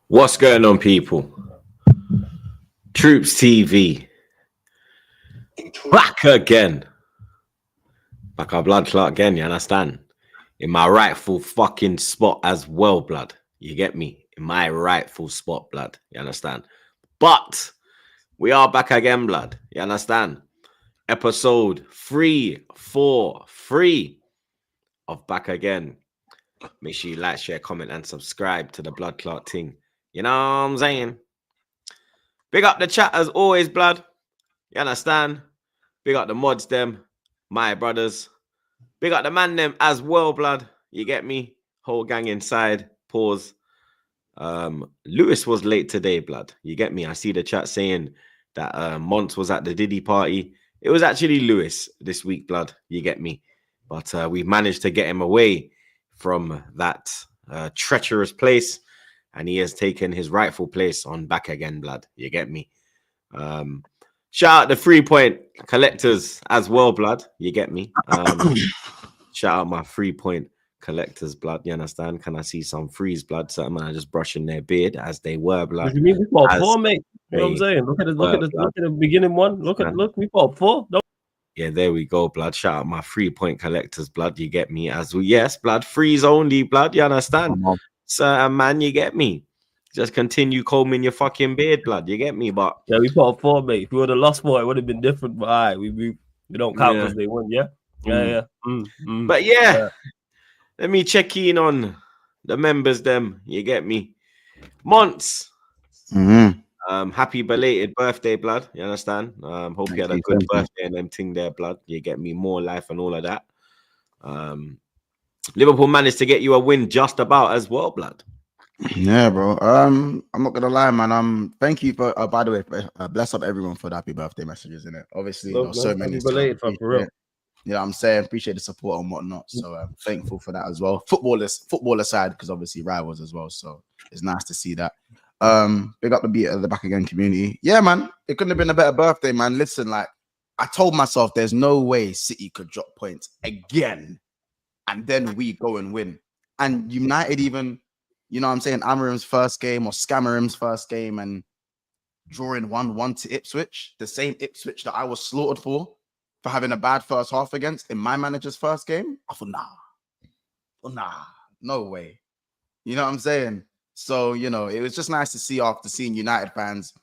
What's going on, people? Troops TV back again. Back our blood clot again, you understand? In my rightful fucking spot as well, blood. You get me? In my rightful spot, blood. You understand? But we are back again, blood. You understand? Episode 343 of Back Again. Make sure you like, share, comment, and subscribe to the blood clot thing. You know what I'm saying? Big up the chat as always, blood. You understand? Big up the mods, them, my brothers. Big up the man, them as well, blood. You get me? Whole gang inside. Pause. Lewis was late today, blood. You get me? I see the chat saying that Mont was at the Diddy party. It was actually Lewis this week, blood. You get me? But we managed to get him away from that treacherous place, and he has taken his rightful place on Back Again, blood. You get me? Shout out the 3-point collectors as well, blood. You get me? Shout out my 3-point collectors, blood. You understand? Can I see some freeze, blood? Certain man are just brushing their beard as they were, blood. We got 4, mate. You know what I'm saying? Look at the beginning one. Look, we got 4. No. Yeah, there we go, blood. Shout out my 3-point collectors, blood. You get me? As we, yes, blood. Freeze only, blood. You understand? Certain man, you get me? Just continue combing your fucking beard, blood. You get me? But yeah, we put up 4, mate. If we would have lost 4, it would have been different. But all right, we don't count because they won. Yeah, But yeah, let me check in on the members. Them, you get me? Months. Happy belated birthday, blood. You understand? Hope you had a good birthday and them thing there, blood. You get me? More life and all of that. Liverpool managed to get you a win just about as well, blood. Yeah, bro. I'm not gonna lie, man. Thank you for. By the way, bless up everyone for the happy birthday messages, innit? Obviously, there so many. Belated, for real. You know what I'm saying? Appreciate the support and whatnot. So I'm thankful for that as well. Football aside, because obviously rivals as well. So it's nice to see that. Big up the beat of the Back Again community. Yeah, man. It couldn't have been a better birthday, man. Listen, like I told myself, there's no way City could drop points again, and then we go and win. And United even, you know what I'm saying, Amorim's first game or Scamarim's first game and drawing 1-1 to Ipswich, the same Ipswich that I was slaughtered for having a bad first half against in my manager's first game. I thought, no way. You know what I'm saying? So, you know, it was just nice to see after seeing United fans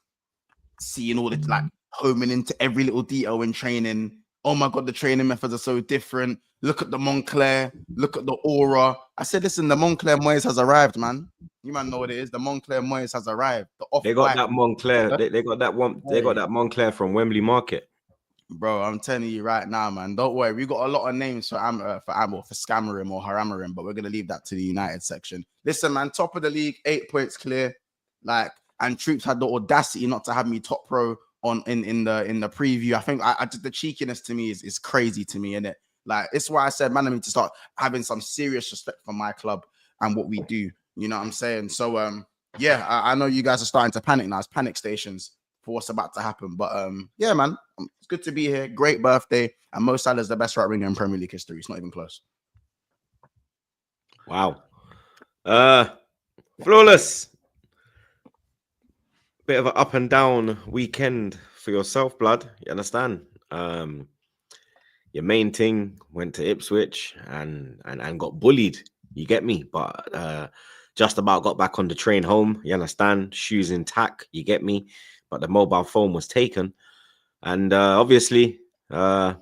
seeing all the like homing into every little detail in training. Oh my God, the training methods are so different. Look at the Moncler, look at the aura. I said, listen, the Moncler Moyes has arrived, man. You man know what it is. The Moncler Moyes has arrived. They got that Moncler. They got that one. They got that Moncler from Wembley Market. Bro, I'm telling you right now, man. Don't worry. We got a lot of names for Scamarim or Haramarim, but we're gonna leave that to the United section. Listen, man, top of the league, 8 points clear. Like, and Troops had the audacity not to have me top pro on in the preview. I think I just the cheekiness to me is crazy to me, innit? Like, it's why I said, man, I need to start having some serious respect for my club and what we do. You know what I'm saying? So yeah, I know you guys are starting to panic now. It's panic stations for what's about to happen. But yeah, man, it's good to be here. Great birthday. And Mo Salah's the best right winger in Premier League history. It's not even close. Wow. Flawless. Bit of an up and down weekend for yourself, blood. You understand? Your main thing went to Ipswich and got bullied. You get me? But just about got back on the train home. You understand? Shoes intact. You get me? But the mobile phone was taken. And obviously, your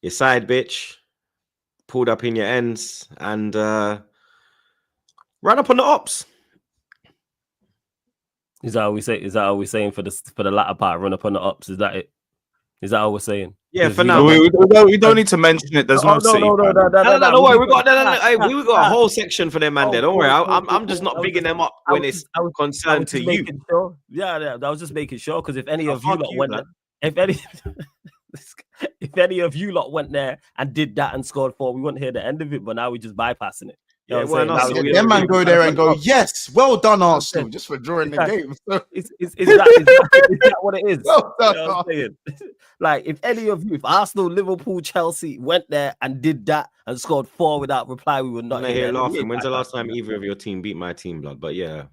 side bitch pulled up in your ends and ran up on the ops. Is that how we say? Is that how we're saying for the latter part? Run up on the ops. Is that it? Is that how we're saying? Yeah, for now. We don't need to mention it. There's no City. No, don't worry. We got a whole section for them, man. Don't worry. I'm just not bigging them up when it's concerned to you. Sure. Yeah, I was just making sure because if any of you lot went, if any of you lot went there and did that and scored 4, we wouldn't hear the end of it. But now we're just bypassing it. Yeah, them man go there and go, yes, well done, Arsenal, just for drawing the game. So. Is that what it is? Well done, you know what I'm saying? Like, if any of you, if Arsenal, Liverpool, Chelsea went there and did that and scored 4 without reply, we would not hear laughing. When's the last time either of your team beat my team, blood? But yeah.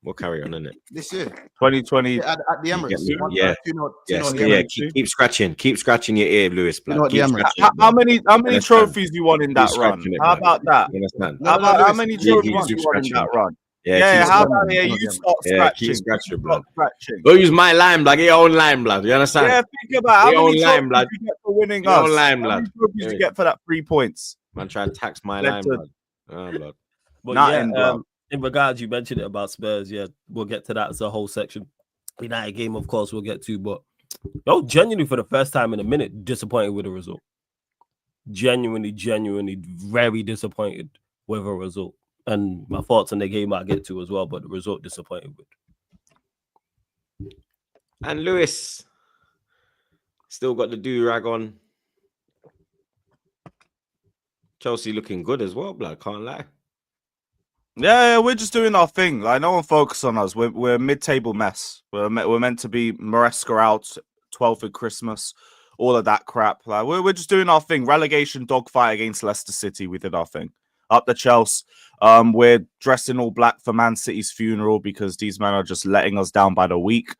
We'll carry on, innit? This year. 2020. At the Emirates. me? One- Yeah. 2-0 Yes, the yeah. Emirates. Keep scratching your ear, Lewis. You know Blood. what Keep the Emirates- scratching it, How blood. many Understand. trophies you won in that Keep run? scratching it, How blood. about that? You understand? No, How Lewis, many keep trophies scratching. you won in that run? Yeah, Yeah, keep how scratching. about you Yeah, start Yeah, scratching? keep scratching, blood. Start scratching. Go use my lime, blood. Get your own lime, blood. You understand? Yeah, think about how Your many own lime, trophies blood. you get for winning Your own us. lime, How many blood. trophies you get for that 3 points? Man, try to tax my lime, Leicester. blood. Oh, blood. But Nothing, bro. in regards, you mentioned it about Spurs. Yeah, we'll get to that as a whole section. United game, of course, we'll get to. But genuinely, for the first time in a minute, disappointed with the result. Genuinely, very disappointed with a result. And my thoughts on the game I'll get to as well, but the result disappointed with. And Lewis still got the do-rag on. Chelsea looking good as well, blood. Can't lie. Yeah, we're just doing our thing. Like, no one focus on us. We're a mid-table mess. We're meant to be Maresca out, 12th of Christmas, all of that crap. Like, we're just doing our thing. Relegation dogfight against Leicester City. We did our thing. Up the Chelsea. We're dressed in all black for Man City's funeral because these men are just letting us down by the week.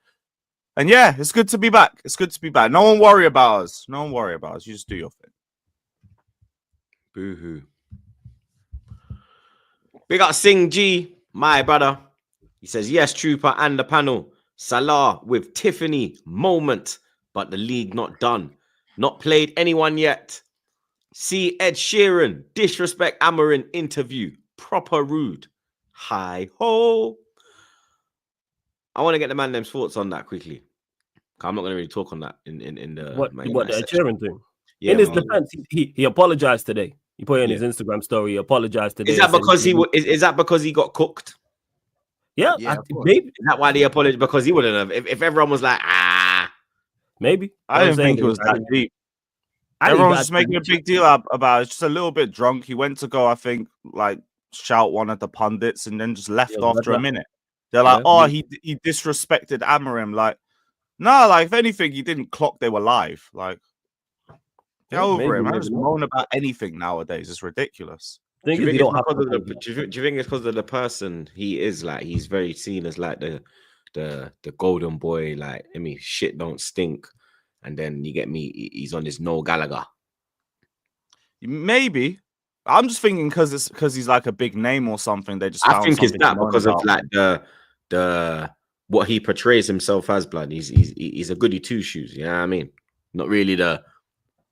And yeah, it's good to be back. It's good to be back. No one worry about us. No one worry about us. You just do your thing. Boo-hoo. Big up Sing G, my brother. He says, yes, Trooper and the panel. Salah with Tiffany moment, but the league not done. Not played anyone yet. See Ed Sheeran, disrespect Amorim interview. Proper rude. Hi ho. I want to get the man them's thoughts on that quickly. I'm not going to really talk on that in the What Man the United Ed section. Sheeran thing? Yeah, In his man. defense, he apologized today. He put it in his Instagram story. He apologized today. Is that because is that because he got cooked? Yeah, Yeah, of course. maybe. Is that why they apologized? Because he wouldn't have. If everyone was like, Maybe. I didn't think it was that deep. Everyone was just making a big deal about it. It's just a little bit drunk. He went to go, I think, like shout one of the pundits and then just left after a minute. They're like, he disrespected Amorim. Like, no, like if anything, he didn't clock they were live. Like, get over it, man. Just moan about anything nowadays. It's ridiculous. do you think it's because of the person he is? Like, he's very seen as like the golden boy. Like, I mean, shit don't stink. And then you get me, he's on this Noel Gallagher. Maybe. I'm just thinking because he's like a big name or something. They just I think it's that because of like the what he portrays himself as, blood. He's a goody two shoes, you know what I mean? Not really the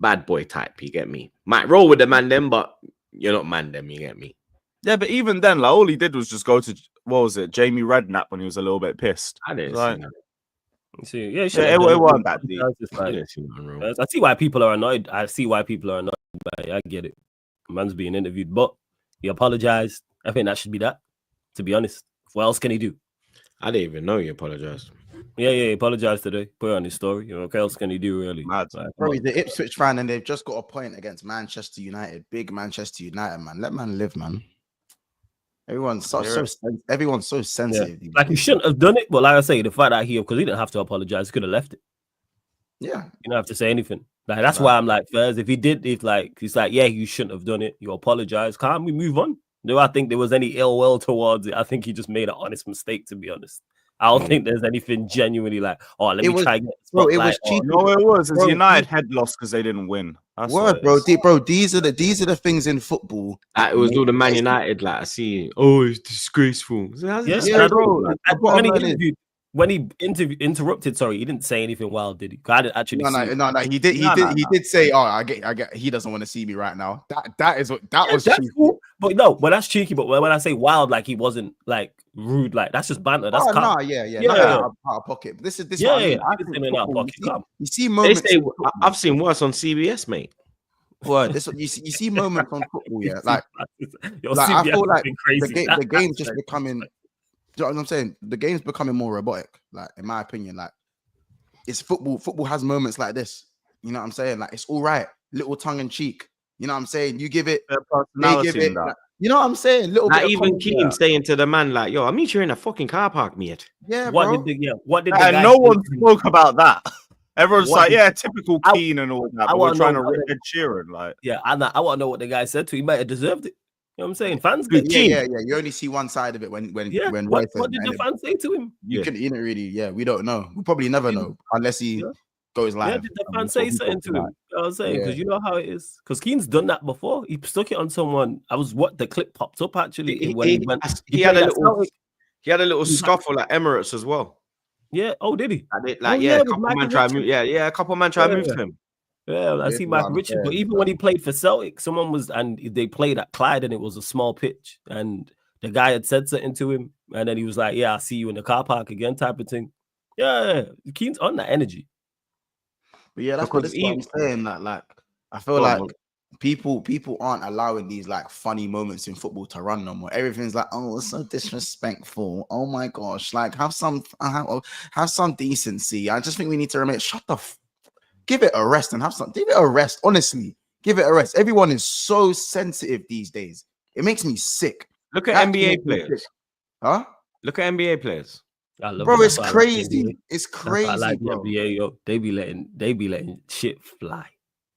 bad boy type, you get me? Might roll with the man them, but you're not man them, you get me? Yeah, but even then, like all he did was just go to Jamie Redknapp when he was a little bit pissed. I didn't like, see that. It wasn't that deep. I see why people are annoyed. I get it. Man's being interviewed, but he apologized. I think that should be that. To be honest, what else can he do? I didn't even know he apologized. Yeah, he apologized today. Put it on his story. What else can he do, really? Bro, he's the Ipswich fan, and they've just got a point against Manchester United. Big Manchester United, man. Let man live, man. Everyone's so sensitive. Yeah. Like, he shouldn't have done it, but like I say, the fact that because he didn't have to apologize, he could have left it. Yeah, you don't have to say anything. Like, that's why I'm like, first, if he did, he's like, yeah, you shouldn't have done it. You apologize. Can't we move on? Do I think there was any ill will towards it? I think he just made an honest mistake, to be honest. I don't think there's anything genuinely like, let me try and get the spotlight. It was cheap. No, it was. It's United had lost because they didn't win. That's bro. These are the things in football. It was all the Man United. Like, I see. Oh, it's disgraceful. Bro. When he interrupted, he didn't say anything wild, did he? I didn't actually. No. He did say, I get. He doesn't want to see me right now. That was cheeky. Cool. But that's cheeky. But when I say wild, like he wasn't like rude, like that's just banter. That's out of pocket. This is yeah. I think out of pocket. You see moments. I've seen worse on CBS, mate. Word. This you see moments on football, yeah. Like I feel like the game's just becoming. Do you know what I'm saying? The game's becoming more robotic. Like, in my opinion, like it's football. Football has moments like this. You know what I'm saying? Like, it's all right, little tongue in cheek. You know what I'm saying? You give it, they give it. Like, you know what I'm saying? Little bit. Even Keane saying to the man, like, "Yo, I'll meet you in a fucking car park, mate." Yeah, what bro. did the guy no one spoke about that. Everyone's like, typical Keane and all that. But we're trying to rip Ed Sheeran, like, I want to know what the guy said to him. He might have deserved it. You know what I'm saying? Fans Yeah, get keen. yeah. You only see one side of it when Roy What says did that, the innit? fans say to him? You didn't really. Yeah, we don't know. We probably never know unless he Yeah. goes live. Yeah, did the and fan we say talk something to him? about it. You know what I'm saying? Yeah. Because you know how it is. Because Keane's done that before. He stuck it on someone. The clip popped up actually when he went. He had a played at little. Celtic. He had a little scuffle at Emirates as well. Yeah. Oh, did he? Like, with a couple Michael man tried move. Richards. Yeah, a couple man tried move to him. Yeah, I This see is Michael what I'm Richards. But saying, even bro. when he played for Celtic, they played at Clyde and it was a small pitch. And the guy had said something to him. And then he was like, yeah, I'll see you in the car park again type of thing. Yeah. Keane's on that energy. But yeah, that's Because what I'm saying. That like I feel Go on, like man. people aren't allowing these like funny moments in football to run no more. Everything's like, oh, it's so disrespectful. Oh my gosh, like have some decency. I just think we need to remain. Give it a rest and give it a rest. Honestly, give it a rest. Everyone is so sensitive these days. It makes me sick. Look at It actually NBA makes me players. sick. Huh? Look at NBA players. I love Bro, it. it's That's why I like the crazy. NBA. It's That's why I crazy, like the bro. NBA, yo. They be letting shit fly.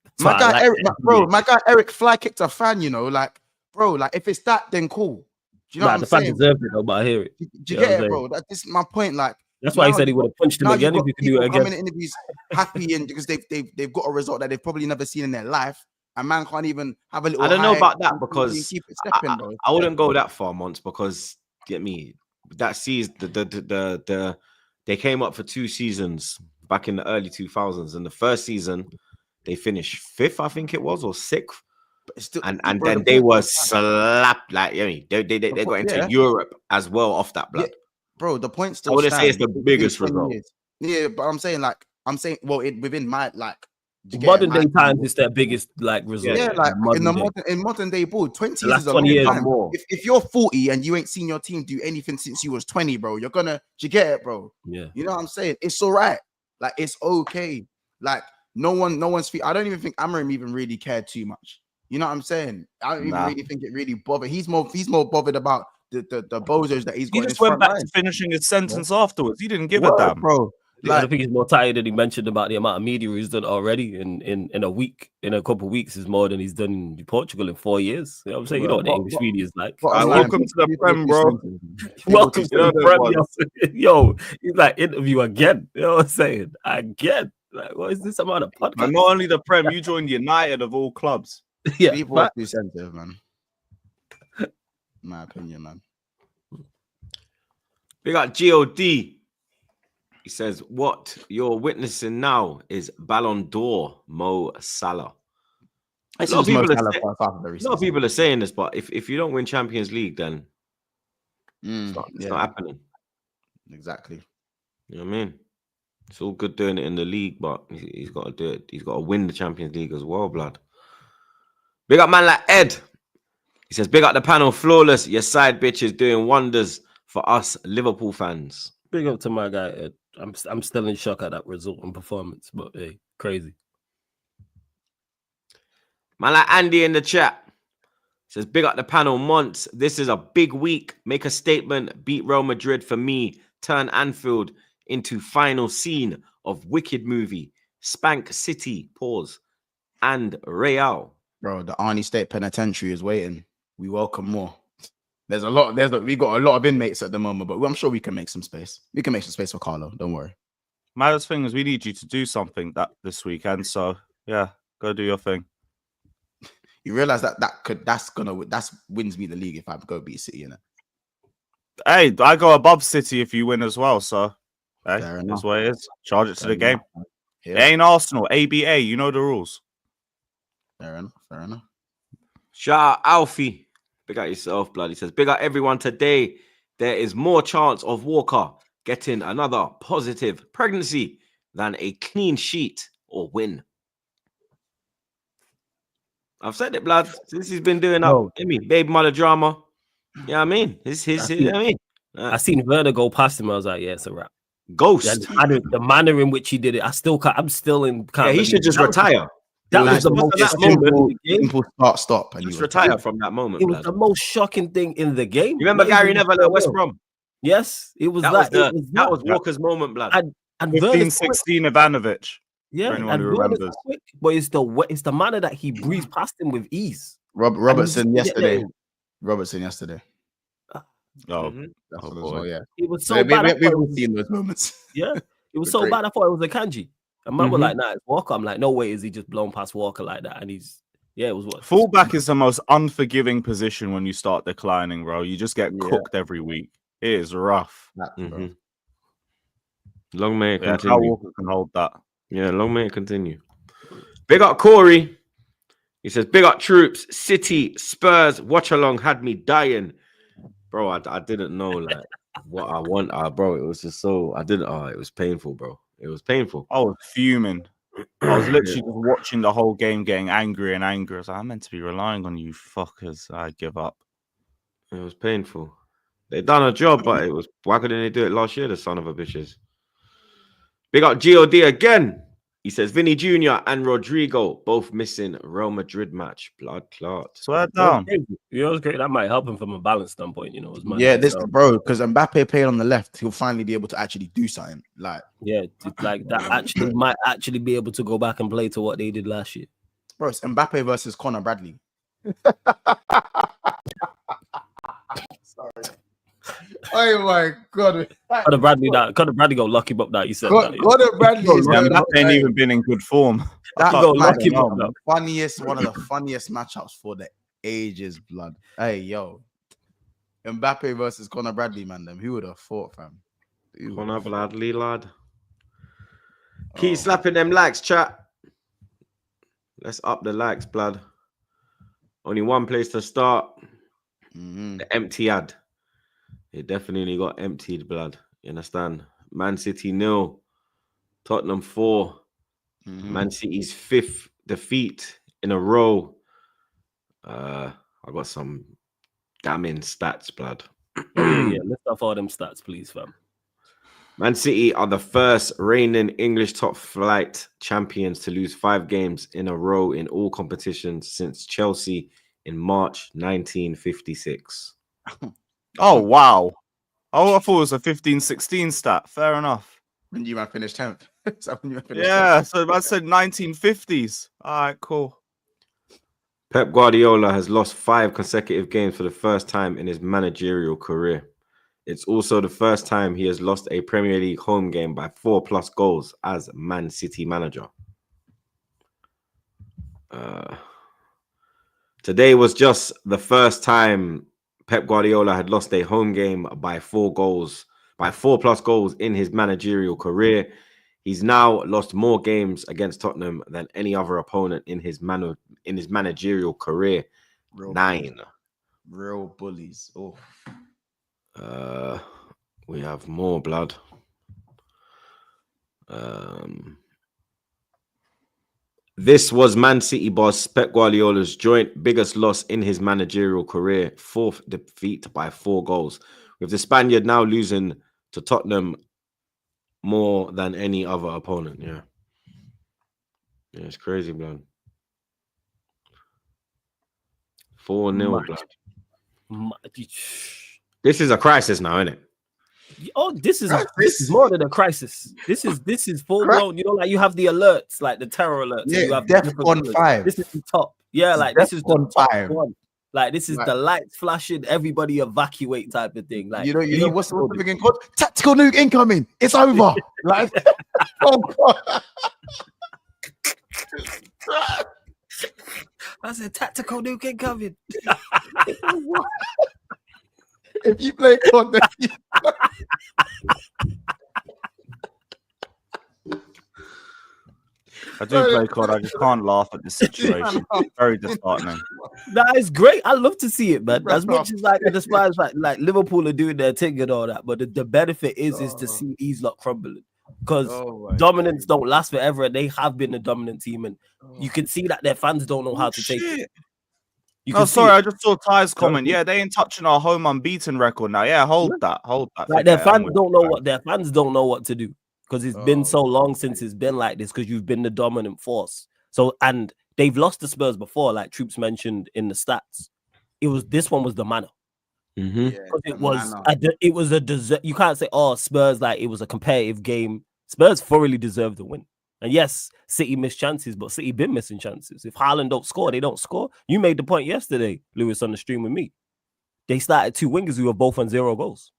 That's My why I guy like Eric, the bro, NBA. my guy Eric Fly kicked a fan, like, bro, like if it's that, then cool. Do you know what I'm the fan saying? deserved it though, but I hear it. Do you You know what get I'm it, bro? This is my point. Like, That's why he now said he you've would have punched him now again you've if he got could do people it coming again. in interviews happy and because they've got a result that they've probably never seen in their life. And man can't even have a little. I don't know high about that and because keep it stepping, bro. I wouldn't go that far, Monts, because get me that season they came up for 2 seasons back in the early 2000s, and the first season they finished 5th, I think it was, or 6th. But still, And bro, then the they point were was- slapped, like they got into yeah. Europe as well off that blood. Yeah, bro, the point still I wouldn't say it's stands. the It's biggest been 20 result. years. Yeah, but I'm saying, well, within my like do you get it? Modern day My- times, it's their biggest result. Yeah, like in day. in modern day ball, 20 The years last is a 20 long years time. more. If you're 40 and you ain't seen your team do anything since you was 20, bro, do you get it, bro? Yeah. You know what I'm saying? It's all right. Like it's okay. Like no one's I don't even think Amorim even really cared too much. You know what I'm saying? I don't even really think it really bothered. He's more bothered about the bozos that he's got He in his just went front back line. to finishing his sentence afterwards. He didn't give a Word, damn. bro. I think he's more tired than he mentioned about the amount of media he's done already in a week. In a couple of weeks is more than he's done in Portugal in 4 years. You know what I'm saying? You know what the English media is like. Welcome to the Prem, bro. Welcome to the Prem, ones. yo. He's like interview again. You know what I'm saying? Again. Like, what is this amount of podcast? And not only the Prem, you joined United of all clubs. Yeah, People are too sensitive, man. In my opinion, man. We got God. He says, what you're witnessing now is Ballon d'Or Mo Salah. A lot of people are saying this, but if you don't win Champions League, then it's not happening. Exactly. You know what I mean? It's all good doing it in the league, but he's got to do it. He's got to win the Champions League as well, blood. Big up man like Ed. He says, big up the panel, flawless. Your side bitch is doing wonders for us Liverpool fans. Big up to my guy Ed. I'm still in shock at that result and performance, but hey, crazy. Man like Andy in the chat says, big up the panel, Monts. This is a big week. Make a statement. Beat Real Madrid for me. Turn Anfield into final scene of wicked movie. Spank City, pause, and Real. Bro, the Arnie State Penitentiary is waiting. We welcome more. We got a lot of inmates at the moment, but I'm sure we can make some space. We can make some space for Carlo. Don't worry. My thing is, we need you to do something this weekend. So yeah, go do your thing. You realize that wins me the league if I go beat City, innit? Hey, I go above City if you win as well. So hey, Fair that's enough. what it is. Charge it to the game. Yeah. It ain't Arsenal. ABA, you know the rules. Fair enough. Shout out Alfie. Big up yourself, blood. He says, big up everyone today. There is more chance of Walker getting another positive pregnancy than a clean sheet or win. I've said it, blood. Since he's been doing up, baby mother drama. Yeah, I mean, I seen Werner go past him. I was like, yeah, it's a wrap. Ghost. The manner in which he did it, I'm still in. Yeah, he should just retire. That was the most simple stop, and just retire from that moment. It was the most shocking thing in the game. You remember Gary Neville at West Brom? Yes, it was that. That was Walker's moment, blood. And 15-16 Ivanovic. Yeah, for anyone who remembers. Quick, but it's the manner that he breezed past him with ease. Robertson yesterday. Robertson yesterday. Oh, Mhm. That's Oh, what as boy. well, yeah. It was so bad. I We've thought it all was- seen those moments. Yeah, it was But so great. bad. I thought it was a Kanji. And man was Mhm. like, "Nah, it's Walker." I'm like, "No way, is he just blown past Walker like that?" And he's it was what Fullback is the most unforgiving position when you start declining, bro. You just get Yeah. cooked every week. It is rough. That, bro. Mhm. Long may it Yeah, Kyle continue. Walker can hold that. Yeah, long may it continue. Big up Corey. He says, big up Troops, City, Spurs, watch along had me dying. Bro, I didn't know like what I want. Bro, it was just so it was painful, bro. It was painful. I was fuming. I was literally just watching the whole game getting angry and angry. I was like, I'm meant to be relying on you fuckers. I give up. It was painful. They done a job, but it was why couldn't they do it last year, the son of a bitches? Big up God again. He says Vinny Jr. and Rodrigo both missing Real Madrid match. Blood clot. Swear down. It was great. That might help him from a balance standpoint, you know. As Yeah, this bro, because Mbappe played on the left, he'll finally be able to actually do something. Like, yeah, it's like that actually might actually be able to go back and play to what they did last year. bro, it's Mbappe versus Conor Bradley. Sorry. Oh my god. Conor Bradley got lucky up that he said that. Yeah. Conor Bradley is Yeah, going Mbappe ain't hey, even been in good form. that Go might lucky be up the that. one of the funniest matchups for the ages, blood. Hey, yo. Mbappe versus Conor Bradley, man. Them who would have thought, fam? Who would Conor have thought? Bradley, lad. Keep Oh. slapping them likes, chat. Let's up the likes, blood. Only one place to start. Mhm. The empty ad. It definitely got emptied, blood. You understand? Man City 0, Tottenham 4. Mhm. Man City's 5th defeat in a row. I got some damning stats, blood. Oh yeah. Lift off all them stats, please, fam. Man City are the first reigning English top flight champions to lose 5 games in a row in all competitions since Chelsea in March 1956. Oh, wow. Oh, I thought it was a 15-16 stat. Fair enough. When you man finished 10th. Is that when you man finished Yeah, so I said 1950s. All right, cool. Pep Guardiola has lost 5 consecutive games for the first time in his managerial career. It's also the first time he has lost a Premier League home game by 4+ goals as Man City manager. Today was just the first time Pep Guardiola had lost a home game by 4+ goals in his managerial career. He's now lost more games against Tottenham than any other opponent in his managerial career. Real 9. Real bullies. Oh. We have more, blood. This was Man City boss Pep Guardiola's joint biggest loss in his managerial career, 4th defeat by 4 goals, with the Spaniard now losing to Tottenham more than any other opponent. Yeah, it's crazy, blood. 4-0, blood. This is a crisis now, isn't it? Oh, this is more than a crisis. This is full blown. You know, like you have the alerts, like the terror alerts. Yeah, you have DEFCON 5. This is the top. Yeah, like this is the DEFCON top 5. one. Like this is Like- the lights flashing, everybody evacuate type of thing. Like you know what's the thing called? Tactical nuke incoming. It's over. Like, oh god. I said tactical nuke incoming. If you play COD, then you... I do play COD. I just can't laugh at the situation. Very disheartening. That is great. I love to see it, man. Bro. As much as like I despise like Liverpool are doing their thing and all that, but the benefit is to see these lot crumbling because dominance don't last forever, and they have been the dominant team, and you can see that their fans don't know how to take it. You can Oh, see sorry, it. I just saw Ty's comment. Yeah, they ain't touching our home unbeaten record now. Yeah, hold that. Like their Forget it, I'm fans with don't you, know man. what their fans don't know what to do because it's been so long since it's been like this because you've been the dominant force. So and they've lost the Spurs before, like Troops mentioned in the stats. This one was the manner. Mm-hmm. It was a desert. You can't say Spurs like it was a competitive game. Spurs thoroughly deserved the win. And yes, City missed chances, but City been missing chances. If Haaland don't score, they don't score. You made the point yesterday, Lewis, on the stream with me. they started 2 wingers who were both on 0 goals.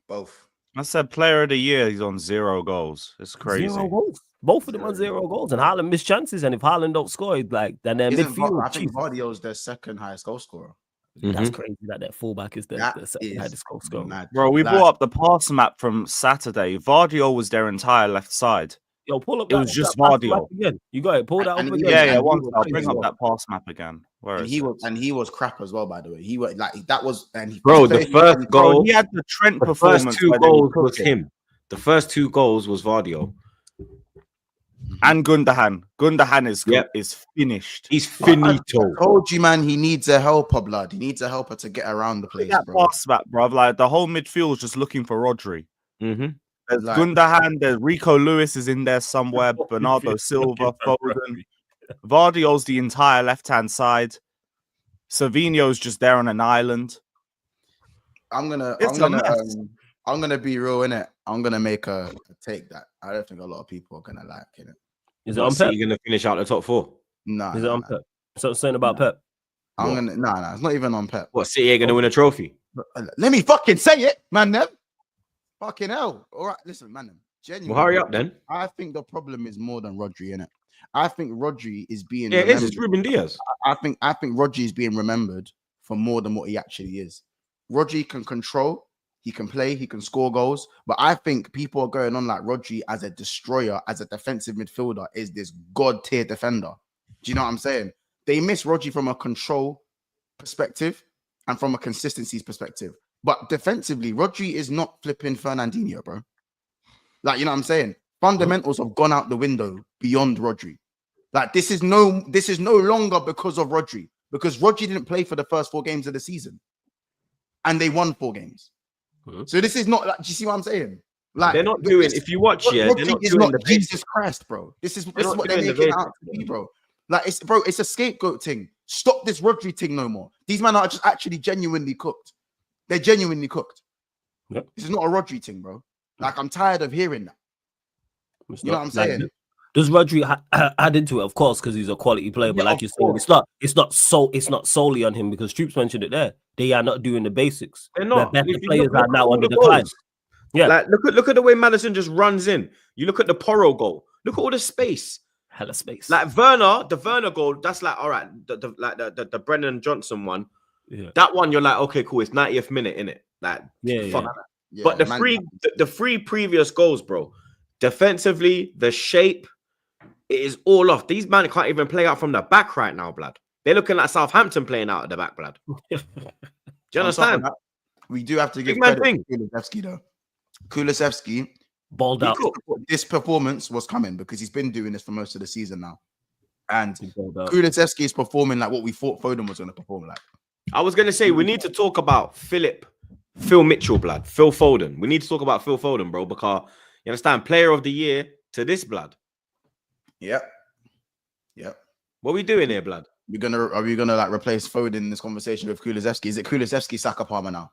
Both. I said player of the year. He's on 0 goals. It's crazy. 0 goals. Both of them on 0 goals. And Haaland missed chances. And if Haaland don't score, then their midfield. I think Vardio's their second highest goal scorer. That's crazy that their fullback is their second highest goal scorer. Mad. Bro, we brought up the pass map from Saturday. Vardio was their entire left side. Yo, pull up. It was just Vardio Again. You got it. Pull that up again. Yeah. I'll bring up that pass map again. And he was crap as well, by the way. He was like that was the first goal. He had the Trent The performance. first 2 goals was him. The first 2 goals was Vardio. And Gundogan. Gundogan is finished. He's finito. I told you, man, he needs a helper, blood. He needs a helper to get around the place, That bro. pass map, bro. Like the whole midfield is just looking for Rodri. Mm-hmm. There's Gundogan, there's Rico Lewis is in there somewhere, Bernardo Silva, Foden. Vardio's the entire left-hand side. Savinho's just there on an island. I'm gonna be real in it. I'm gonna make a take that I don't think a lot of people are gonna like in it. Is it on Pep? You're gonna finish out the top 4? No. Is it on Pep? So saying about Pep. I'm gonna no, it's not even on Pep. What, City ain't gonna win a trophy? Let me fucking say it, man. Them fucking hell. All right, listen, man. Genuinely, Well, hurry up then. I think the problem is more than Rodri in it. I think Rodri is being It's Ruben Diaz. I think Rodri is being remembered for more than what he actually is. Rodri can control, he can play, he can score goals, but I think people are going on like Rodri as a destroyer, as a defensive midfielder, is this god tier defender. Do you know what I'm saying? They miss Rodri from a control perspective and from a consistency perspective. But defensively, Rodri is not flipping Fernandinho, bro. Like, you know what I'm saying? Fundamentals have gone out the window beyond Rodri. Like, this is no longer because of Rodri, because Rodri didn't play for the first 4 games of the season, and they won 4 games. So this is not like, do you see what I'm saying? Like, they're not doing. If you watch, they're Rodri not is doing not Jesus Christ, bro. This is what they're making it out to be, bro. Like, it's a scapegoat thing. Stop this Rodri thing no more. These men are just actually genuinely cooked. They're genuinely cooked. Yep. This is not a Rodri thing, bro. Like, I'm tired of hearing that. You know what I'm saying? Does Rodri add into it? Of course, because he's a quality player. But like you're saying, it's not solely on him, because Troops mentioned it there. They are not doing the basics. They're not. The better players are now on the decline. Yeah, like look at the way Maddison just runs in. You look at the Porro goal. Look at all the space. Hella space. Like the Werner goal. That's like all right. The Brennan Johnson one. Yeah. That one, you're like, okay, cool. It's 90th minute, innit? Like, fuck that. Yeah, But the 3 previous goals, bro. Defensively, the shape, it is all off. These men can't even play out from the back right now, blood. They're looking like Southampton playing out of the back, blood. Do you understand? We do have to give Big man credit to Kulusevski, though. Kulusevski balled out. This performance was coming because he's been doing this for most of the season now. And Kulusevski is performing like what we thought Foden was going to perform like. I was going to say, we need to talk about Phil Mitchell, blood. Phil Foden. We need to talk about Phil Foden, bro, because, you understand, player of the year to this, blood. Yep. What are we doing here, blood? Are we gonna like replace Foden in this conversation with Kulusevski? Is it Kulusevski, Saka, Palmer now?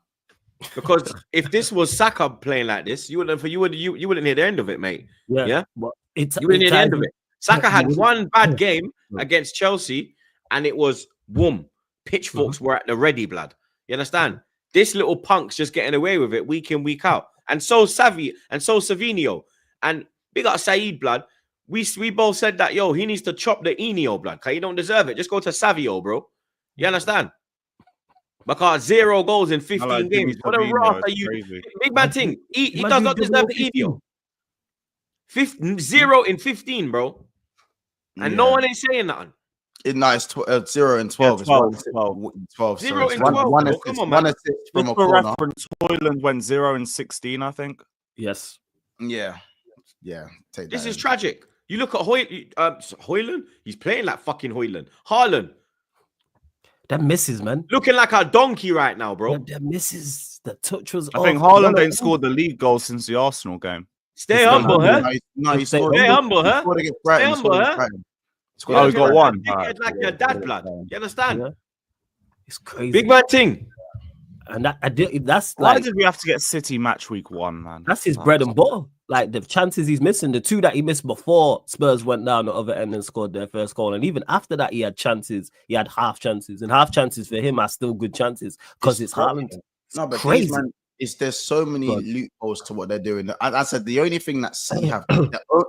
Because if this was Saka playing like this, you wouldn't hear the end of it, mate. Yeah? But You wouldn't hear the end of it. Saka had one bad game against Chelsea, and it was boom. Pitchforks were at the ready, blood. You understand? This little punk's just getting away with it week in, week out. And so Savinho. And big up Saeed, blood. We both said that, yo, he needs to chop the Enio, blood, because he don't deserve it. Just go to Savio, bro. You understand? Because 0 goals in 15 games. What a wrath are you? Crazy. Big man thing. He does not deserve the Enio. 0 in 15, bro. And no one ain't saying nothing. It's 0 and 12. Yeah, 12. 0 and 12. One assist, come on, man. One assist from a a corner. reference, Hoyland went 0 and 16, I think. yes. Yeah. Take This that is in. tragic. You look at Hoyland. He's playing like fucking Hoyland. Haaland. That misses, man. Looking like a donkey right now, bro. That misses. The touch was I think off. Haaland ain't scored the league goal since the Arsenal game. Stay humble, huh? No, he Stay scored. humble, huh? He scored against Brighton. Stay He scored humble, against huh? Brighton. Oh, he got one. Like your dad, blood. You understand? Yeah. It's crazy. Big man thing. And that's Why like did we have to get City match week 1, man? that's his bread and butter. Like the chances he's missing, the 2 that he missed before Spurs went down the other end and scored their first goal, and even after that, he had chances. He had half chances, and half chances for him are still good chances because it's Haaland. No, but crazy. these, man, there's so many God. loopholes to what they're doing. I said the only thing that City have,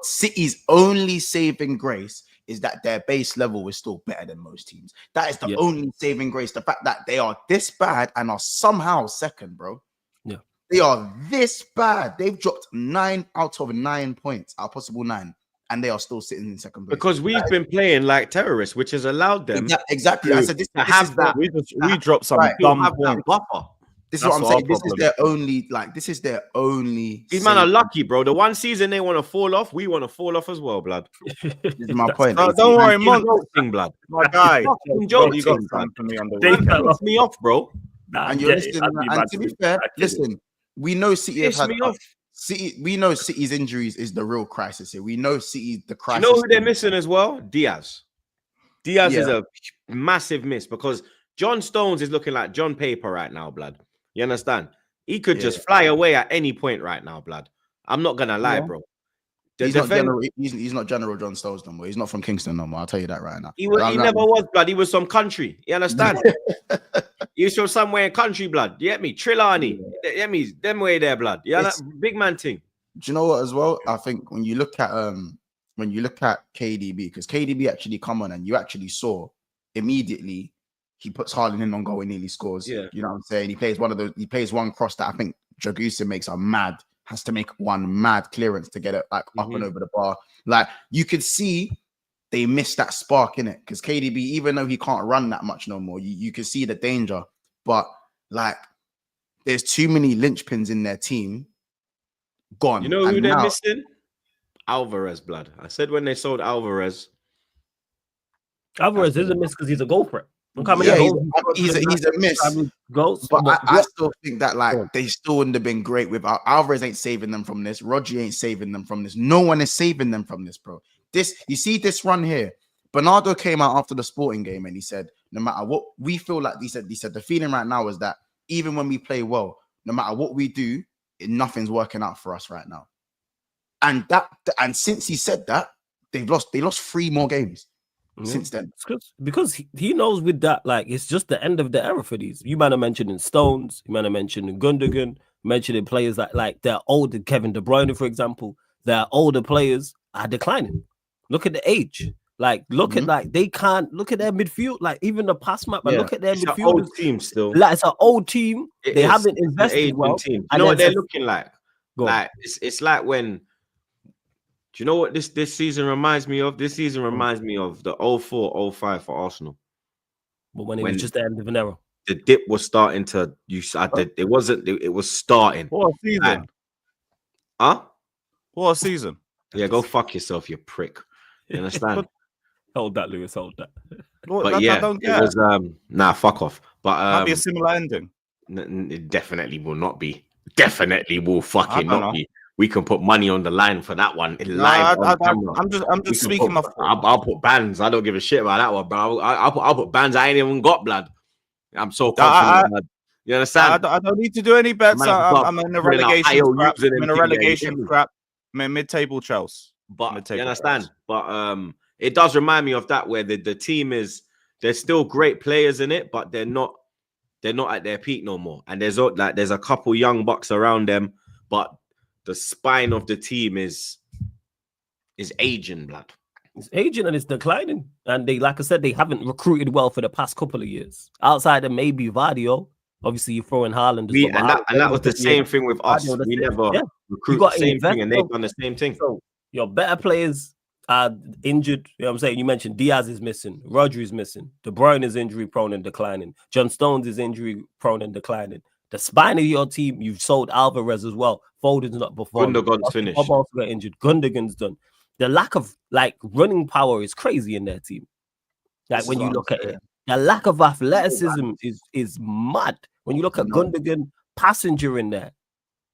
City's only saving grace is that their base level is still better than most teams. That is the only saving grace. The fact that they are this bad and are somehow second, bro. Yeah. They are this bad. They've dropped 9 out of 9 points, our possible 9, and they are still sitting in second place. Because we've been playing like terrorists, which has allowed them exactly. I said this have is that. We dropped some Right. dumb have that points. buffer. This is That's what I'm our saying. This is problem. their only, this is their only. These men are saving. lucky, bro. The one season they want to fall off, we want to fall off as well, blood. This is my point. Don't worry, Mon. Thing, blood. My guy. Fucking Bro, you got joking, blood. something for me on the They weekend. fell Piss me off, bro. And you're listening. And to be fair, listen, we know City have Piss had me off. City. We know City's injuries is the real crisis here. We know City the You crisis. know who they're missing as well? Diaz. Diaz is Yeah. a massive miss because John Stones is looking like John Paper right now, blood. You understand? He could just fly away at any point right now, blood. I'm not gonna lie, bro. He's not General John Stones no more. He's not from Kingston no more. I'll tell you that right now. He never was, blood. He was some country. You understand? He was from somewhere in country, blood. You get me? Trelawney. You get me? Them way there, blood. Yeah, big man thing. Do you know what as well? I think when you look at KDB, because KDB actually come on and you actually saw immediately he puts Haaland in on goal and nearly scores. Yeah. You know what I'm saying? He plays one cross that I think Dragusin has to make one mad clearance to get it like up and over the bar. Like you could see they missed that spark in it because KDB, even though he can't run that much no more, you can see the danger. But like there's too many linchpins in their team gone. You know who they're missing? Alvarez, blood. I said when they sold Alvarez is a miss because he's a goal threat. Look how many he's a miss. Goals, but I still think that they still wouldn't have been great without Alvarez. Ain't saving them from this. Rodri ain't saving them from this. No one is saving them from this, bro. You see this run here. Bernardo came out after the Sporting game and he said, no matter what we feel like, he said the feeling right now is that even when we play well, no matter what we do, nothing's working out for us right now. And since he said that, they lost 3 more games. Since then, because he knows with that, like it's just the end of the era for these. You might have mentioned in Stones, you might have mentioned in Gundogan, mentioning players like they're older. Kevin De Bruyne, for example, their older players are declining. Look at the age. Like look at they can't look at their midfield. Like even the pass map, but look at their midfield. Old team still. Like it's an old team. They haven't invested well. Team. You know what they're looking like? Like it's like when. Do you know what this season reminds me of? This season reminds me of the 04-05 for Arsenal. But when it was just the end of an era. The dip was starting to it was starting. What a season. What a season. Yeah, go fuck yourself, you prick. You understand? Hold that, Lewis, hold that. But it was fuck off. But might be a similar ending. It definitely will not be. Definitely will fucking not be. We can put money on the line for that one live. I'm just speaking my. I'll put bands. I don't give a shit about that one, bro. I'll put bands I ain't even got, blood. I'm so confident. You understand? I don't need to do any bets. I'm in a relegation crap. I'm in a relegation crap. I'm in mid-table Chelsea. But you understand? But it does remind me of that where the team is. There's still great players in it, but they're not at their peak no more. And there's a couple young bucks around them, but the spine of the team is aging, blood. It's aging and it's declining. And they, like I said, they haven't recruited well for the past couple of years. Outside of maybe Vardio, obviously you throw in Haaland. That was the same thing with us. We never recruit the same thing, and they've done the same thing. So your better players are injured. You know what I'm saying? You mentioned Diaz is missing, Rodri is missing, De Bruyne is injury prone and declining, John Stones is injury prone and declining. The spine of your team, you've sold Alvarez as well. Foden's not performing. Gundogan's finished. Bob also got injured. Gundogan's done. The lack of running power is crazy in their team. Like when you look at it, the lack of athleticism is mad. When you look at Gundogan, passenger in there.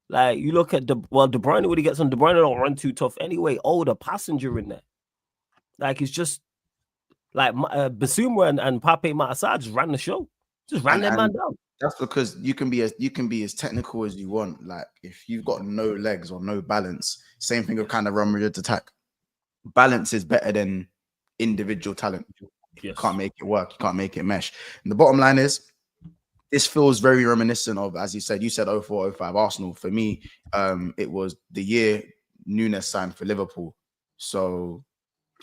Like you look at De Bruyne, when he gets on, De Bruyne don't run too tough anyway. The passenger in there. Like it's just like Basuma and Pape Matasar just ran the show. Just ran that man down. That's because you can be as technical as you want. Like if you've got no legs or no balance, same thing with kind of Real Madrid's attack. Balance is better than individual talent. You can't make it work. You can't make it mesh. And the bottom line is, this feels very reminiscent of, as you said 04-05 Arsenal. For me, it was the year Nunes signed for Liverpool. So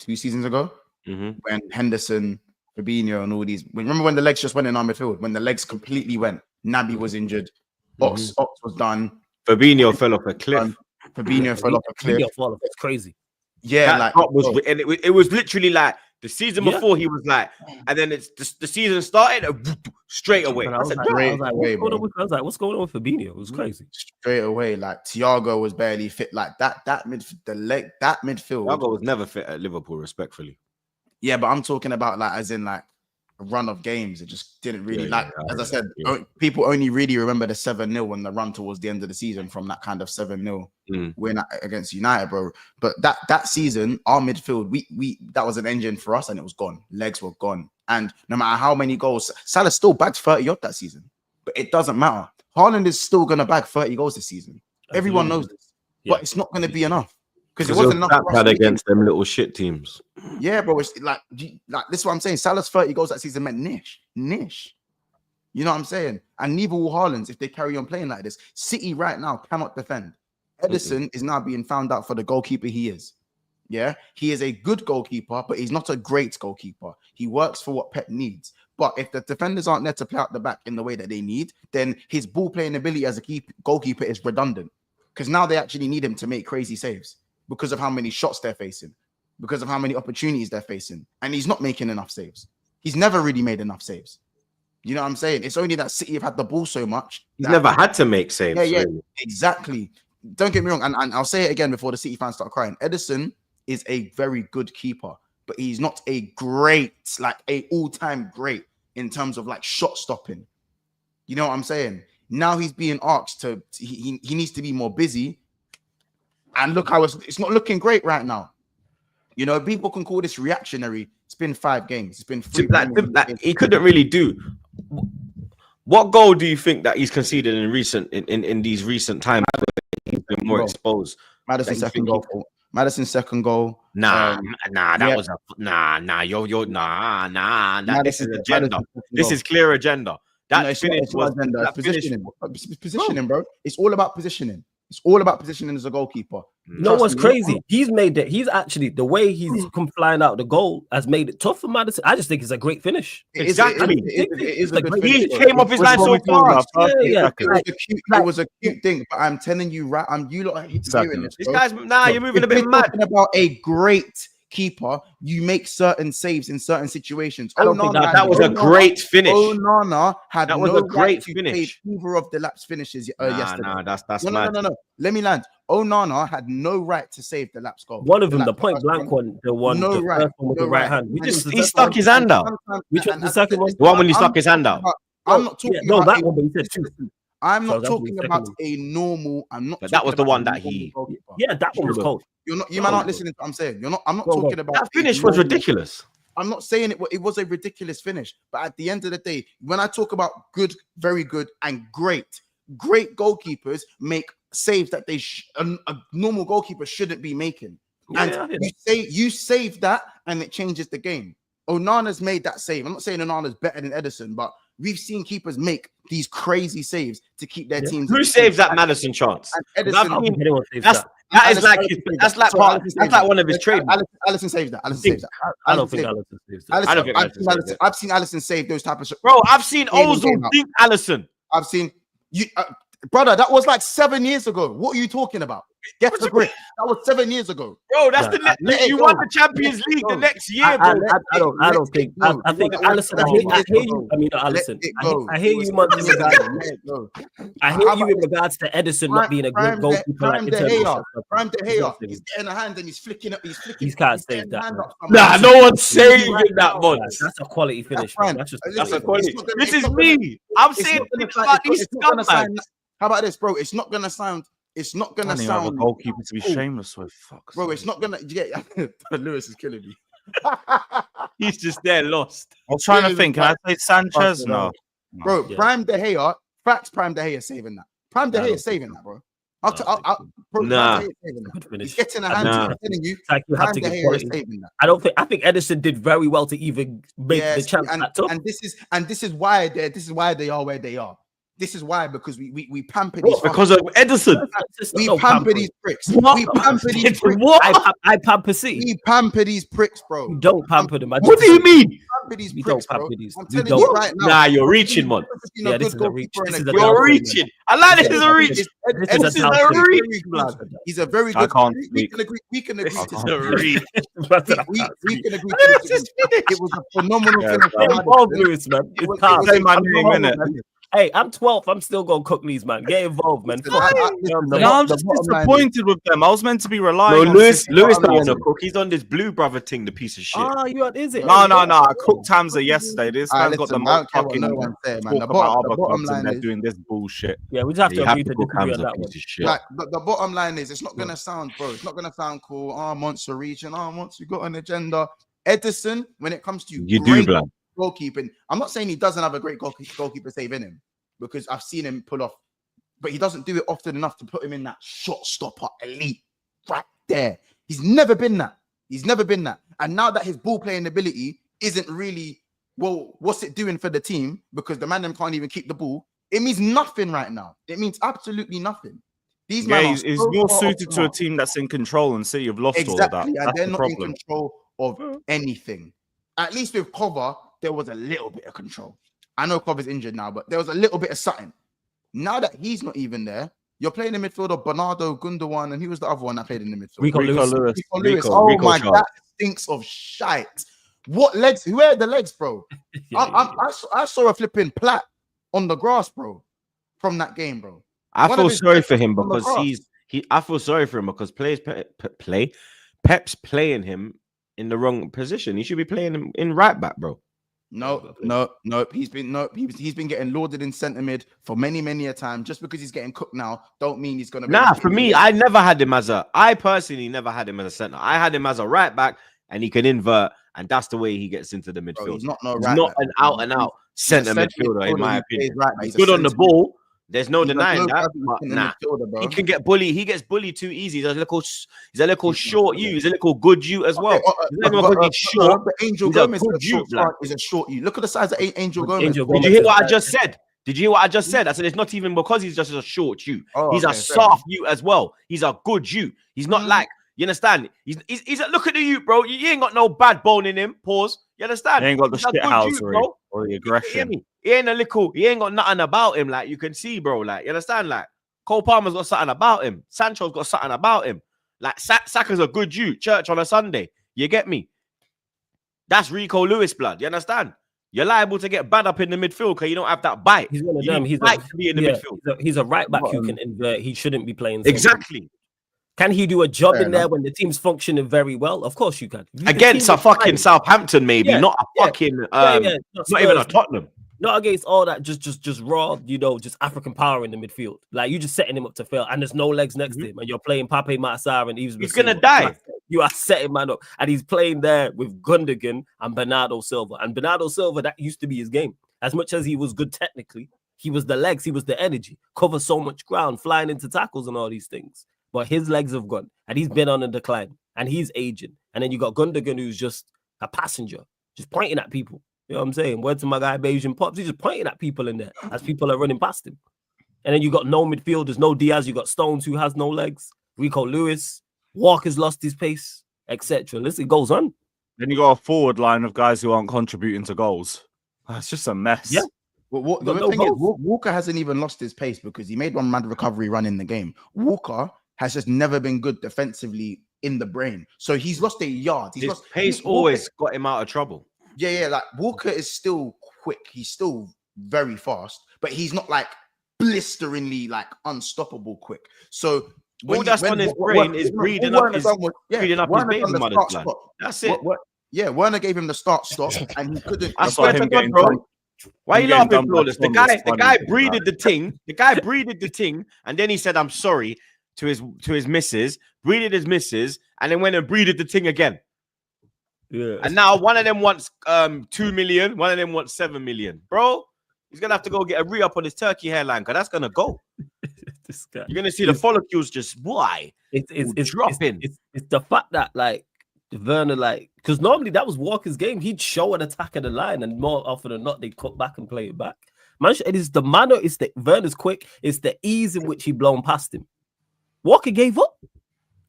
2 seasons ago, when Henderson, Fabinho, and all these. Remember when the legs just went in our midfield? When the legs completely went. Naby was injured. Ox was done. Fabinho fell off a cliff. Fabinho fell off a cliff. It's crazy. Yeah, that and it was literally like the season before he was like, and then it's the season started straight away. I was like, what's going on with Fabinho? It was crazy. Straight away, like Thiago was barely fit. Like that midfield. Thiago was never fit at Liverpool, respectfully. Yeah, but I'm talking about like as in like a run of games. It just didn't really as I said, people only really remember the 7-0 when the run towards the end of the season from that kind of 7-0 win against United, bro. But that season, our midfield, we that was an engine for us and it was gone. Legs were gone. And no matter how many goals, Salah still bagged 30 odd that season. But it doesn't matter. Haaland is still gonna bag 30 goals this season. Everyone knows this. But it's not gonna be enough. Because it wasn't enough against them little shit teams. Yeah, bro. It's like this is what I'm saying. Salah's 30 goals that season meant niche. You know what I'm saying? And neither will Haaland's if they carry on playing like this. City right now cannot defend. Edison is now being found out for the goalkeeper he is. Yeah, he is a good goalkeeper, but he's not a great goalkeeper. He works for what Pep needs. But if the defenders aren't there to play out the back in the way that they need, then his ball playing ability as a goalkeeper is redundant. Because now they actually need him to make crazy saves. Because of how many shots they're facing, because of how many opportunities they're facing. And he's not making enough saves. He's never really made enough saves. You know what I'm saying? It's only that City have had the ball so much. He's never had to make saves. Yeah, really. Exactly. Don't get me wrong. And I'll say it again before the City fans start crying. Edison is a very good keeper, but he's not a great, like a all-time great in terms of like shot stopping. You know what I'm saying? Now he's being asked to, he needs to be more busy. And look how it's not looking great right now. You know, people can call this reactionary. It's been 5 games. It's been 3 like he couldn't really do. What goal do you think that he's conceded in these recent times? He's been more exposed. Madison's second goal. Madison's second goal. That was This is agenda. This is clear agenda. That finish was positioning, bro. It's all about positioning. It's all about positioning as a goalkeeper. No, what's crazy? He's made that. He's actually the way he's come flying out the goal has made it tough for Madison. I just think it's a great finish. Exactly. It is a good finish. He came off his line so fast. It was a cute thing, but I'm telling you, right? You lot hearing this. This guy's you're moving a bit mad. Talking about a great keeper, you make certain saves in certain situations. That was a great finish. Onana had that was a great finish. Either of the Laps finishes yesterday. That's mad. No. Let me land. Onana had no right to save the Laps goal. One of them, the point blank one, the one, no the first one with the right hand. He stuck his hand out. Which was the second one? The one when he stuck his hand out. I'm not talking about that one, but he said 2. I'm not talking about a normal. I'm not. But that was the one that he. Yeah, that one was cold. You might not listening to what I'm saying. I'm not talking about that finish was ridiculous. I'm not saying it was a ridiculous finish, but at the end of the day, when I talk about good, very good, and great goalkeepers make saves that a normal goalkeeper shouldn't be making. And you save that, and it changes the game. Onana's made that save. I'm not saying Onana's better than Edison, but we've seen keepers make these crazy saves to keep their teams. Who saves that Madison chance? Edison, that's like one of his trade. Alisson saves that. I don't think Alisson saves that. I've seen Alisson save those type of shots. Bro, I've seen Ozil beat Alisson. I've seen you, brother. That was like 7 years ago. What are you talking about? Get the grip. That was 7 years ago. Bro, that's you won the Champions League the next year, bro. I don't think. I think Alisson. I hear you. I mean, not Alisson. I hear you, man. I hear you in regards to Edison not being a great goalkeeper. Prime De Gea. He's getting a hand and he's flicking up. He can't save that. Nah, no one's saving that one. That's a quality finish. That's a quality. This is me. I'm saying about these scumbags. How about this, bro? It's not gonna sound. It's not gonna sound. A goalkeeper to be shameless with. Fuck, bro. It's not gonna. Yeah, Lewis is killing me. He's just there lost. I was trying to think. Can I say Sanchez? No. Bro, Yeah. Prime De Gea, facts Prime De Gea saving that. Prime De Gea saving that, bro. Bro, Nah. Prime De Gea saving that. Good finish. He's getting a hand. Nah. I'm telling you, It's like you have Prime to De get Gea quality. is saving that. I think Edison did very well to even make the Yes, chance that took. and this is why they are where they are. This is why, because we pamper these What, because of Edison? we No pamper pampering. these pricks. What? We pamper these pricks. What? I pamper C. We pamper these pricks, bro. You don't pamper them. What do you mean? Pamper these We pricks, don't bro. pamper these. I'm We telling you don't. right now. Nah, you're reaching, man. Yeah, this is a reach. This is a You're downfall, reaching. I like this is a reach. This is This is a a downfall. reach, blood. He's a very I good. can't We speak. can agree. We can agree. This to is disagree. a reach. We can agree. This To is disagree. It was a phenomenal Yeah, finish. bro. from Involved, Maddison. Lewis, man. It was- It's calm. Say my I'm name, involved, innit? man. Hey, I'm 12th. I'm still gonna cook these, man. Get involved, man. Listen, Fuck it. listen, You know what I'm the saying? No, I'm the just bottom line is- disappointed with them. I was meant to be No, relying on Lewis system. don't want to cook. He's on this blue brother thing, the piece of shit. Ah, you are, is it? No. I cooked Tamsa yesterday. This Alright, man's got listen, them I all don't care what fucking no one say, man. talk The about bottom other clubs line and they're is- doing this bullshit. Yeah, we just have You to have agree to to cook disagree hams on a that one. piece of shit. Like the bottom line is, it's not gonna sound, bro. It's not gonna sound cool. Oh, Monster region. Oh, once you got an agenda, Edison. When it comes to You do, great blood. goalkeeping, I'm not saying he doesn't have a great goalkeeper save in him, because I've seen him pull off, but he doesn't do it often enough to put him in that shot stopper elite right there. He's never been that. He's never been that. And now that his ball playing ability isn't really, well, what's it doing for the team? Because the man them can't even keep the ball. It means nothing right now. It means absolutely nothing. These Yeah, men are he's so more far suited off to a now. team that's in control, and City have lost all of that. Exactly, and That's they're the not problem. in control of anything. At least with Cover, there was a little bit of control. I know Cover's injured now, but there was a little bit of something. Now that he's not even there, you're playing in the midfield of Bernardo, Gundogan, and who was the other one that played in the midfield? Rico Lewis. Rico Lewis. Rico- Oh Rico my, Charles. that stinks of shite. What legs? Where are the legs, bro? I saw a flipping plat on the grass, bro, from that game, bro. I One feel of his sorry best for him on the because grass. I feel sorry for him because Pep's playing him in the wrong position. He should be playing him in right back, bro. No. He's been getting lauded in centre mid for many a time. Just because he's getting cooked now, don't mean he's gonna. Nah, for me, I personally never had him as a centre. I had him as a right back, and he can invert, and that's the way he gets into the midfield. Bro, he's not no He's right not back, an bro. out and out centre midfielder, in my who plays opinion. right back. He's a good on the centre mid. ball. There's no He's a denying low that. average But centre nah, midfielder, bro. he can get bullied. He gets bullied too easy. He's a little short you. He's a little good you as well. He's not even because he's short. But Angel He's a Gomez good is a short you, blood. is a short you. Look at the size of Angel Gomez. Angel Did Gomez you hear is what I that- just said? Did you hear what I just said? I said it's not even because he's just a short you. Oh, He's okay, a fair soft you as well. He's a good you. He's not Mhm. like, you understand? He's a look at the you, bro. You ain't got no bad bone in him. Pause. You understand? He ain't got the He's a shit good house you, bro. or the You hear aggression. me? He ain't got nothing about him. Like you can see, bro. Like you understand? Like Cole Palmer's got something about him. Sancho's got something about him. Like Saka's a good you. Church on a Sunday. You get me? That's Rico Lewis blood. You understand? You're liable to get bad up in the midfield because you don't have that bite. He's one of You them. need He's bite to be in the midfield. He's a right back who can invert. He shouldn't be playing. centre. Exactly. Can he do a job Fair in there enough. when the team's functioning very well? Of course you can. If the Against team a is fucking fine- Southampton, maybe, Yeah, not a yeah, fucking not not even a Spurs. Tottenham. Not against all that, just raw, just African power in the midfield. Like you just setting him up to fail, and there's no legs next to him, and you're playing Pape Massar and Yves. He's gonna Bissouma. die. You are setting man up, and he's playing there with Gundogan and Bernardo Silva. And Bernardo Silva, that used to be his game. As much as he was good technically, he was the legs, he was the energy, cover so much ground, flying into tackles and all these things. But his legs have gone, and he's been on a decline, and he's aging. And then you got Gundogan, who's just a passenger, just pointing at people. You know what I'm saying? Word to my guy, Bayesian Pops. He's just pointing at people in there as people are running past him. And then you got no midfielders, no Diaz. You got Stones, who has no legs. Rico Lewis. Walker's lost his pace, etc. Listen, it goes on. Then you got a forward line of guys who aren't contributing to goals. It's just a mess. Yeah. Well, You the got no thing is, goals. Walker hasn't even lost his pace because he made one mad recovery run in the game. Walker has just never been good defensively in the brain. So he's lost a yard. He's His lost pace Walker- always got him out of trouble. Yeah. Like Walker is still quick. He's still very fast, but he's not like blisteringly like unstoppable quick. So All that's on his brain is breathing up his baby mother's blood. That's it. Yeah, Werner gave him the start-stop, and he couldn't. I That's swear why to him God, getting bro. done- Why are him you getting laughing, done by Flawless? The Son guy, was the funny, guy man. breeded the thing. The guy breeded the thing, and then he said, "I'm sorry" to his missus. Breeded his missus, and then went and breeded the thing again. Yeah. And now one of them wants 2 million, one of them wants 7 million, bro. He's gonna have to go get a re-up on his turkey hairline, because that's gonna go. This guy. You're gonna see the follicles just It's dropping. It's the fact that like Werner, like, because normally that was Walker's game. He'd show an attack of the line, and more often than not, they'd cut back and play it back. Man, it is the manner. It's the Werner's quick. It's the ease in which he blown past him. Walker gave up.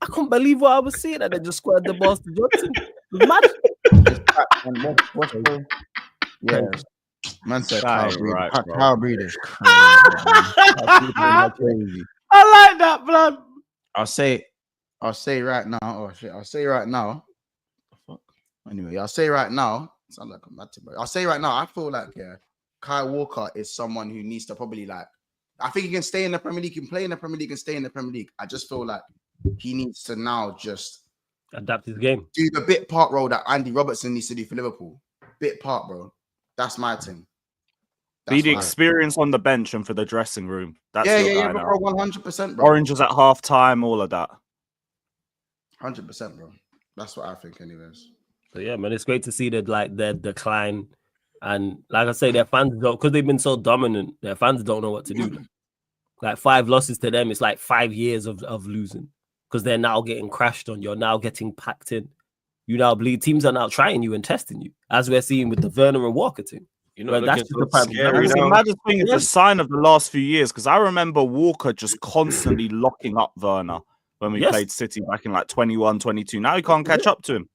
I couldn't believe what I was seeing, and then just squared the balls to Johnson. It was mad. Yeah, man said Right, Kyle Breeder's crazy. I like that, blood. I'll say right now. Oh shit! I'll say right now. Fuck. Anyway, I'll say right now. Sound like I'm mad to bro. I'll say right now. I feel like Kyle Walker is someone who needs to probably like. I think he can stay in the Premier League, he can play in the Premier League, and stay in the Premier League. I just feel like he needs to now just Adapt his game. do the bit part role that Andy Robertson needs to do for Liverpool. Bit part, bro. That's my thing. Be the experience on the bench and for the dressing room. That's yeah, bro. 100%, bro. Oranges at half time, all of that. 100%, bro. That's what I think, anyways. So yeah, man, it's great to see that like their decline, and like I say, their fans don't, because they've been so dominant. Their fans don't know what to do. Like 5 losses to them, it's like 5 years of losing, because they're now getting crashed on. You're now getting packed in. You now bleed. Teams are now trying you and testing you, as we're seeing with the Werner and Walker team. You know, that's just the prime The maddest thing is a sign of the last few years, because I remember Walker just constantly locking up Werner when we played City back in like 21, 22. Now he can't catch up to him.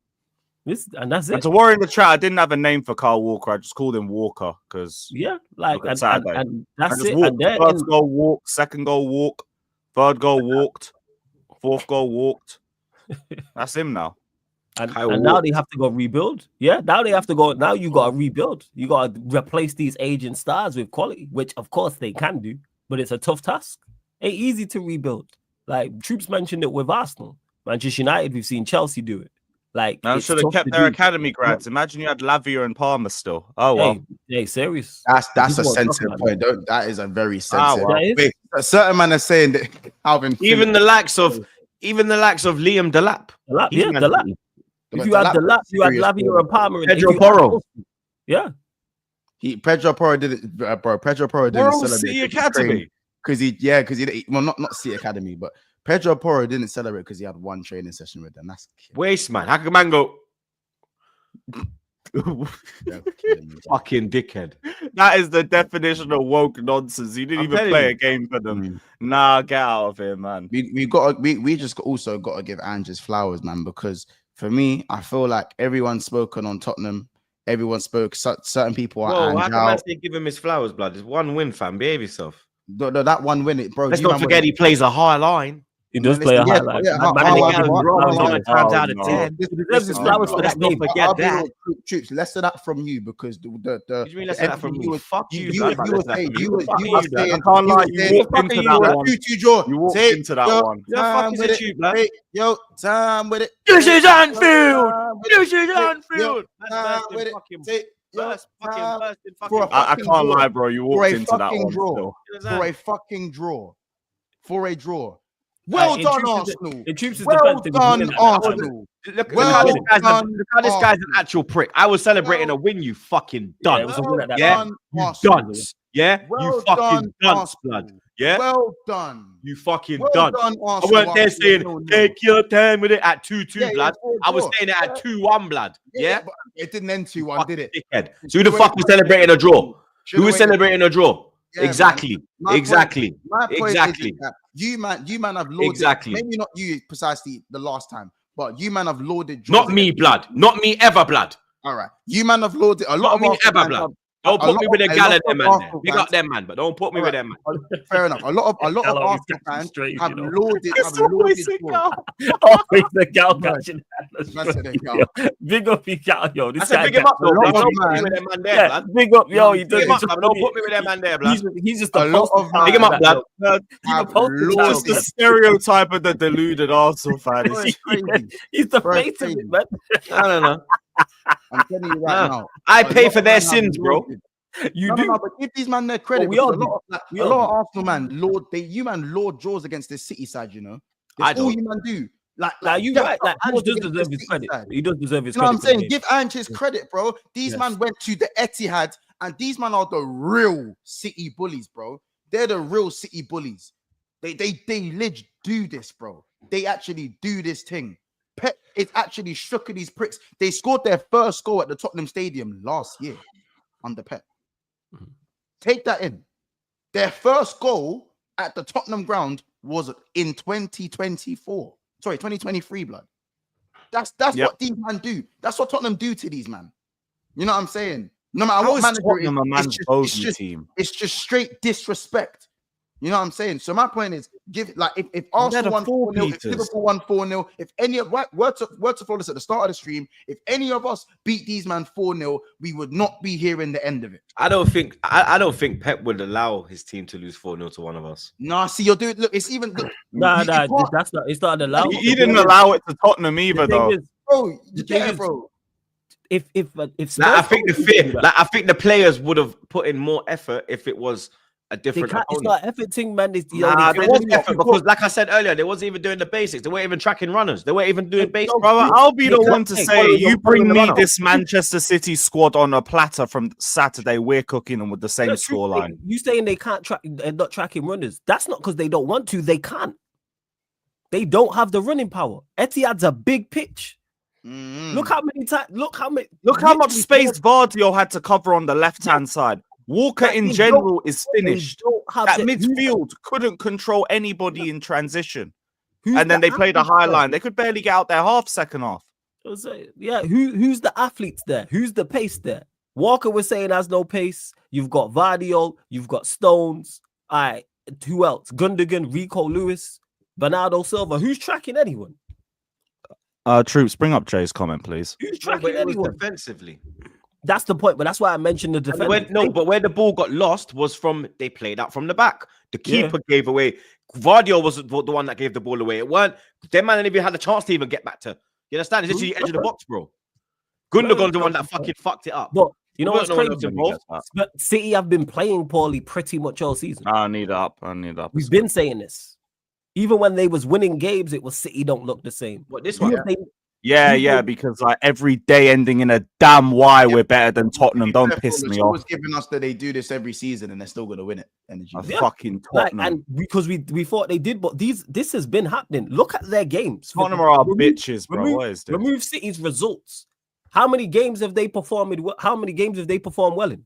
And that's it. And to worry in the chat, I didn't have a name for Kyle Walker. I just called him Walker because and that's it. And first goal walk, second goal walk, third goal walked, fourth goal walked. That's him now. And now they have to go rebuild. Yeah, now they have to go. Now you got to rebuild. You got to replace these aging stars with quality, which of course they can do, but it's a tough task. Ain't easy to rebuild. Like Troops mentioned it with Arsenal, Manchester United. We've seen Chelsea do it. Like, I should have kept their academy grads. Imagine you had Lavia and Palmer still. Oh well. Hey, serious. That's a sensitive point. That is a very sensitive. Wait, a certain man is saying that Alvin. Even the likes of Liam Delap. Delap. If you had Delap, you had Lavia and Palmer. Pedro Porro. Yeah. Pedro Porro did it, bro. Pedro Porro didn't celebrate City Academy because he not City Academy, but Pedro Porro didn't celebrate because he had one training session with them. That's waste, man. How can man go? Fucking dickhead. That is the definition of woke nonsense. You didn't even play a game for them. Nah, get out of here, man. We just also got to give Ange his flowers, man, because for me, I feel like everyone's spoken on Tottenham. Everyone spoke. Certain people are. Whoa, how can man say give him his flowers, blood? It's one win, fam. Behave yourself. That one win, bro. Let's not forget he plays a high line. He does play a highlight. Times out of 10. He deserves his flowers for that game. Forget that. Troops, less of that from you because the you mean less of that from me? Fuck you. You were saying I can't lie. You walked into that one. You walked into that one. Fuck is it, you, man? Yo, time with it. This is Anfield. This is Anfield. I can't lie, bro. You walked into that one. For a draw. Well done, Arsenal. Well done, Arsenal. Look how this guy's an actual prick. I was celebrating a win, you fucking dunce. Yeah, you dunce. Yeah, you fucking dunce, blood. Yeah, well done. You fucking dunce. I weren't there saying take your time with it at 2-2, blood. I was saying it at 2-1, blood. Yeah, but it didn't end 2-1, did it? Dickhead. So who the fuck was celebrating a draw? Who was celebrating a draw? Yeah, exactly. My point is that you man have lauded. Maybe not you precisely the last time, but you man have lauded. Not me, blood. Not me ever, blood. All right, you man have lauded a lot of me ever, blood. Don't put me with a gal of them, man. Big up them, man, but don't put me with them, man. Fair enough. A lot of Arsenal fans have lauded. Always the gal catching. Big up, yo. This guy. Big him up, though. Don't put me with them, man. There, big up, yo. He does. Don't put me with them, man. There, blood. He's just a lot of. Big him up, blood. Just the stereotype of the deluded Arsenal fan. He's the face of it, man. No. I'm telling you right now. I pay for their sins, bro. You do, but give these man their credit. A lot of Arsenal man, Lord draws against this City side. You know, that's all you man do. Like you right. Like Ange does deserve his credit. He does deserve his credit. You know what I'm saying? Give Ange his credit, bro. These man went to the Etihad And these men are the real City bullies, bro. They're the real City bullies. They legit do this, bro. They actually do this thing. Pep is actually shook at these pricks. They scored their first goal at the Tottenham Stadium last year under Pep. Take that in. Their first goal at the Tottenham ground was in 2024. Sorry, 2023, blood. That's what these men do. That's what Tottenham do to these men. You know what I'm saying? No matter How what is manager Tottenham a man's bogey team. team? It's just straight disrespect. You know what I'm saying? So my point is, if They're Arsenal the won 4-0, if four-peaters. Liverpool won 4-0, if any of word to Flawless at the start of the stream, if any of us beat these man 4-0, we would not be hearing the end of it. I don't think Pep would allow his team to lose 4-0 to one of us. Nah, see, you're doing. Look, it's even. Look, Nah, you can't- that's not. It's not allowed. He didn't allow it to Tottenham either, The thing though. is, bro. the thing is, Bro. if Like, Spurs I think don't do that, I think the players would have put in more effort if it was a they different can't, it's opponent. not effort thing, man. It's, you Nah, know, there was effort because, like I said earlier, they wasn't even doing the basics. They weren't even tracking runners. They weren't even doing basics. Brother, I'll be They the can't one to take say, you bring the me runner. this Manchester City squad on a platter from Saturday, we're cooking them with the same Look, truth scoreline. thing, you saying they can't track, they're not tracking runners. That's not because they don't want to. They can't. They don't have the running power. Etihad's a big pitch. Look how many times. Look how much Literally space Spurs- Vardio had to cover on the left-hand side. Walker Like, in they general is they finished. don't have That the- midfield couldn't control anybody in transition. who's And then the they played a athletes high there? line. They could barely get out there half second half. Yeah, who's the athletes there? Who's the pace there? Walker was saying has no pace. You've got Vardio, you've got Stones. All right, who else? Gundogan, Rico Lewis, Bernardo Silva. Who's tracking anyone? Troops, bring up Jay's comment, please. Who's No, tracking but it was anyone? defensively. That's the point, but that's why I mentioned the And defense. but where the ball got lost was from they played out from the back. The Yeah. keeper gave away. Vardio was the one that gave the ball away. It weren't. Them man didn't even had a chance to even get back to. You understand? It's literally the edge of the box, bro. Gundogan's the one that fucking fucked it up. But you know We what's don't know crazy? what's involved. But City have been playing poorly pretty much all season. I need up. We've been saying this. Even when they was winning games, it was City don't look the same. What this Who one? have they- Yeah, because like every day ending in a damn why we're better than Tottenham. Don't piss me off. Always giving us that they do this every season and they're still gonna win it. Energy. A Yeah. fucking like, Tottenham. and because we thought they did, but this has been happening. Look at their games. Tottenham are our Remove- bitches, bro. remove- What is this? Remove City's results. How many games have they performed? How many games have they performed well in?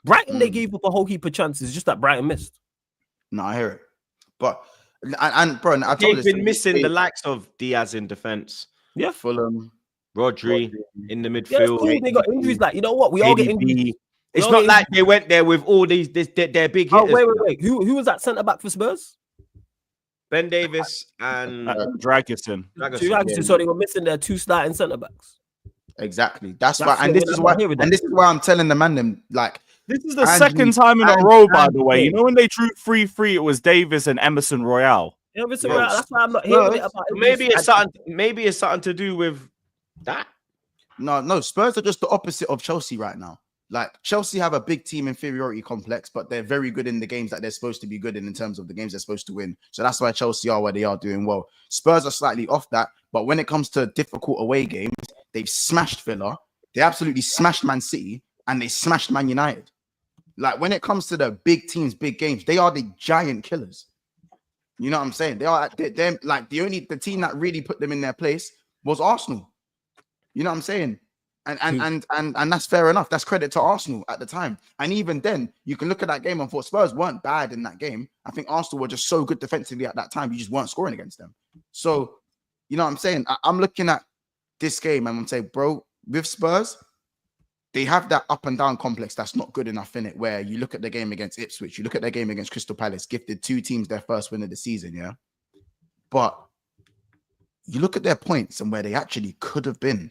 Brighton, they gave up a whole heap of chances, just that Brighton missed. No, I hear it. But and bro, I told They've this, been missing the likes of Diaz in defense, Yeah, Fulham. Rodri in the yeah, it's midfield. cool. They got injuries. Like, you know what? We all get injuries. KDB. It's No, not it- like they went there with all these their big hitters. Oh, wait. Who was that centre back for Spurs? Ben Davis and Dragusin. Dragusin. So they were missing their two starting centre backs. Exactly. That's That's why, and what this we're is not why, hearing that. and this is why I'm telling the man them like This is the Anthony- second time in a Anthony- row, by the way. You Anthony. know when they drew 3-3, it was Davis and Emerson Royale. Yeah, listen, Yes. right, that's why I'm not hearing it Spurs. about. Maybe it's something to do with that. no, Spurs are just the opposite of Chelsea right now. Like Chelsea have a big team inferiority complex, but they're very good in the games that they're supposed to be good in terms of the games they're supposed to win. So that's why Chelsea are where they are doing well. Spurs are slightly off that, but when it comes to difficult away games, they've smashed Villa, they absolutely smashed Man City, and they smashed Man United. Like when it comes to the big teams, big games, they are the giant killers. You know what I'm saying? They're like the team that really put them in their place was Arsenal. You know what I'm saying? And that's fair enough. That's credit to Arsenal at the time. And even then, you can look at that game and thought Spurs weren't bad in that game. I think Arsenal were just so good defensively at that time. You just weren't scoring against them. So, you know what I'm saying? I'm looking at this game and I'm saying, bro, with Spurs, they have that up and down complex that's not good enough in it, where you look at the game against Ipswich, you look at their game against Crystal Palace, gifted two teams their first win of the season, yeah? But you look at their points and where they actually could have been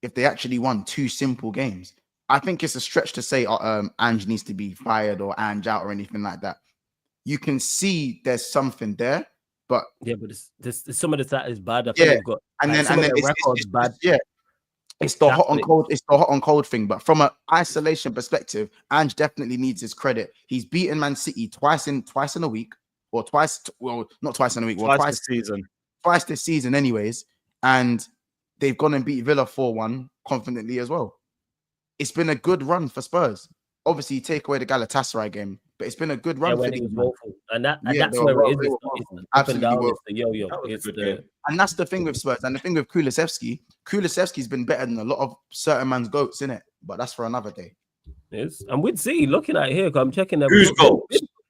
if they actually won two simple games. I think it's a stretch to say Ange needs to be fired or Ange out or anything like that. You can see there's something there, but Yeah, but this some of the stat is bad. I Yeah, think they've got and like, then some of their it's records bad. yeah, it's the hot That's on what it cold. It's the hot on cold thing. But from an isolation perspective, Ange definitely needs his credit. He's beaten Man City twice in a week, or not twice in a week, well, Twice this season. twice this season, anyways. And they've gone and beat Villa 4-1 confidently as well. It's been a good run for Spurs. obviously you take away the Galatasaray game, but it's been a good run for when these. it was woeful. And that's Yeah, where it is. they were It's woeful. the up and Absolutely down, woeful. it's the yo-yo. That was a It's good the game. And that's the thing with Spurs. And the thing with Kulusevski, Kulusevski's been better than a lot of certain man's goats, innit? But that's for another day. Yes, and we'd see. Looking at it here, 'cause I'm checking them. Who's goals?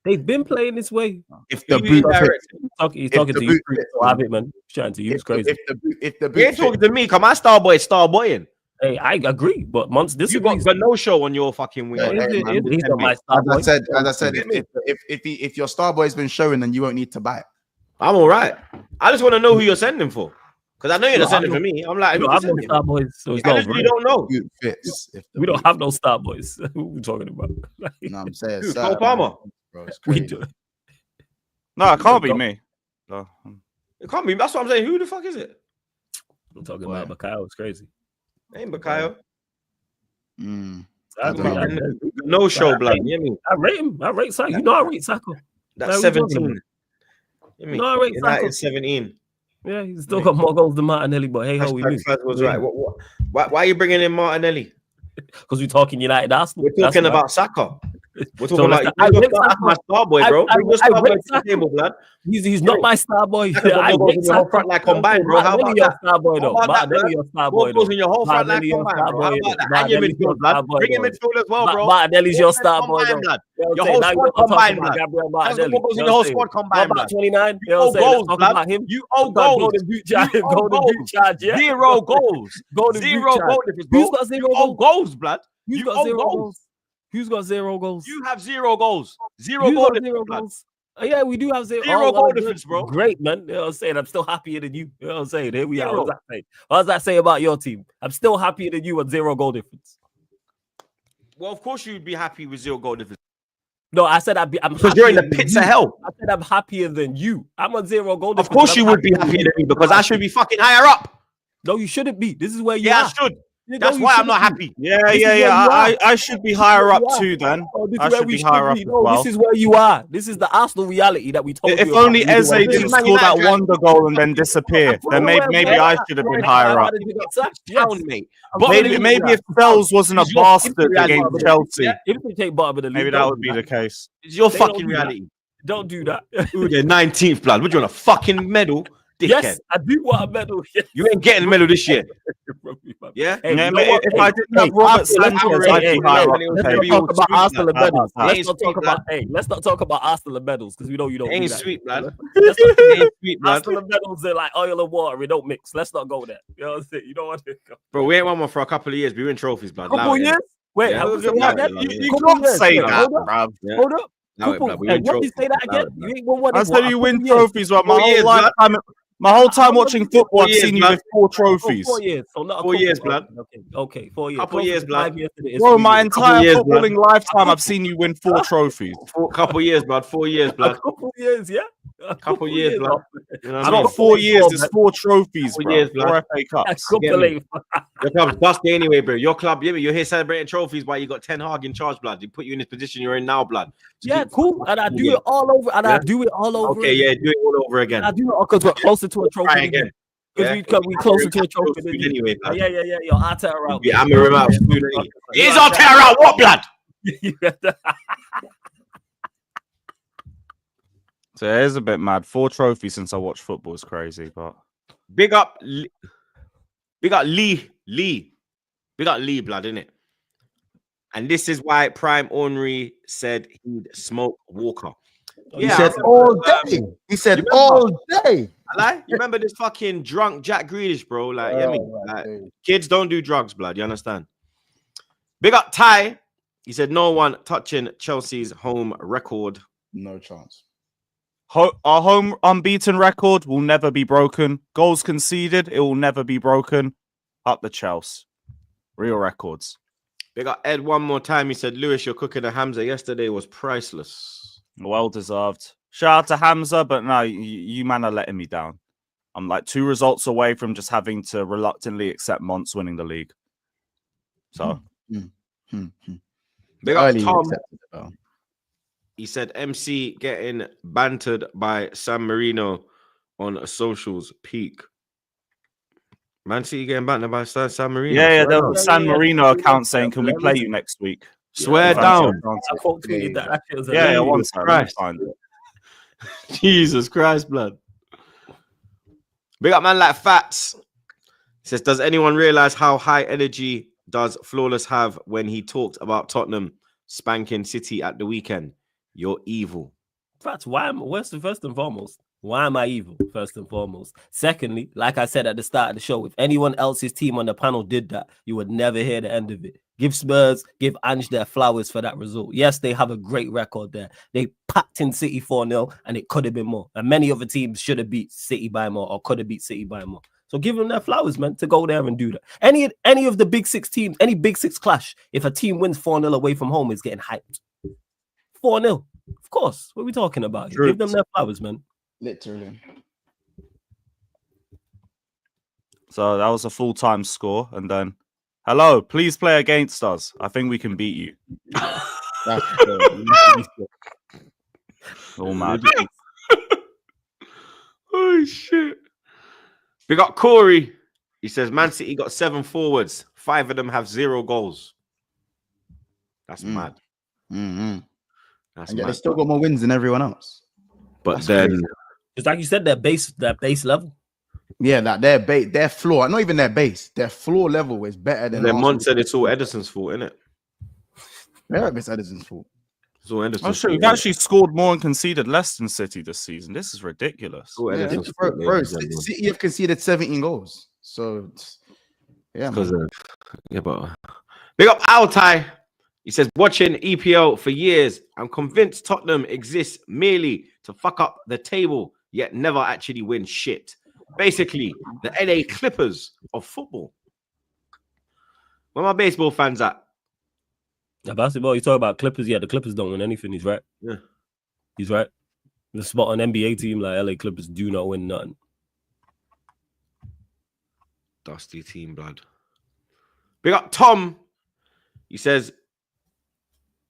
They've been playing this way. If the Who boot you fits, direct? He's If talking the to you. boot fits, So have it, man. He's chatting to you. It's crazy. if the You boot ain't talking fits, to me, come on, Starboying. Hey, I agree, but Monts You got disagrees. no show on your fucking wing. Yeah, Is man, it? He's not my star as boy. I said, if your star boy's been showing, then you won't need to buy it. I'm all right. I just want to know who you're sending for. Because I know you're not No, sending I'm for me. I'm like, We who don't you have no sending? star boys, so it's I not literally right. don't know. Boot fits. If the We don't boot have no star boys. Who we talking about? fits. You know what I'm saying? Who, Certain Cole Palmer? bro, it's We crazy. do. No, it can't be me. No. It can't be. That's what I'm saying. Who the fuck is it? I'm talking Boy. about Mikhail. It's crazy. Ain't Bakayo. Mm. I don't know. No show, blood. You hear me? rate him. I rate Saka. You know I rate Saka. That's Like, what you talking 17. about? You hear me? No, I rate United Saka. 17. Yeah, he's still got more goals than Martinelli, but hey ho, we Hashtag lose. Faz was right. Why are you bringing in Martinelli? Because we're talking United Arsenal. We're talking about Saka. We're So talking let's about I you rate that's Saka. my star boy, bro. I Bring your rate star boy to the Saka. table, blood. He's not my star boy. Got more goals in your whole front line combined, bro. How about Martinelli your that? star boy, How though. about that, Martinelli blood? your star More boy, goals though. in your whole front line Martinelli your combined, star bro. How boy, about though. that? And your Martinelli your midfield, blood. star boy, Bring your though. midfield as well, bro. Martinelli's your All star boy, combined, though. blood. You know Your what I'm whole saying? Now squad you're talking combined, about blood. Gabriel How's Martinelli. the goals in You your know whole what I'm squad saying? What combined, about blood? 29? You You know what owe I'm saying? Let's goals, talk blood. about him. You owe Got goals. golden boot charge. You owe Golden boot goals. charge, yeah. Zero goals. Golden boot Zero charge. goal difference, bro. Who's got zero You owe goals? goals, blood. Who's You got owe zero goals. goals? Who's got zero goals? You have zero goals. Zero You goal got difference, zero blood. goals. Oh, yeah, we do have zero. Zero well goal and good. difference, bro. Great, man. You know what I'm saying? I'm still happier than you. You know what I'm saying? Here we are. Zero. What does that say? What does that say about your team? I'm still happier than you with zero goal difference. Well, of course you'd be happy with zero goal difference. No, I said I'm Because you're in the happier than pits you. of hell. I said I'm happier than you. I'm on zero goal Of difference. course I'm you would be happier than me because I should be fucking higher up. No, you shouldn't be. This is where you Yeah, I are. should. No, That's you why I'm not shouldn't be. happy. Yeah, This is yeah, where yeah. you I should be higher where up you are. too then. Oh, this I is where should we be higher up be. as No, well. this is where you are. This is the Arsenal reality that we told If you about. only We Eze didn't want to didn't do. Man score that United, wonder goal and then disappear, then maybe I should have been higher up. Town, mate. Maybe if Fells wasn't a It's your bastard reality. against Chelsea, Yeah. Ipswich ain't bottom of the league. maybe that Don't would do be the case. It's your They don't fucking do that. reality. Don't do that. Ooh, the 19th, blood. Would you want a fucking medal? Dickhead. Yes, I do want a medal. Yes. You ain't getting the medal this year. Yeah? Hey, Yeah, you know but what? if Hey, I didn't have hey, Robert Arsenal, let's Sanchez, not- I'd hey, be higher hey, up let's the not table. talk about Arsenal and medals. Ain't Let's not sweet, talk about blood. hey, let's not talk about Arsenal and medals because we know you don't. do Ain't that. sweet, blood. Let's not Ain't sweet, blood. Arsenal and medals are like oil and water. It don't mix. Let's not go there. You know what I'm saying? You don't want to go. Bro, we ain't won one for a couple of years. We win trophies, blood. Couple Allow it, years? Wait, Yeah. how Yeah. that again? You Couple can't years. say Wait, that, hold up. bruv. Yeah. Hold up. Allow it, Couple, blood. We hey, win what did you trophies. say that Allow again? it, blood. You ain't won one. I in said what, a you win couple years? trophies, but 4 years, blood. my whole time watching football, I've 4 years, seen you blood. with 4 Oh, trophies. 4 years. So not a 4 couple. years, blood. Okay, 4 years. Couple Close years, to blood. 5 years to the Bro, my years. entire years, footballing lifetime, I've seen you win 4 trophies. Couple years, blood. 4 years, A blood. couple years, yeah. A Couple years, blood. You know It's what I mean? not 4 years, it's 4 trophies, Couple bro. years, blood. 4 FA A Cups. couple Get me. years. Your club's busted anyway, bro. Your club, yeah, you're here celebrating trophies while you got Ten Hag in charge, blood. They put you in this position you're in now, blood. Yeah, cool. And I do it all over. And I do it all over. Okay, yeah, do it all over again. I do it because we're closer to a trophy Try than again. you. Because Yeah. we closer to a trophy than you. Anyway, blood. Yeah. Yo, Arteta out. Yeah, Amorim out. Is Arteta out? What, blood? So it is a bit mad. 4 trophies since I watched football is crazy, but Big up Lee. Big up Lee. Big up Lee, blood, innit? And this is why Prime Ornery said he'd smoke Walker. He said all day. He said You remember? all day. I lie. You remember this fucking drunk Jack Grealish, bro? Like, yeah, me. Oh, Like, dude. kids don't do drugs, blood. You understand? Big up Ty. He said no one touching Chelsea's home record. No chance. our home unbeaten record will never be broken. Goals conceded, it will never be broken. Up the Chelsea. Real records. Big up Ed one more time. He said, Lewis, your cooking a Hamza yesterday was priceless. Well deserved. Shout out to Hamza, but no, you man are letting me down. I'm like 2 results away from just having to reluctantly accept Mons winning the league. So, Big up Early Tom. accepted it, though. He said, MC getting bantered by San Marino on socials peak. Man City getting bantered by San Marino. yeah, So there I was know. a San Marino account saying, "Can we play you next week?" Swear Yeah, down. I quote tweeted that shit was Yeah, hilarious. one time. Christ. Find it. Jesus Christ, blood. Big up man like Fats. Says, does anyone realize how high energy does Flawless have when he talked about Tottenham spanking City at the weekend? You're evil. That's what's the first and foremost? Why am I evil? First and foremost. Secondly, like I said at the start of the show, if anyone else's team on the panel did that, you would never hear the end of it. Give Spurs, give Ange their flowers for that result. Yes, they have a great record there. They packed in City 4-0, and it could have been more. And many other teams should have beat City by more or could have beat City by more. So give them their flowers, man, to go there and do that. Any of the big six teams, any big six clash, if a team wins 4-0 away from home, it's getting hyped. 4-0. Of course. What are we talking about? True. Give them their flowers, man. Literally. So that was a full-time score, and then hello, please play against us. I think we can beat you. All mad. Oh shit. We got Corey. He says Man City got 7 forwards. 5 of them have 0 goals. That's mad. Mm-hmm. That's And yet mad. they still got more wins than everyone else. But That's then crazy. It's like you said, their base level. Yeah, like their floor, not even their base, their floor level is better than then Mont Arsenal. said it's all Edison's fault, isn't it? Yeah, it's Edison's fault. It's all Edison's Oh shit, we've fault, innit? actually scored more and conceded less than City this season. This is ridiculous. It's all Yeah, Edison's bro, fault, ladies bro, and gentlemen. City have conceded 17 goals. So, yeah, Because man. of but big up Altai. He says, watching EPL for years, I'm convinced Tottenham exists merely to fuck up the table, yet never actually win shit. Basically, the LA Clippers of football. Where my baseball fans at? Yeah, basketball, you talk about Clippers. Yeah, the Clippers don't win anything. He's right. Yeah. He's right. The spot on NBA team like LA Clippers do not win nothing. Dusty team, blood. Big up Tom. He says,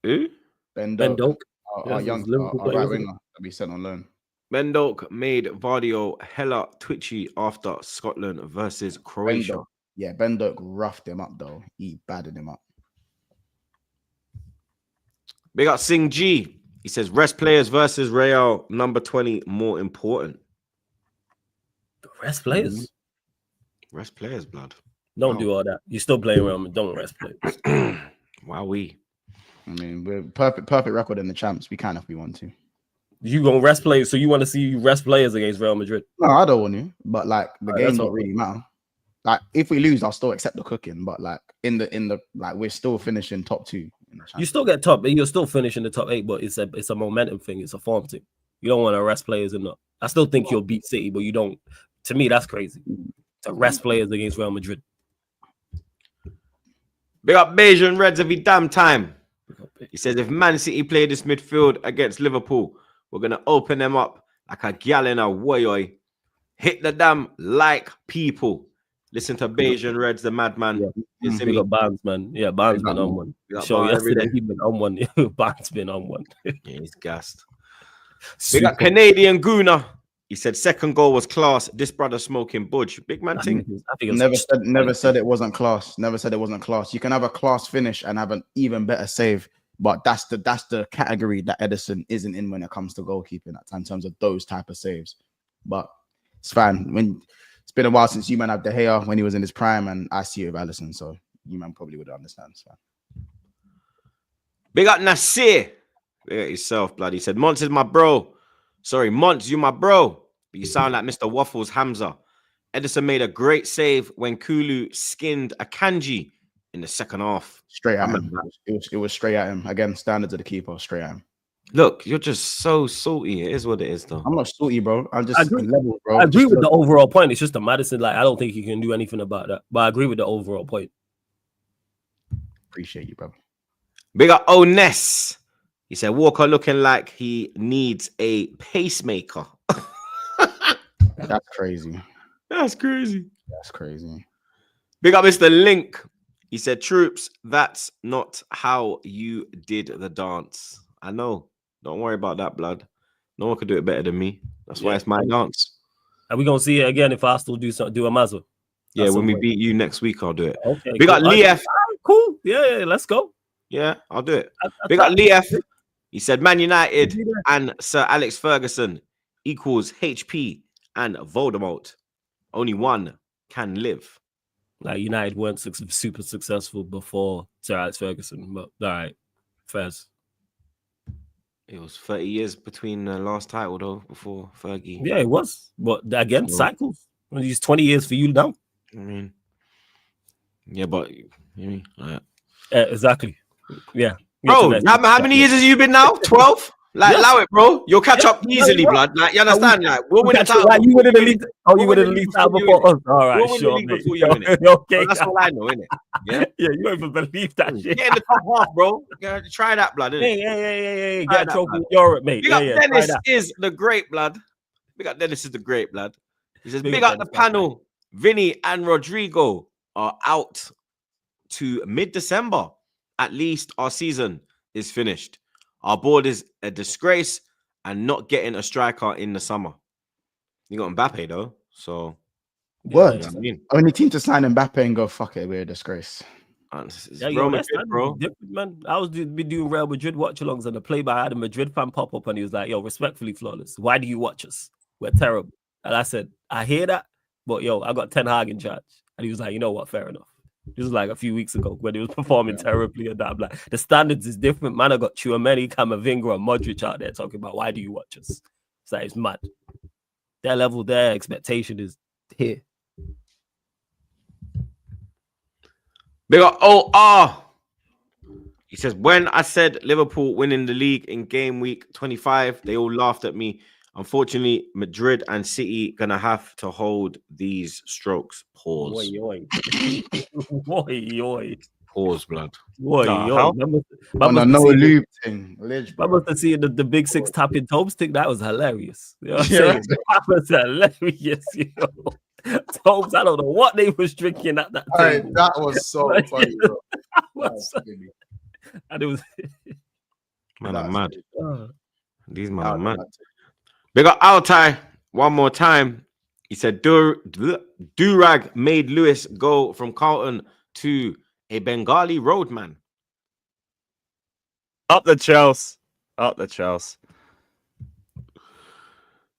who? Ben Ben Doak, Doak. our Yes, young it's Liverpool our player, right isn't it? winger that we sent on loan. Mendok made Vardio hella twitchy after Scotland versus Croatia. Doak. Yeah, Ben Doak roughed him up though. He battered him up. Big up Sing G. He says rest players versus Real number 20 more important. The rest players. Rest players, blood. Don't Wow. do all that. You're still playing around. Don't rest players. Wowee. I mean, we're perfect record in the champs. We can if we want to. You gonna rest players, so you want to see rest players against Real Madrid? No, I don't want to. But like the Alright, game that's don't all. really matter. Like if we lose, I'll still accept the cooking. But like in the like we're still finishing top 2 in the You champs. still get top, you're still finishing the top 8, but it's a momentum thing. It's a form thing. You don't want to rest players enough. I still think you'll beat City, but you don't. To me, that's crazy. To rest players against Real Madrid. Big up Bayesian Reds every damn time. He says if Man City play this midfield against Liverpool, we're going to open them up like a gal in a woyoy. Hit the damn like people. Listen to Bayesian Reds, the madman. Yeah. You see Big me? up Barnes, man. Yeah, Barnes been on one. Big up Show Barnes every yesterday day. he been on one. Barnes been on one. Yeah, he's gassed. Big up Canadian Gooner. He said second goal was class. This brother smoking budge. Big man thing. I think Never said it wasn't class. Never said it wasn't class. You can have a class finish and have an even better save, but that's the category that Edison isn't in when it comes to goalkeeping at times in terms of those type of saves. But it's fine. When it's been a while since you man had De Gea when he was in his prime, and I see it with Allison, so you man probably would understand. It's fine. Big up Nasir. Big up yourself, blood. He said, Mont is my bro. Sorry, Mont, you my bro. But you sound like Mr. Waffles Hamza. Edison made a great save when Kulu skinned Akanji in the second half. Straight at I him. It was straight at him. Again, standards of the keeper, straight at him. Look, you're just so salty. It is what it is, though. I'm not salty, bro. I'm just I agree. level, bro. I agree Just with the overall point. It's just the Madison. Like I don't think you can do anything about that. But I agree with the overall point. appreciate you, bro. Big up Oness. He said Walker looking like he needs a pacemaker. That's crazy. That's crazy. That's crazy. Big up Mr. Link. He said, Troops, that's not how you did the dance. I know. Don't worry about that, blood. No one could do it better than me. That's why it's my dance. Are we gonna see it again if Arsenal do a Mazza? Yeah, That's when we some way. beat you next week, I'll do it. Okay. Big up cool. Lief. Cool. Yeah, let's go. Yeah, I'll do it. Big up Lee F. He said Man United and Sir Alex Ferguson equals HP and Voldemort. Only one can live. Like United weren't super successful before Sir Alex Ferguson, but all right, fairs. It was 30 years between the last title though before Fergie. Yeah, it was. But again, cycles. It's 20 years for you now. I mean, yeah, but exactly. Yeah. Bro, how many years has you been now? 12? Like, allow it, bro. You'll catch up easily, blood. Like, you understand? Like, we'll win the title. Like, you winning the league. Oh, you winning the league title before us. All right, sure, mate. Okay, that's all I know, innit? Yeah, yeah. You don't even believe that shit. Get in the top half, bro. Try that, blood. Innit? Yeah. Get a trophy in Europe, mate. Big up Dennis is the great blood. Big up Dennis is the great blood. He says, big up the panel. Vinny and Rodrigo are out to mid-December. At least our season is finished. Our board is a disgrace and not getting a striker in the summer. You got Mbappe though, so word. I mean, only team to sign Mbappe and go fuck it, we're a disgrace. Real Madrid, bro. Man, I was doing Real Madrid watch-alongs and the play-by. I had a Madrid fan pop up and he was like, "Yo, respectfully, Flawless, why do you watch us? We're terrible." And I said, "I hear that, but yo, I got Ten Hag in charge." And he was like, "You know what? Fair enough." This was like a few weeks ago when he was performing terribly and that. I'm like, the standards is different, man. I got Tchouaméni, Camavinga, and Modric out there talking about why do you watch us? It's like, it's mad. Their level, their expectation is here. Big up OR. He says, when I said Liverpool winning the league in game week 25, they all laughed at me. Unfortunately, Madrid and City gonna have to hold these strokes. Pause. Pause, blood. No loop thing. I must have seen the Big Six tapping Tobes thing. That was hilarious. You know what I'm saying? That was hilarious. You know? Tobes, I don't know what they was drinking at that table. That was so funny, bro. And it was man, I'm mad. These men are mad. Big up Altai one more time. He said Durag made Lewis go from Carlton to a Bengali roadman. Up the Chelsea. Up the Chelsea.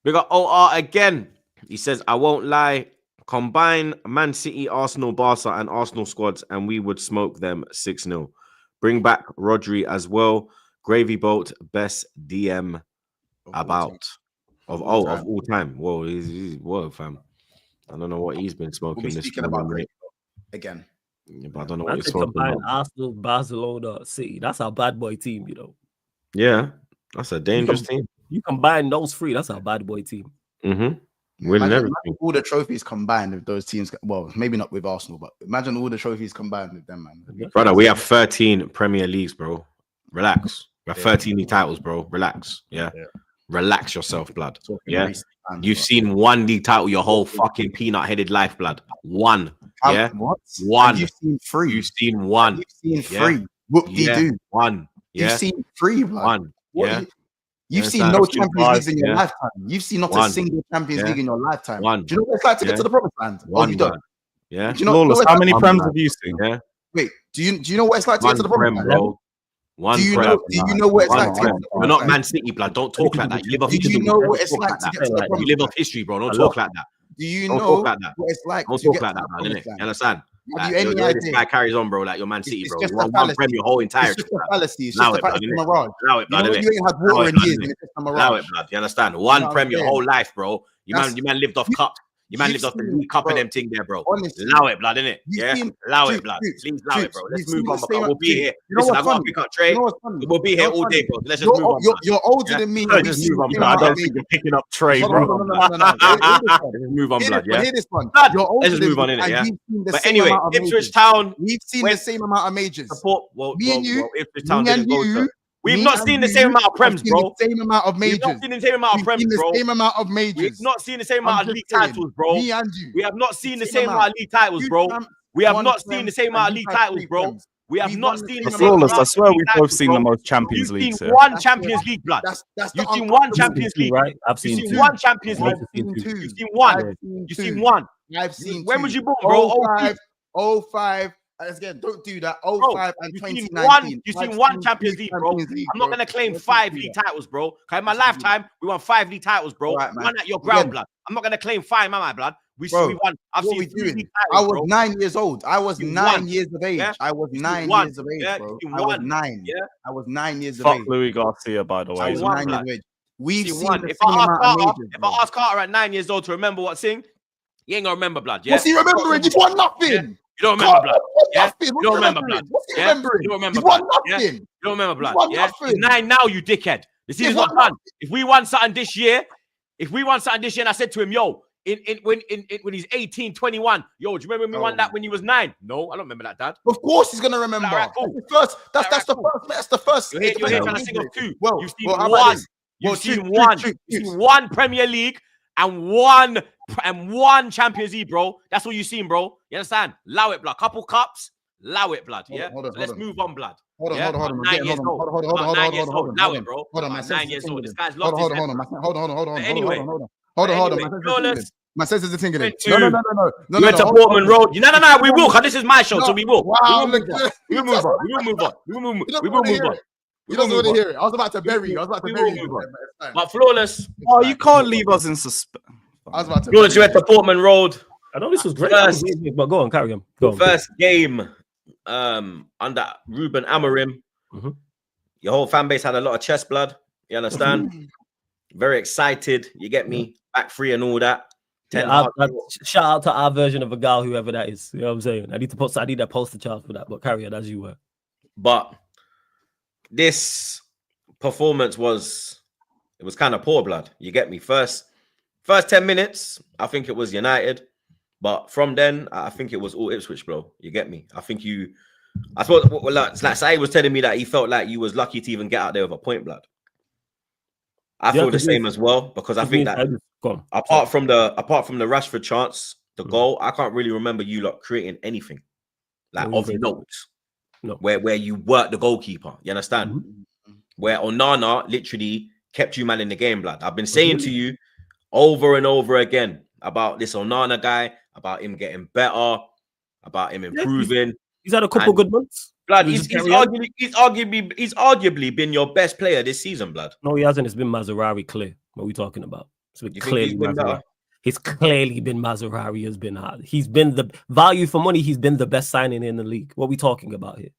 Big up OR again. He says, I won't lie. Combine Man City, Arsenal, Barca, and Arsenal squads, and we would smoke them 6-0. Bring back Rodri as well. Gravy Boat, best DM about. Of all time. Whoa, he's fam. I don't know what he's been smoking. We'll be speaking about Gravy again. Yeah, but I don't know what he's talking about. Arsenal, Barcelona, City. That's our bad boy team, you know. Yeah, that's a dangerous team. You combine those three, that's our bad boy team. Mm-hmm. Winning everything. All the trophies combined with those teams. Well, maybe not with Arsenal, but imagine all the trophies combined with them, man. Brother, we have 13 Premier Leagues, bro. Relax. We have 13 league titles, bro. Relax. Yeah. Relax yourself, blood. Yeah. You've seen one league title your whole fucking peanut-headed life, blood. One. Yeah. What? One. You've seen three. You've seen one. You've seen three. Whoop-de-doo. One. Yeah. You've seen three, blood. One. Yeah. You've seen no Champions League in your lifetime. You've seen not a single Champions League in your lifetime. One. Do you know what it's like to get to the promised land? One. You don't. Yeah. Do you know how many Prems have you seen? Yeah. Wait, do you know what it's like to get to the promised land? Bro. Do you know what it's like? You're not Man City, blood. Don't talk like that. You live off history. Do you know what it's like to get to the promised land? You live off history, bro. Don't talk like that. Do you know what it's like? Don't talk like that, man. Innit? You understand? Have you any idea? This guy carries on, bro. Like you're Man City, bro. It's You want one Prem your whole entire. It's just a fallacy. It's just a mirage. Allow it, blood. You ain't had water in years. It's just a mirage. Allow it, blood. You understand? One Prem your whole life, bro. You man lived off cup. You man lived off the League Cup and them thing there, bro. Honestly, allow it, blood, innit? Yeah, allow it, blood. Please allow it, bro. Let's move on, because we'll be here. Listen, I got to pick up trade. We'll be here all day, bro. Let's just move on. You're older than me. Just move on, blood. I don't think you're picking up trade, bro. Let's move on, blood. Yeah. Hear this one. Let's just move on, innit? Yeah. But anyway, Ipswich Town. We've seen the same amount of majors. Support. Well, me and you. Ipswich Town didn't go to. We've not seen the same amount of Prems, bro. Same amount of majors. We've not seen the same amount of Prems, bro. Same amount of majors. We've not seen the same amount of league titles, bro. Me and you. We have not seen the same amount of league titles, bro. We have not seen the same amount of league titles, bro. We have not seen the same amount. I swear we've both seen the most Champions Leagues. You've seen one Champions League, blood. You've seen one Champions League, right? I've seen two. One Champions League. You've seen one. You've seen one. I've seen. When was you born, bro? 05, Again, don't do that. Bro, 05 and you've seen 2019. you've seen one Champions League, bro. I'm not gonna claim 5 league titles, bro. Okay, in my lifetime, we won 5 league titles, bro. Right, man. One at your ground, Again. blood. I'm not gonna claim 5, my blood. We Bro, won. I've what seen we 3 doing? league I titles, was bro. 9 years old. I was You 9 won. years of age. Yeah? I was You 9 won. years of age, Yeah? bro. You I was won. 9. Yeah? I was 9 years of Fuck age. Louis Garcia, by the I way. was won, 9 years blood. of age. We've You seen won. the If same I amount of majors, ask bro. Carter at 9 years old to remember what thing, he ain't gonna remember, blood. Yeah? What's he remembering? He's won nothing. Yeah. You don't remember, blood. Yeah? Nothing. You What's don't he remember, remembering? blood. What's he Yeah? remembering? You don't remember, He's won blood. Yeah? nothing. You don't remember, blood. won Yeah? nothing. He's 9 now, you dickhead. The season's won not done. If we won something this year, and I said to him, yo, when he's 18, 21, yo, do you remember when we won that when he was 9? No, I don't remember that, Dad. Of course he's gonna remember. Alright, cool. That's the first. That's the first. You're here trying to sing off 2. Well, You've seen well, how about one. this? You've Well, seen truth, one. truth, You've truth. seen one Premier League and one Champions League, bro. That's all you've seen, bro. You understand? Allow it, blood. Couple cups. Allow it, blood. Yeah. Hold on, So let's hold on. move on, blood. Hold on, Yeah? hold on. About 9 years old. About 9 years old. Allow it, bro. Hold on, About man. 9 years old. This guy's Hold lost on, his head. hold on. Anyway. Hold on. Anyway, flawless. My senses are tingling. Went No. We went to Portman Road. No. We will, because this is my show, No. so we will. Wow, We look. will move on. We will move on. We will move on. He doesn't want to hear it. I was about to bury you. We will move on. But flawless. Oh, you can't leave us in suspense. I was about to. Flawless, you went to Portman Road. I know this was great, First- but go on, carry on. Go on. First game under Ruben Amorim. Mhm. Your whole fan base had a lot of chest blood. You understand? Very excited. You get me? Back free and all that. Yeah, shout out to our version of a gal, whoever that is. You know what I'm saying? I need that poster child for that, but carry on as you were. But this performance was kind of poor blood. You get me? First 10 minutes, I think it was United. But from then, I think it was all Ipswich, bro. You get me? I suppose, like Saeed was telling me that he felt like you was lucky to even get out there with a point, blood. I feel the same as well, because I think that apart from the Rashford chance, the goal, I can't really remember you lot creating anything like of note. No. Where you work the goalkeeper. You understand? Where Onana literally kept you man in the game, blood. I've been saying to you over and over again about this Onana guy, about him getting better, about him improving. He's had a couple good months. Blood, he's arguably been your best player this season, blood. No, he hasn't. It's been Mazraoui clear. What are we talking about? It's been clearly Mazraoui. He's clearly been Mazraoui has been hard. He's been the value for money. He's been the best signing in the league. What are we talking about here?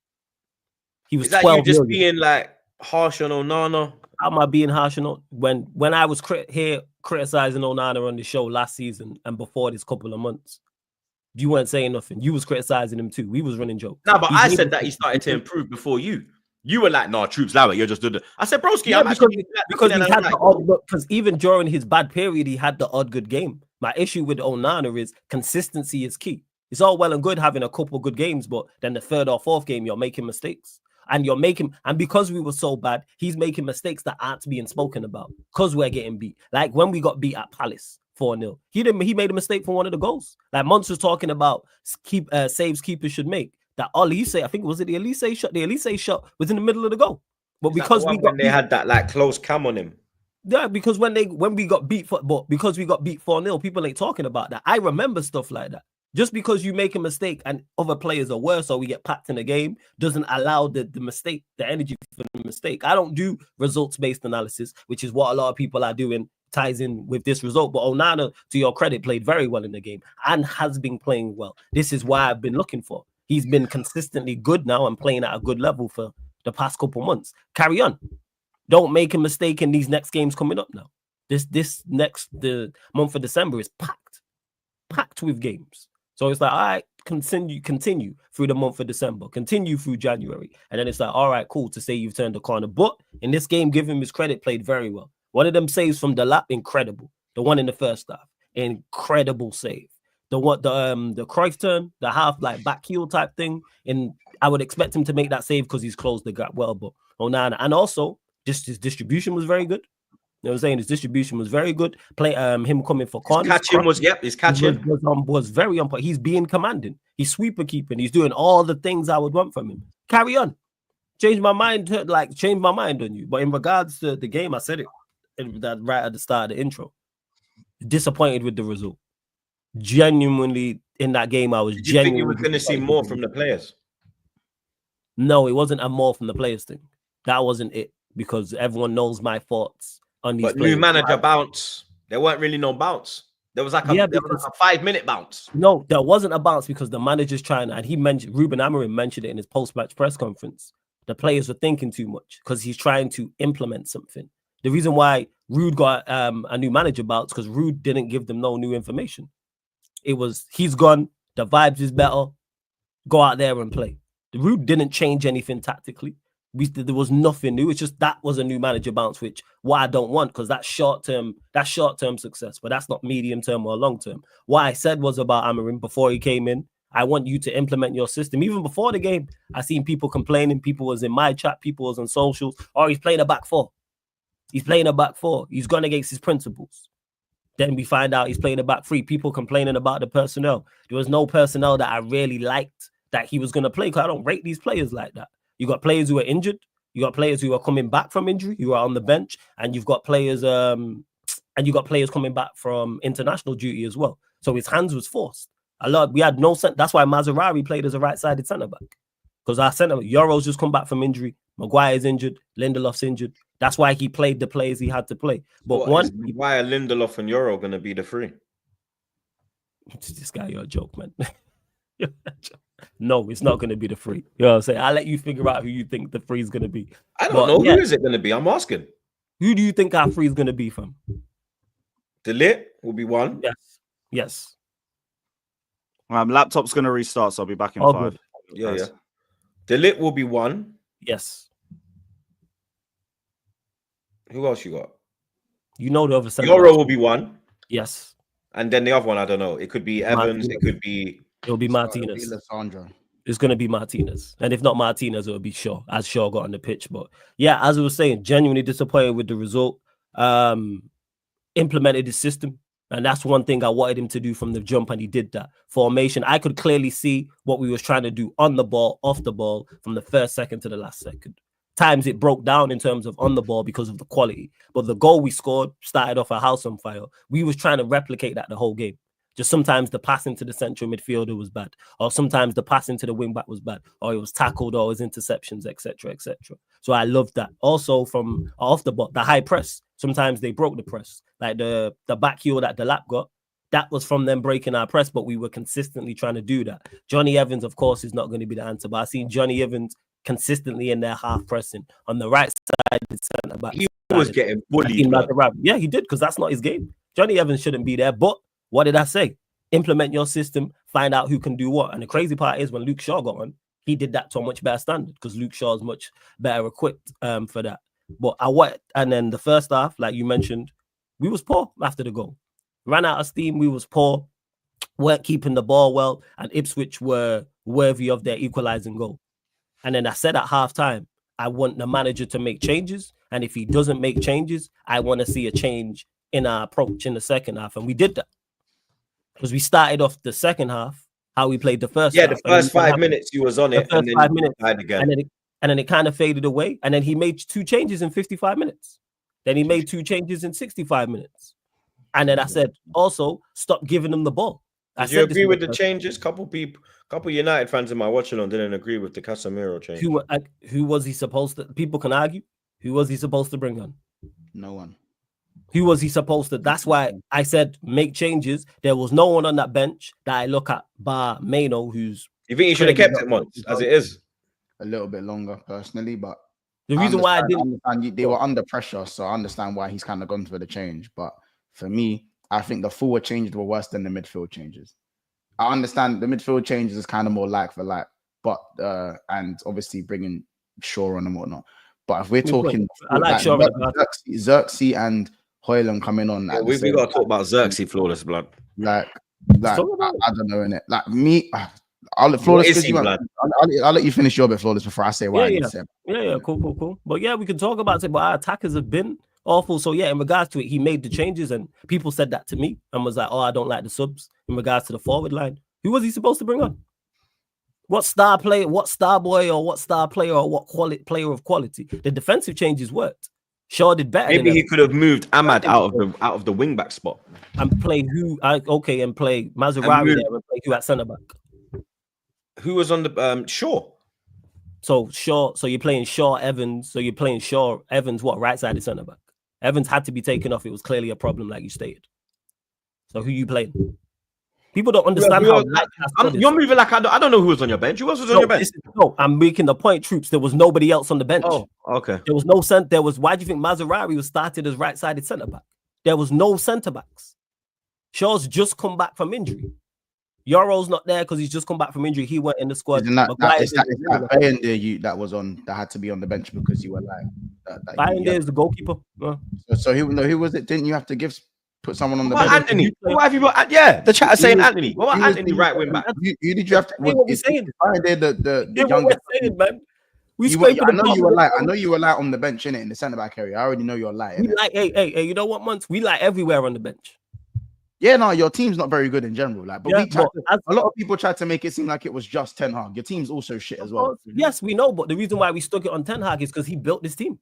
He was 12 you just million. being like harsh on Onana. How am I being harsh on when I was here criticizing Onana on the show last season and before this couple of months? You weren't saying nothing. You was criticizing him too. We was running jokes. No, but I said that he started to improve before you. You were like, "Nah, Troops, allow it. You're just doing it." I said, "Broski, yeah, I'm because he had the odd. Because even during his bad period, he had the odd good game. My issue with Onana is consistency is key. It's all well and good having a couple good games, but then the third or fourth game, you're making mistakes. And because we were so bad, he's making mistakes that aren't being spoken about because we're getting beat. Like when we got beat at Palace 4-0, he made a mistake for one of the goals. Like Mons was talking about saves keepers should make. That Elise, I think the Elise shot. The Elise shot was in the middle of the goal. But because they had that like close cam on him. Yeah, because when we got beat 4-0, people ain't talking about that. I remember stuff like that. Just because you make a mistake and other players are worse or we get packed in a game doesn't allow the mistake, the energy for the mistake. I don't do results-based analysis, which is what a lot of people are doing, ties in with this result. But Onana, to your credit, played very well in the game and has been playing well. This is why I've been looking for. He's been consistently good now and playing at a good level for the past couple months. Carry on. Don't make a mistake in these next games coming up now. The month of December is packed with games. So it's like, all right, continue through the month of December, continue through January. And then it's like, all right, cool to say you've turned the corner. But in this game, give him his credit, played very well. One of them saves from the lap, incredible. The one in the first half, incredible save. The Cruyff turn, the half like back heel type thing. And I would expect him to make that save because he's closed the gap well. But Onana, and also just his distribution was very good. You know what I'm saying? His distribution was very good. Him coming for corners. His catching was very on point. He's being commanding. He's sweeper keeping. He's doing all the things I would want from him. Carry on. Change my mind on you. But in regards to the game, I said it right at the start of the intro. Disappointed with the result. Genuinely in that game, I was Did you think you genuinely were going to see more from the players? No, it wasn't a more from the players thing. That wasn't it, because everyone knows my thoughts on these But players. new manager bounce. There weren't really no bounce. There was like a, Yeah, there was because- like a 5-minute bounce. No, there wasn't a bounce because the manager's trying, and he mentioned, Ruben Amorim mentioned it in his post-match press conference. The players were thinking too much because he's trying to implement something. The reason why Rude got a new manager bounce because Rude didn't give them no new information. It was, he's gone, the vibes is better, go out there and play. The Rude didn't change anything tactically. There was nothing new. It's just that was a new manager bounce, which what I don't want, because that's short-term success, but that's not medium-term or long-term. What I said was about Amorim before he came in, I want you to implement your system. Even before the game, I seen people complaining. People was in my chat, people was on socials. Oh, he's playing a back four. He's playing a back four. He's gone against his principles. Then we find out he's playing a back three. People complaining about the personnel. There was no personnel that I really liked that he was going to play, because I don't rate these players like that. You got players who are injured. You got players who are coming back from injury, who are on the bench, and you've got players coming back from international duty as well. So his hands was forced. We had no sense. That's why Maserati played as a right-sided centre back, because our centre Euro's just come back from injury. Maguire's injured. Lindelof's injured. That's why he played the players he had to play. But why are Lindelof and Euro going to be the three? This guy, you're a joke, man. No, it's not going to be the free. You know what I'm saying? I'll let you figure out who you think the free is going to be. I don't know. Who is it going to be? I'm asking. Who do you think our free is going to be from? Delete will be one. Yes. Laptop's going to restart, so I'll be back in 5. Good. Yeah. Delete will be one. Yes. Who else you got? You know the other side. Euro will be one. Yes. And then the other one, I don't know. It could be Evans. Martinez. It could be... It'll be Martinez. It's going to be Martinez. And if not Martinez, it'll be Shaw, as Shaw got on the pitch. But yeah, as I was saying, genuinely disappointed with the result. Implemented his system. And that's one thing I wanted him to do from the jump, and he did that. Formation, I could clearly see what we was trying to do on the ball, off the ball, from the first second to the last second. Times it broke down in terms of on the ball because of the quality. But the goal we scored started off a house on fire. We was trying to replicate that the whole game. Just sometimes the passing to the central midfielder was bad, or sometimes the passing to the wing back was bad, or it was tackled, or it was interceptions, etc., etc. So I loved that. Also from off the ball, the high press. Sometimes they broke the press, like the back heel that the lap got. That was from them breaking our press, but we were consistently trying to do that. Johnny Evans, of course, is not going to be the answer, but I seen Johnny Evans consistently in their half pressing on the right side. Centre back. He was getting bullied. Yeah, he did, because that's not his game. Johnny Evans shouldn't be there, but what did I say? Implement your system, find out who can do what. And the crazy part is when Luke Shaw got on, he did that to a much better standard, because Luke Shaw is much better equipped for that. But and then the first half, like you mentioned, we was poor after the goal. Ran out of steam, we was poor, weren't keeping the ball well, and Ipswich were worthy of their equalizing goal. And then I said at halftime, I want the manager to make changes, and if he doesn't make changes, I want to see a change in our approach in the second half. And we did that. Because we started off the second half, how we played the first half. The first 5 minutes he was on it, and then 5 minutes, died again. And then it kind of faded away. And then he made 2 changes in 55 mintes. Then he made 2 changes in 65 minutes. And then I said, also, stop giving them the ball. Did you agree with the changes? Couple United fans in my watching on didn't agree with the Casemiro change. Who was he supposed to? People can argue. Who was he supposed to bring on? No one. Who was he supposed to? That's why I said make changes. There was no one on that bench that I look at bar Mano, who's... You think he should have kept it once, as it is? A little bit longer, personally, but the reason why I didn't... They were under pressure, so I understand why he's kind of gone for the change. But for me, I think the forward changes were worse than the midfield changes. I understand the midfield changes is kind of more like for like, but and obviously bringing Shaw on and whatnot. But if we're talking... I like Shaw. Xerxes and Hoyland coming on. Yeah, we got to talk about Xerxes flawless blood. Like I don't know, innit? Like me, I'll let flawless. I'll let you finish your bit flawless before I say why. Yeah, cool. But yeah, we can talk about it. But our attackers have been awful. So yeah, in regards to it, he made the changes, and people said that to me and was like, "Oh, I don't like the subs." In regards to the forward line, who was he supposed to bring on? What star player? What star boy? Or what star player? Or what player of quality? The defensive changes worked. Shaw did better. Maybe than he could have moved Ahmad out of the wing back spot. and play and play Mazraoui move- there and play who at centre back. Who was on the Shaw? So Shaw, so you're playing Shaw, Evans. So you're playing Shaw, Evans, what, right-sided centre back? Evans had to be taken off. It was clearly a problem, like you stated. So who you playing? People don't understand how light our squad is. You're moving like I don't know who was on your bench. Who else was on your bench? No, I'm making the point, Troops. There was nobody else on the bench. Oh, okay. There was no centre. There was. Why do you think Mazraoui was started as right-sided centre back? There was no centre backs. Shaw's just come back from injury. Yoro's not there because he's just come back from injury. He went in the squad. Isn't that Bayern that was on that had to be on the bench because you were like Bayern is the goalkeeper. So who was it? Didn't you have to put someone on the What bench? Anthony? What have you got? Yeah, the chat is saying Anthony. What about Anthony right wing back? You did you have to? What we're saying? The What we're young. saying, man. I know you were light. I know you were light on the bench in the centre back area. I already know you're light. We like, hey, you know what, Months? We like everywhere on the bench. Yeah, no, your team's not very good in general. Like, but Yeah, a lot of people tried to make it seem like it was just Ten Hag. Your team's also shit as well. Yes, we know, but the reason why we stuck it on Ten Hag is because he built this team.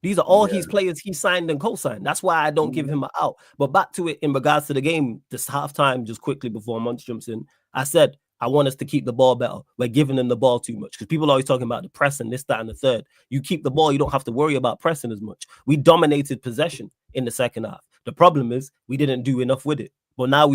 These are all his players he signed and co-signed. That's why I don't give him an out. But back to it in regards to the game, this halftime, just quickly before Monts jumps in, I said I want us to keep the ball better. We're giving them the ball too much because people are always talking about the pressing, this, that, and the third. You keep the ball, you don't have to worry about pressing as much. We dominated possession in the second half. The problem is we didn't do enough with it. But now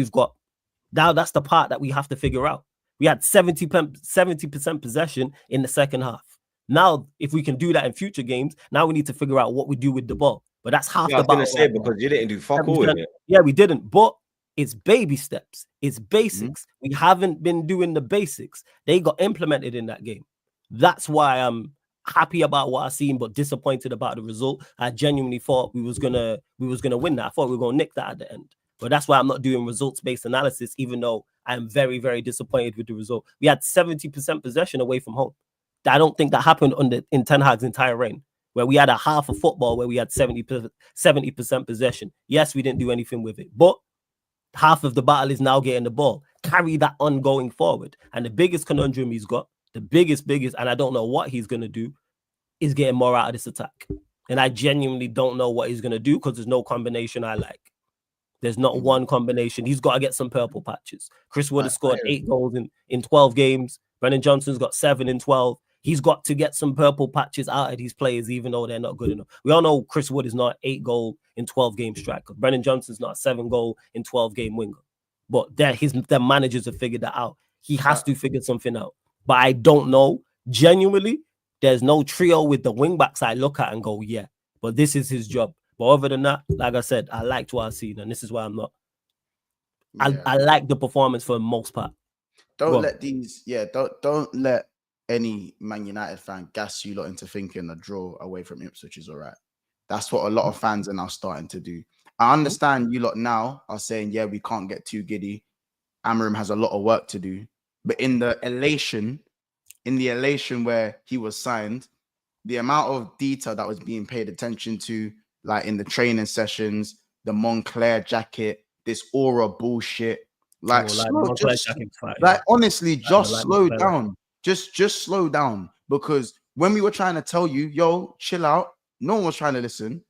that's the part that we have to figure out. We had 70% possession in the second half. Now, if we can do that in future games, now we need to figure out what we do with the ball. But that's half the battle. I was going to say, because you didn't do fuck all with it. Yeah, we didn't. But it's baby steps. It's basics. We haven't been doing the basics. They got implemented in that game. That's why I'm happy about what I've seen, but disappointed about the result. I genuinely thought we was gonna win that. I thought we were gonna nick that at the end. But that's why I'm not doing results-based analysis, even though I'm very, very disappointed with the result. We had 70% possession away from home. I don't think that happened in Ten Hag's entire reign, where we had a half of football where we had 70% possession. Yes, we didn't do anything with it, but half of the battle is now getting the ball. Carry that on going forward. And the biggest conundrum he's got, the biggest, and I don't know what he's going to do, is getting more out of this attack. And I genuinely don't know what he's going to do because there's no combination I like. There's not one combination. He's got to get some purple patches. Chris Wood has scored 8 goals in 12 games. Brennan Johnson's got 7 in 12. He's got to get some purple patches out of these players, even though they're not good enough. We all know Chris Wood is not 8 goal in 12 game striker. Brennan Johnson's not 7 goal in 12 game winger. But their managers have figured that out. He has to figure something out. But I don't know. Genuinely, there's no trio with the wing backs I look at and go, yeah, but this is his job. But other than that, like I said, I liked what I've seen, and this is why I'm not. I like the performance for the most part. Don't let any Man United fan gas you lot into thinking a draw away from Ipswich is all right. That's what a lot of fans are now starting to do. I understand you lot now are saying, yeah, we can't get too giddy. Amorim has a lot of work to do. But in the elation where he was signed, the amount of detail that was being paid attention to, like in the training sessions, the Moncler jacket, this aura bullshit. Honestly, just slow down. Just slow down. Because when we were trying to tell you, yo, chill out, no one was trying to listen.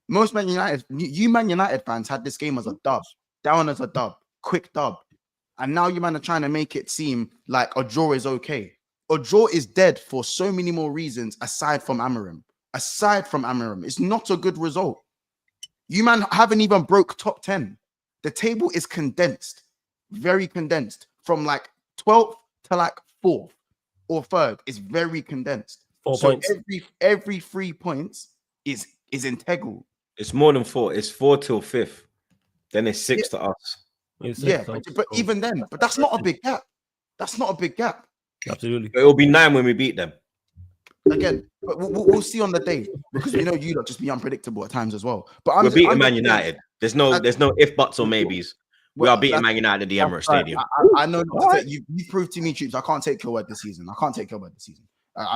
Most Man United, you Man United fans had this game as a dub, down as a dub, quick dub. And now you man are trying to make it seem like a draw is okay. A draw is dead for so many more reasons aside from Amorim. It's not a good result. You man haven't even broke top 10. The table is condensed, very condensed. From like 12th to like 4th or 3rd is very condensed. 4 points. Every 3 points is integral. It's more than 4. It's 4 till 5th. Then it's 6 to us. But even then, but that's not a big gap. Absolutely. It'll be 9 when we beat them. Again, but we'll see on the day because you lot just be unpredictable at times as well. But we're beating Man United. There's no if, buts, or maybes. We are beating Man United at the Emirates Stadium. I know. You proved to me, Troops. I can't take your word this season.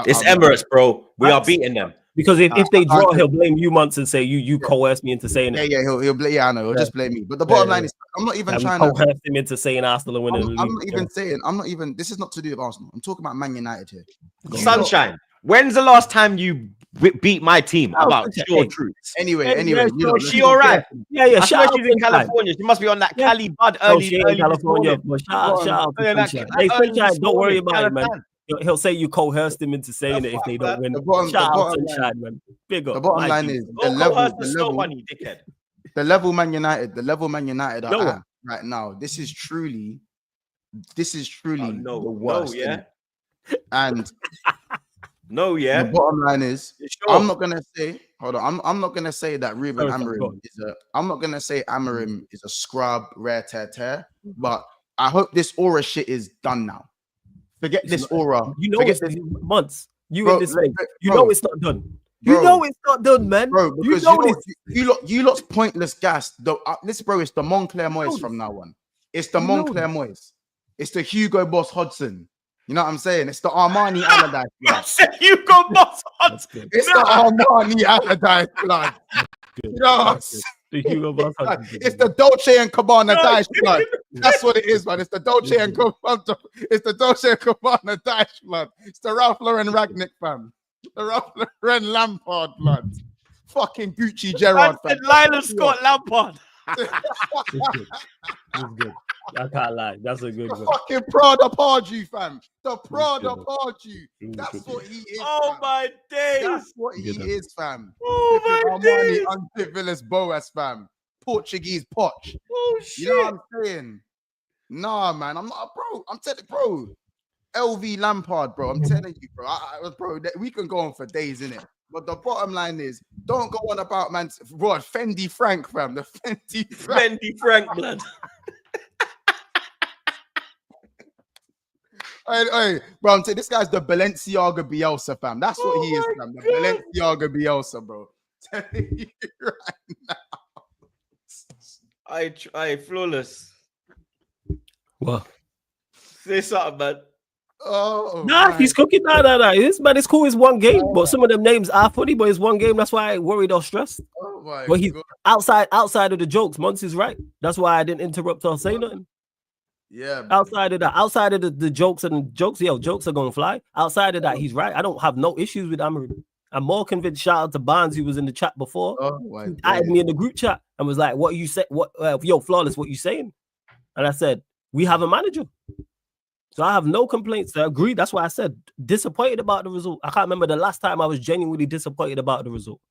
It's Emirates, bro. We are beating them. Because if they draw, he'll blame you months and say you coerced me into saying it. Yeah, he'll blame. Yeah, I know. He'll just blame me. But the bottom line is, I'm not even trying to coerce him into saying Arsenal winning the league. I'm not even. This is not to do with Arsenal. I'm talking about Man United here. Sunshine. When's the last time you beat my team about pure truths. Anyway, Hey, anyway, yeah, you know, Is she all right? Yeah. I swear Shout out she's in Sunshine. California. She must be on that Yeah. Cali Bud No, early, she in early this California. morning. But shout out to Yeah, that Sunshine. early Hey, this Sunshine, don't worry morning, about it, man. California. He'll say you coerced him into saying The it if they fuck, don't man? win. the bottom Shout out line, Sunshine, man. Big up. the bottom My line G. is Go coerce the slow money, dickhead. the level Man United are No at one. right now. This is truly Oh, no, the worst. yeah. And No, yeah. the bottom line is, Sure. I'm not gonna say. Hold on, I'm not gonna say that Ruben Sorry, go Amorim on. is a. I'm not gonna say Amorim is a scrub, rare tear. But I hope this aura shit is done now. Forget It's this not- aura. You know, Forget it's this, months. You bro, in this space. You bro, know it's not done. bro. You know it's not done, man. bro. You Because know this. you lot's pointless gas. This, bro, it's the Moncler Moyes this. from now on. It's the You know Moncler Moyes. It's the Hugo Boss Hodgson. You know what I'm saying? It's the Armani Allardyce I blood. said you got boss on. That's good. It's the Armani Allardyce blood. Good. You know what I'm That's good. saying? The Hugo Boss Hodgson. It's the Dolce and Gabbana Daesh blood. That's what it is, man. It's the Dolce and Gabbana. It's the Dolce and Gabbana Daesh blood. It's the Ralph Lauren Ragnick fam. The Ralph Lauren Lampard blood. Fucking Gucci Gerrard Man fam. said Lionel Scott Lampard. It's good. It's good. I can't lie. That's a good The one. fucking Prada Pardew fam. The Prada good. Pardew. That's what he is. Oh fam. my days. That's what he Good. is, fam. Oh Flipping my Armani days. Unfit Villas Boas fam. Portuguese Poch. Oh You know what shit. I'm saying? Nah, man, I'm not, bro. I'm telling, bro. LV Lampard, bro. I'm telling you, bro. Bro, we can go on for days, innit? But the bottom line is, don't go on about man, bro. Fendi Frank, fam. The Fendi Frank. Fendi Frank blood. Hey, bro. I'm saying this guy's the Balenciaga Bielsa, fam. That's what he is, Oh fam. The my Balenciaga Bielsa, bro. Telling you right now. I flawless. What? Say something, man. Oh, Nah, my he's cooking. Nah. This man, it's cool. It's one game, but some of them names are funny. But it's one game. That's why I ain't worried or stressed. Oh my But he's God. outside of the jokes. Mons is right. That's why I didn't interrupt or say nothing. Yeah, man. Outside of the jokes and jokes, jokes are gonna fly. Outside of that, he's right. I don't have no issues with Amorim. I'm more convinced. Shout out to Barnes, who was in the chat before. Oh my He God. added me in the group chat and was like, "What you say? What flawless? What you saying?" And I said, "We have a manager." So I have no complaints. I agree. That's why I said disappointed about the result. I can't remember the last time I was genuinely disappointed about the result.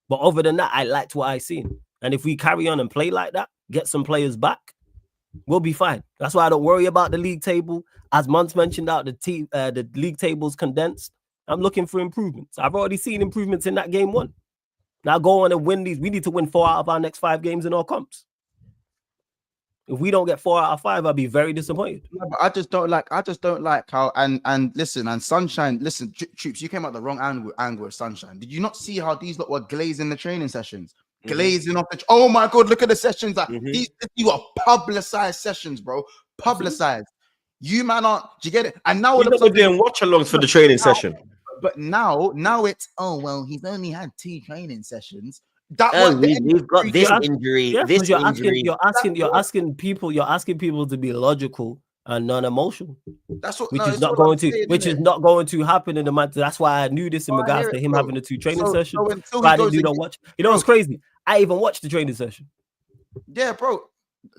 But other than that, I liked what I seen. And if we carry on and play like that, get some players back, we'll be fine. That's why I don't worry about the league table. As Mons mentioned out, the league table's condensed. I'm looking for improvements. I've already seen improvements in that game one. Now go on and win these. We need to win 4 out of our next 5 games in our comps. If we don't get 4 out of 5, I'll be very disappointed. No, but I just don't like how and listen, and Sunshine, listen, Troops, you came out the wrong angle with Sunshine. Did you not see how these lot were glazing the training sessions? Glazing off the oh my God, look at the sessions that these were publicized sessions, bro. Publicized. You man aren't, do you get it? And now all of a We're sudden, doing watch-alongs for the training session. but now it's he's only had 2 training sessions. That Oh, was the we've got this Yeah, injury, Yeah, this because injury. you're asking people to be logical and non-emotional, That's what which no, is it's not what going I'm to saying, which innit? is not going to happen in the month. That's why I knew this in Oh, I regards hear to it, him bro. having the 2 training So sessions. until But he I goes didn't against- watch. You know what's crazy? I even watched the training session. Yeah, bro.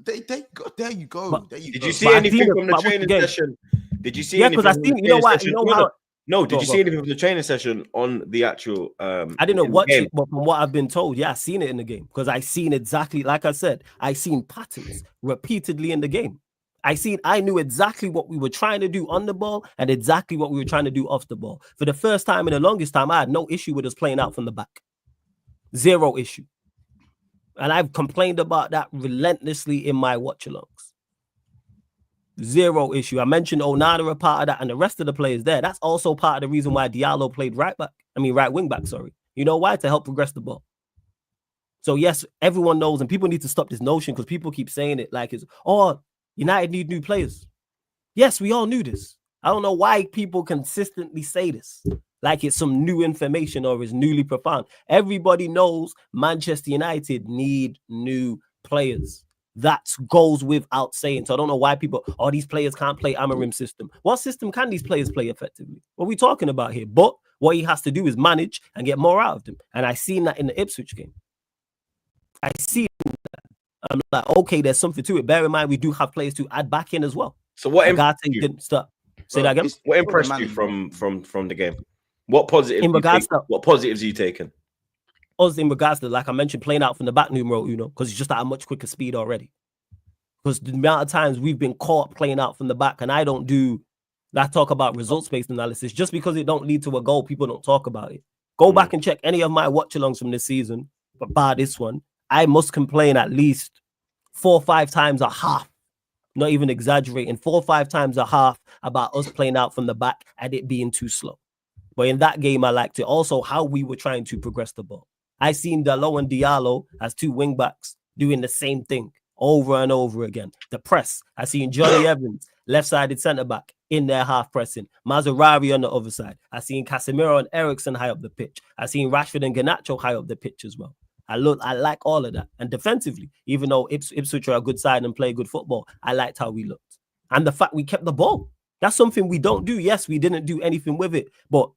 They go, there you go. But- There you Did go. you see But I anything seen it, from the but I watched the training game. session? Did you see Yeah, anything? because I from seen. the You know training what? session? You know No, how. no. Did Go, you go. see anything from the training session on the actual? I didn't in the watch game? it, but from what I've been told, yeah, I seen it in the game because I seen exactly, like I said, I seen patterns repeatedly in the game. I knew exactly what we were trying to do on the ball and exactly what we were trying to do off the ball. For the first time in the longest time, I had no issue with us playing out from the back. 0 issue. And I've complained about that relentlessly in my watch-alongs. 0 issue. I mentioned Onana a part of that and the rest of the players there. That's also part of the reason why Diallo played right wing back, sorry. You know why? To help progress the ball. So yes, everyone knows, and people need to stop this notion because people keep saying it like it's, United need new players. Yes, we all knew this. I don't know why people consistently say this like it's some new information or is newly profound. Everybody knows Manchester United need new players. That goes without saying. So I don't know why people, these players can't play Amorim system. What system can these players play effectively? What are we talking about here? But What he has to do is manage and get more out of them. And I seen that in the Ipswich game. I see that. I'm like, okay, there's something to it. Bear in mind, we do have players to add back in as well. So what Agate didn't start. Say that again. What impressed you from the game? What positives? What positives are you taking? Us in regards to, like I mentioned, playing out from the back, numero uno, because it's just at a much quicker speed already. Because the amount of times we've been caught playing out from the back, and I talk about results-based analysis. Just because it don't lead to a goal, people don't talk about it. Go back and check any of my watch-alongs from this season, but bar this one, I must complain at least 4 or 5 times a half, not even exaggerating, 4 or 5 times a half about us playing out from the back and it being too slow. But in that game, I liked it. Also, how we were trying to progress the ball. I seen Dalot and Diallo as 2 wing-backs doing the same thing over and over again. The press. I seen Johnny Evans, left-sided centre-back, in their half pressing. Maserati on the other side. I seen Casemiro and Eriksen high up the pitch. I seen Rashford and Garnacho high up the pitch as well. I like all of that. And defensively, even though Ipswich are a good side and play good football, I liked how we looked. And the fact we kept the ball. That's something we don't do. Yes, we didn't do anything with it, but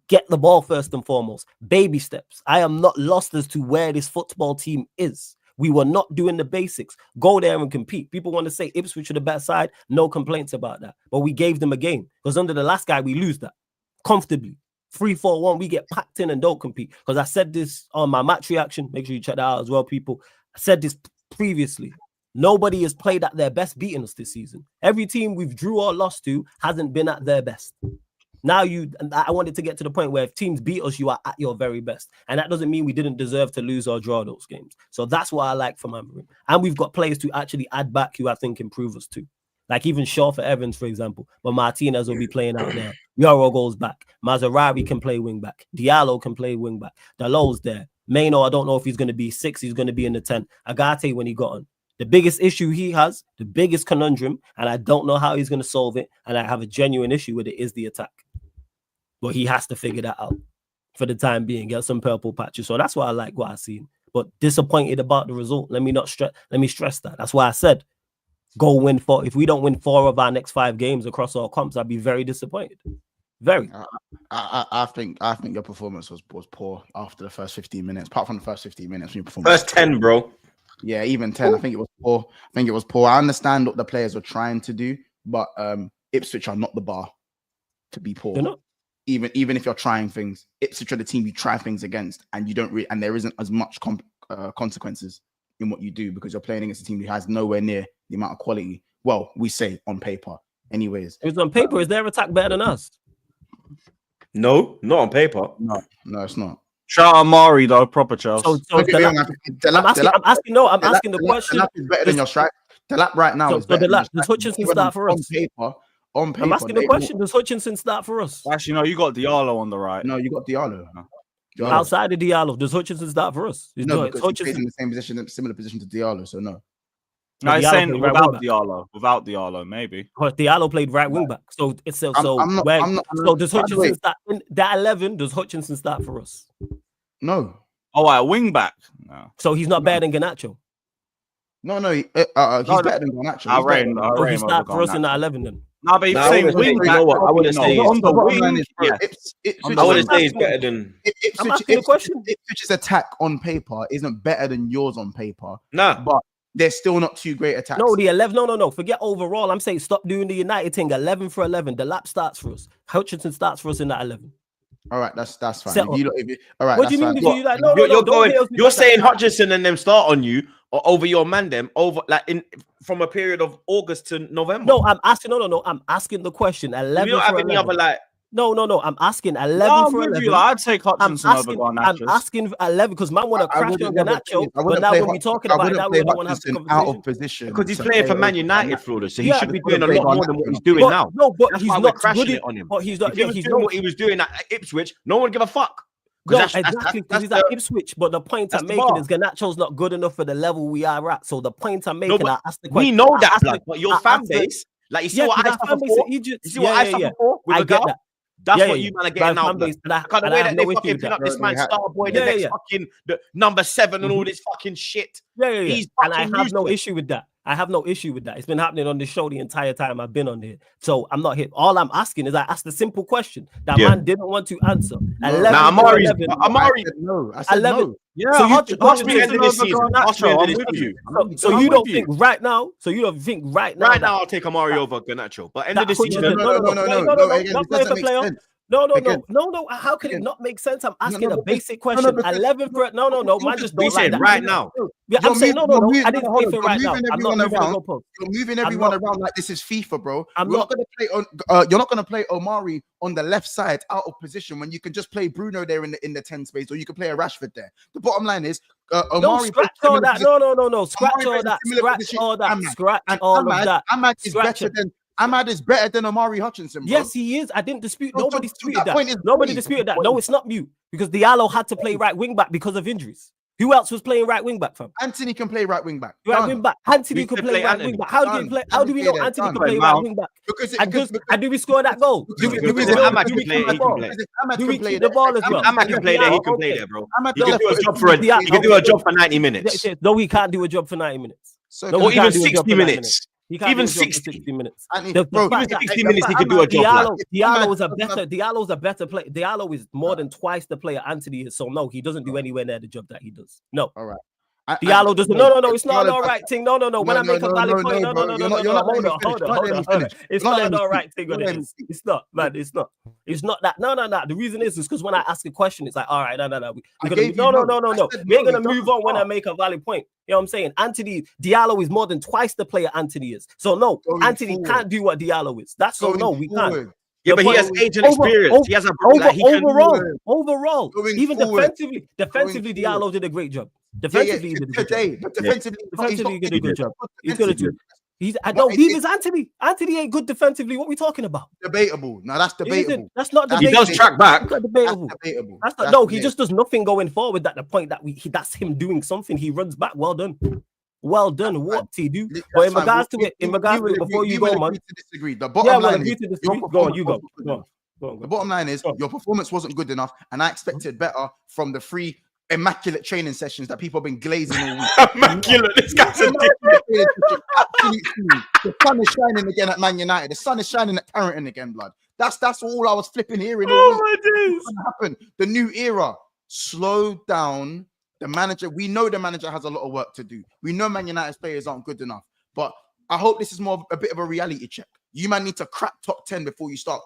get the ball first and foremost. Baby steps. I am not lost as to where this football team is. We were not doing the basics. Go there and compete. People want to say Ipswich are the best side. No complaints about that. But we gave them a game. Because under the last guy, we lose that comfortably. 3-4-1, we get packed in and don't compete. Because I said this on my match reaction. Make sure you check that out as well, people. I said this previously. Nobody has played at their best beating us this season. Every team we've drew or lost to hasn't been at their best. Now I wanted to get to the point where if teams beat us, you are at your very best. And that doesn't mean we didn't deserve to lose or draw those games. So that's what I like from Amorim. And we've got players to actually add back who I think improve us too. Like even Shaw for Evans, for example. But Martinez will be playing out there. Yoro goes back. Maserati can play wing back. Diallo can play wing back. Dalot's there. Maino, I don't know if he's going to be 6. He's going to be in the 10. Agate when he got on. The biggest issue he has, the biggest conundrum, and I don't know how he's going to solve it, and I have a genuine issue with it, is the attack. But he has to figure that out for the time being, get some purple patches. So that's why I like what I've seen. But disappointed about the result. Let me stress that. That's why I said go win 4. If we don't win 4 of our next 5 games across all comps, I'd be very disappointed. Very. I think your performance was poor after the first 15 minutes. Apart from the first 15 minutes, when your performance first 10, bro. Yeah, even 10. I think it was poor. I understand what the players were trying to do, but Ipswich are not the bar to be poor. They're not. Even if you're trying things, Ipswich are the team you try things against, and you don't and there isn't as much consequences in what you do because you're playing against a team who has nowhere near the amount of quality. Well, we say on paper, anyways. It's on paper. Is their attack better than us? No, not on paper. No, it's not. Shout out Mari though, proper Chelsea. I'm asking the question. Delap is better than your strike. Delap right now is better. Does Hutchinson start for us? On paper, I'm asking the question. Does Hutchinson start for us? Actually, no, you got Diallo on the right. No, you got Diallo. Outside of Diallo, does Hutchinson start for us? No, because Hutchinson plays in the same position, similar position to Diallo, so no. No, he's saying without Diallo. Without Diallo, maybe. Diallo played right wing back. So it's so does Hutchinson start in that 11? Does Hutchinson start for us? No. Oh, a wing back. No. So he's not better than Garnacho. No, he's better than Garnacho. He start for us in that 11 then. No, but he's saying wing back. I wouldn't say on the wing. I wouldn't say he's better than. I'm asking the question. Ipswich's attack on paper isn't better than yours on paper. Nah, but they're still not 2 great attacks. No, the 11. No. Forget overall. I'm saying stop doing the United thing. 11 for 11. The lap starts for us. Hutchinson starts for us in that 11. All right, that's fine. All right, what do you mean? You're saying Hutchinson and them start on you or over your man them over from a period of August to November. No, I'm asking. No. I'm asking the question. 11. You don't have any other like. No. I'm asking 11 for 11. I'd take Hutchinson over Garnacho. I'm asking 11 because man want to crash on Garnacho, but now when we're talking about it, now we don't want to have the conversation. Out of position because he's playing for Man United, Florida, so he should be doing a lot more than what he's doing now. No, but that's he's why not crashing it on him. But he's not. If he was doing what he was doing at Ipswich, no one give a fuck. No, exactly, because he's at Ipswich. But the point I'm making is Garnacho's not good enough for the level we are at. So the point I'm making, I ask the question. We know that, but your fan base, like you see what I suffer for. You see what I suffer for with a girl. That's what you man are getting out. Kind of way that they fucking pin up this man Starboy, the next fucking the number 7 and all this fucking shit. Yeah. And I have no issue with that. I have no issue with that. It's been happening on the show the entire time I've been on here. So I'm not here. All I'm asking is I asked a simple question that man didn't want to answer. Nah, Amari. No, I said 11. no. Yeah, So you Watch me end of this season. Watch me end of this season. So you don't think right now? So you don't think right now? Right now, I'll take Amari over Garnacho. But end of the season, No. Not player for player. No. How can it not make sense? I'm asking a basic question. 11 for no. Man, just don't like that. right now. Yeah, I'm saying no. I didn't say for right now. I'm not moving the goalpost. You're moving everyone around like this is FIFA, bro. You're not gonna play Omari on the left side out of position when you can just play Bruno there in the 10 space, or you can play a Rashford there. The bottom line is Omari. Scratch all that. No. Scratch all that. Scratch all of that. Ahmad is better than Omari Hutchinson, bro. Yes, he is. I didn't dispute. Nobody disputed that. Nobody disputed that. No, it's not mute because Diallo had to play right wing back because of injuries. Who else was playing right wing back, fam? Anthony can play right wing back. Right wing back. Anthony can play right wing back. How do we know Anthony can play right wing back? And do we score that goal? Do we keep the ball as well? Ahmad can play there. He can play there, bro. He can do a job for 90 minutes. No, he can't do a job for 90 minutes. Or even 60 minutes. Even 60 minutes. Bro, 60 minutes he can do a job. Diallo's a better player. Diallo is more than twice the player Anthony is. So no, he doesn't do anywhere near the job that he does. No. All right. Diallo doesn't. No. It's not an all right thing. No. When I make a valid point, no. Hold on. It's not an all right thing. It's not, man. It's not. It's not that. No. The reason is because when I ask a question, it's like, all right, no. No. We're gonna move on when I make a valid point. You know what I'm saying? Diallo is more than twice the player Anthony is. So no, Anthony can't do what Diallo is. That's so no, we can't. Yeah, but he has age and experience. He has a overall. Even defensively, Diallo did a great job. Defensively, he did a good job. He's gonna do. He is Anthony. Anthony ain't good defensively. What are we talking about? Debatable. No, that's debatable. That's not debatable. He does track back. That's not debatable. That's not, no, he just does nothing going forward. At the point that that's him doing something. He runs back. Well done. What he do? But in regards to it, before you go, man. Disagree. The bottom line is, go on. You go. The bottom line is your performance wasn't good enough, and I expected better from the 3 immaculate training sessions that people have been glazing all week. Immaculate. This guy's a The sun is shining again at Man United. The sun is shining at Carrington again, blood. That's all I was flipping hearing. Oh my days. What's happened? The new era. Slow down. The manager. We know the manager has a lot of work to do. We know Man United's players aren't good enough. But I hope this is more of a bit of a reality check. You man need to crack top 10 before you start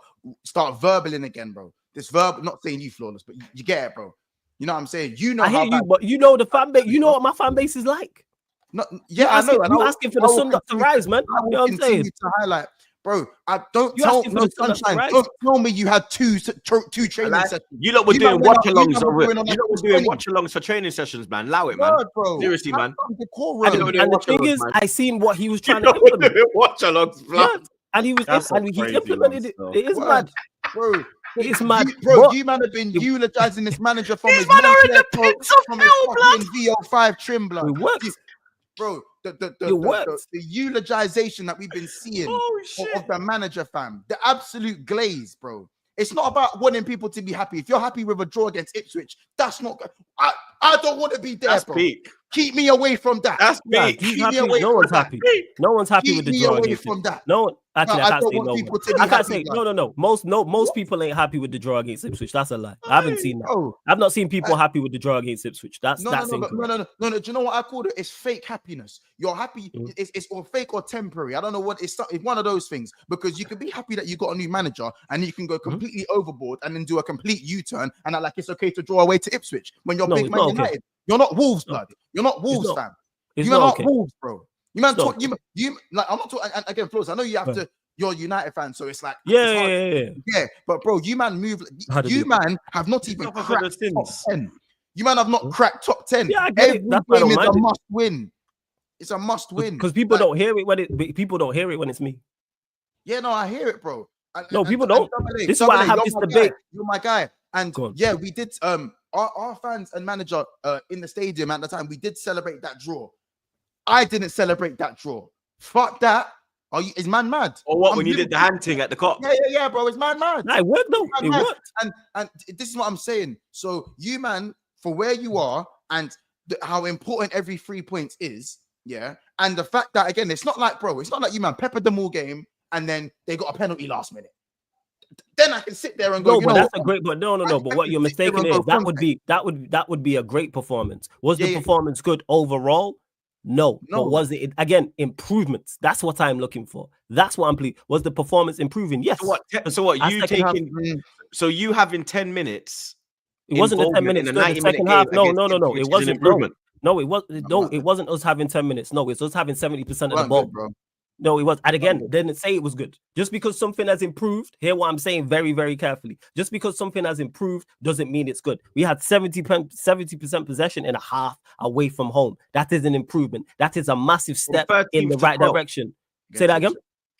verbaling again, bro. This verb, not saying you flawless, but you get it, bro. You know what I'm saying? You know, I hear you, but you know the fan base. You know what my fan base is like. No, yeah, I know. You're asking for the sun not to rise, man. You know what I'm saying? To highlight, bro. Don't tell me you had two training sessions. You lot were doing watch-alongs. You lot were doing watch-alongs for training sessions, man. Allow it, man. Bro. Seriously, man. And the thing is, I seen what he was trying to implement. Watch-alongs, blood. And he implemented it. It is mad, bro. It's mad. You man have been eulogizing this manager from his VO5 trim, blood. It works. Bro, the eulogization that we've been seeing of the manager, fam. The absolute glaze, bro. It's not about wanting people to be happy. If you're happy with a draw against Ipswich, that's not good. I don't want to be there, that's bro. Peak. Keep me away from that. That's big. No one's happy. No one's happy with the draw against from that. No, actually, I can't say no. I can't say no. Most people ain't happy with the draw against Ipswich. That's a lie. I haven't seen that. I've not seen people happy with the draw against Ipswich. No. Do you know what I called it? It's fake happiness. You're happy. It's or fake or temporary. I don't know what it's one of those things, because you can be happy that you got a new manager and you can go completely overboard and then do a complete U-turn and act like it's okay to draw away to Ipswich when you're big Man United. You're not Wolves, blood. You're not Wolves, fam. You're not Wolves, bro. You man talk. You like. I'm not talking again, Flores. I know you have to. You're a United fan, so it's like yeah. But bro, you man move. You man have not even cracked top 10. You man have not cracked top 10. Yeah, I get it. That's why I don't mind a must win. It's a must win because people don't hear it when it's me. Yeah, no, I hear it, bro. People don't. This is why I have this debate. You're my guy, and yeah, we did. Our fans and manager in the stadium at the time, we did celebrate that draw. I didn't celebrate that draw. Fuck that. Is man mad? Or what? When you did the hand thing at the Cop? Yeah, bro. It's man mad. Nah, it worked though. It worked. And this is what I'm saying. So you man, for where you are and how important every 3 points is, Yeah. And the fact that, again, it's not like you, man, peppered them all game and then they got a penalty last minute. Then I can sit there and go, no, but that's a great. But no. But what you're mistaken is that would be a great performance. Was the performance good overall? No. But was it again improvements? That's what I'm looking for. That's what I'm pleased. Was the performance improving? Yes. So what you taking? So you having 10 minutes? It wasn't the 10 minutes. The second half. No. It wasn't improvement. No, it was no. It wasn't us having 10 minutes. No, it's us having 70% of the ball, bro. No, it was. And again, didn't say it was good. Just because something has improved, hear what I'm saying very, very carefully. Just because something has improved doesn't mean it's good. We had 70% possession in a half away from home. That is an improvement. That is a massive step in the right direction. Say that again.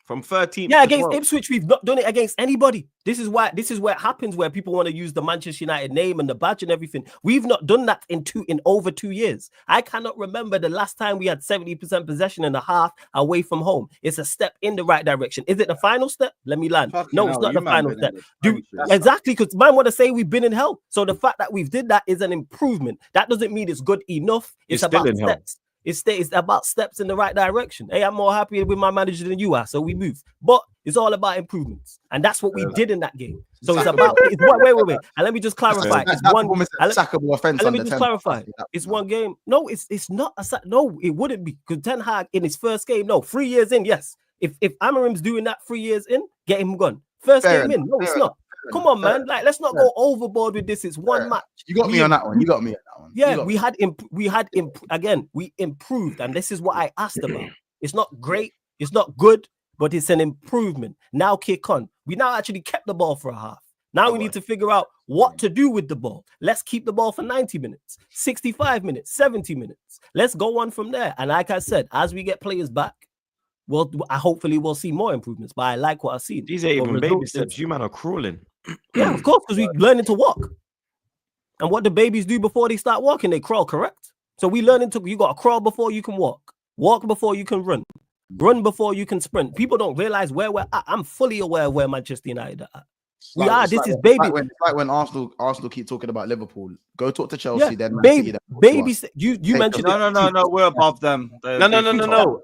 From 13. Yeah, against Ipswich, we've not done it against anybody. This is where it happens, where people want to use the Manchester United name and the badge and everything. We've not done that in over 2 years. I cannot remember the last time we had 70% possession and a half away from home. It's a step in the right direction. Is it the final step? Let me land. No, it's not the final step. Exactly, because man want to say we've been in hell. So the fact that we've did that is an improvement. That doesn't mean it's good enough. It's about steps. It's about steps in the right direction. Hey, I'm more happy with my manager than you are, so we move. But it's all about improvements, and that's what we did in that game. So it's about wait, and let me just clarify. It's one sackable offense. Let me just clarify. It's one game. No, it's not a sack. No, it wouldn't be, because Ten Hag in his first game. No, 3 years in. Yes, if Amorim's doing that 3 years in, get him gone. First game in. No, it's not. Come on, man. Like, let's not go overboard with this. It's one match. You got me on that one. Yeah, we improved, and this is what I asked about. It's not great, it's not good, but it's an improvement. Now kick on. We now actually kept the ball for a half. Now we need to figure out what to do with the ball. Let's keep the ball for 90 minutes, 65 minutes, 70 minutes. Let's go on from there. And like I said, as we get players back, hopefully we'll see more improvements. But I like what I've seen. These ain't even baby steps. You man are crawling. Yeah, of course, because we're learning to walk. And what do babies do before they start walking? They crawl, correct? So we learning you got to crawl before you can walk before you can run before you can sprint. People don't realize where we're at. I'm fully aware of where Manchester United are at. This is baby. It's like when Arsenal keep talking about Liverpool. Go talk to Chelsea. Then baby. You mentioned no. We're above them. No.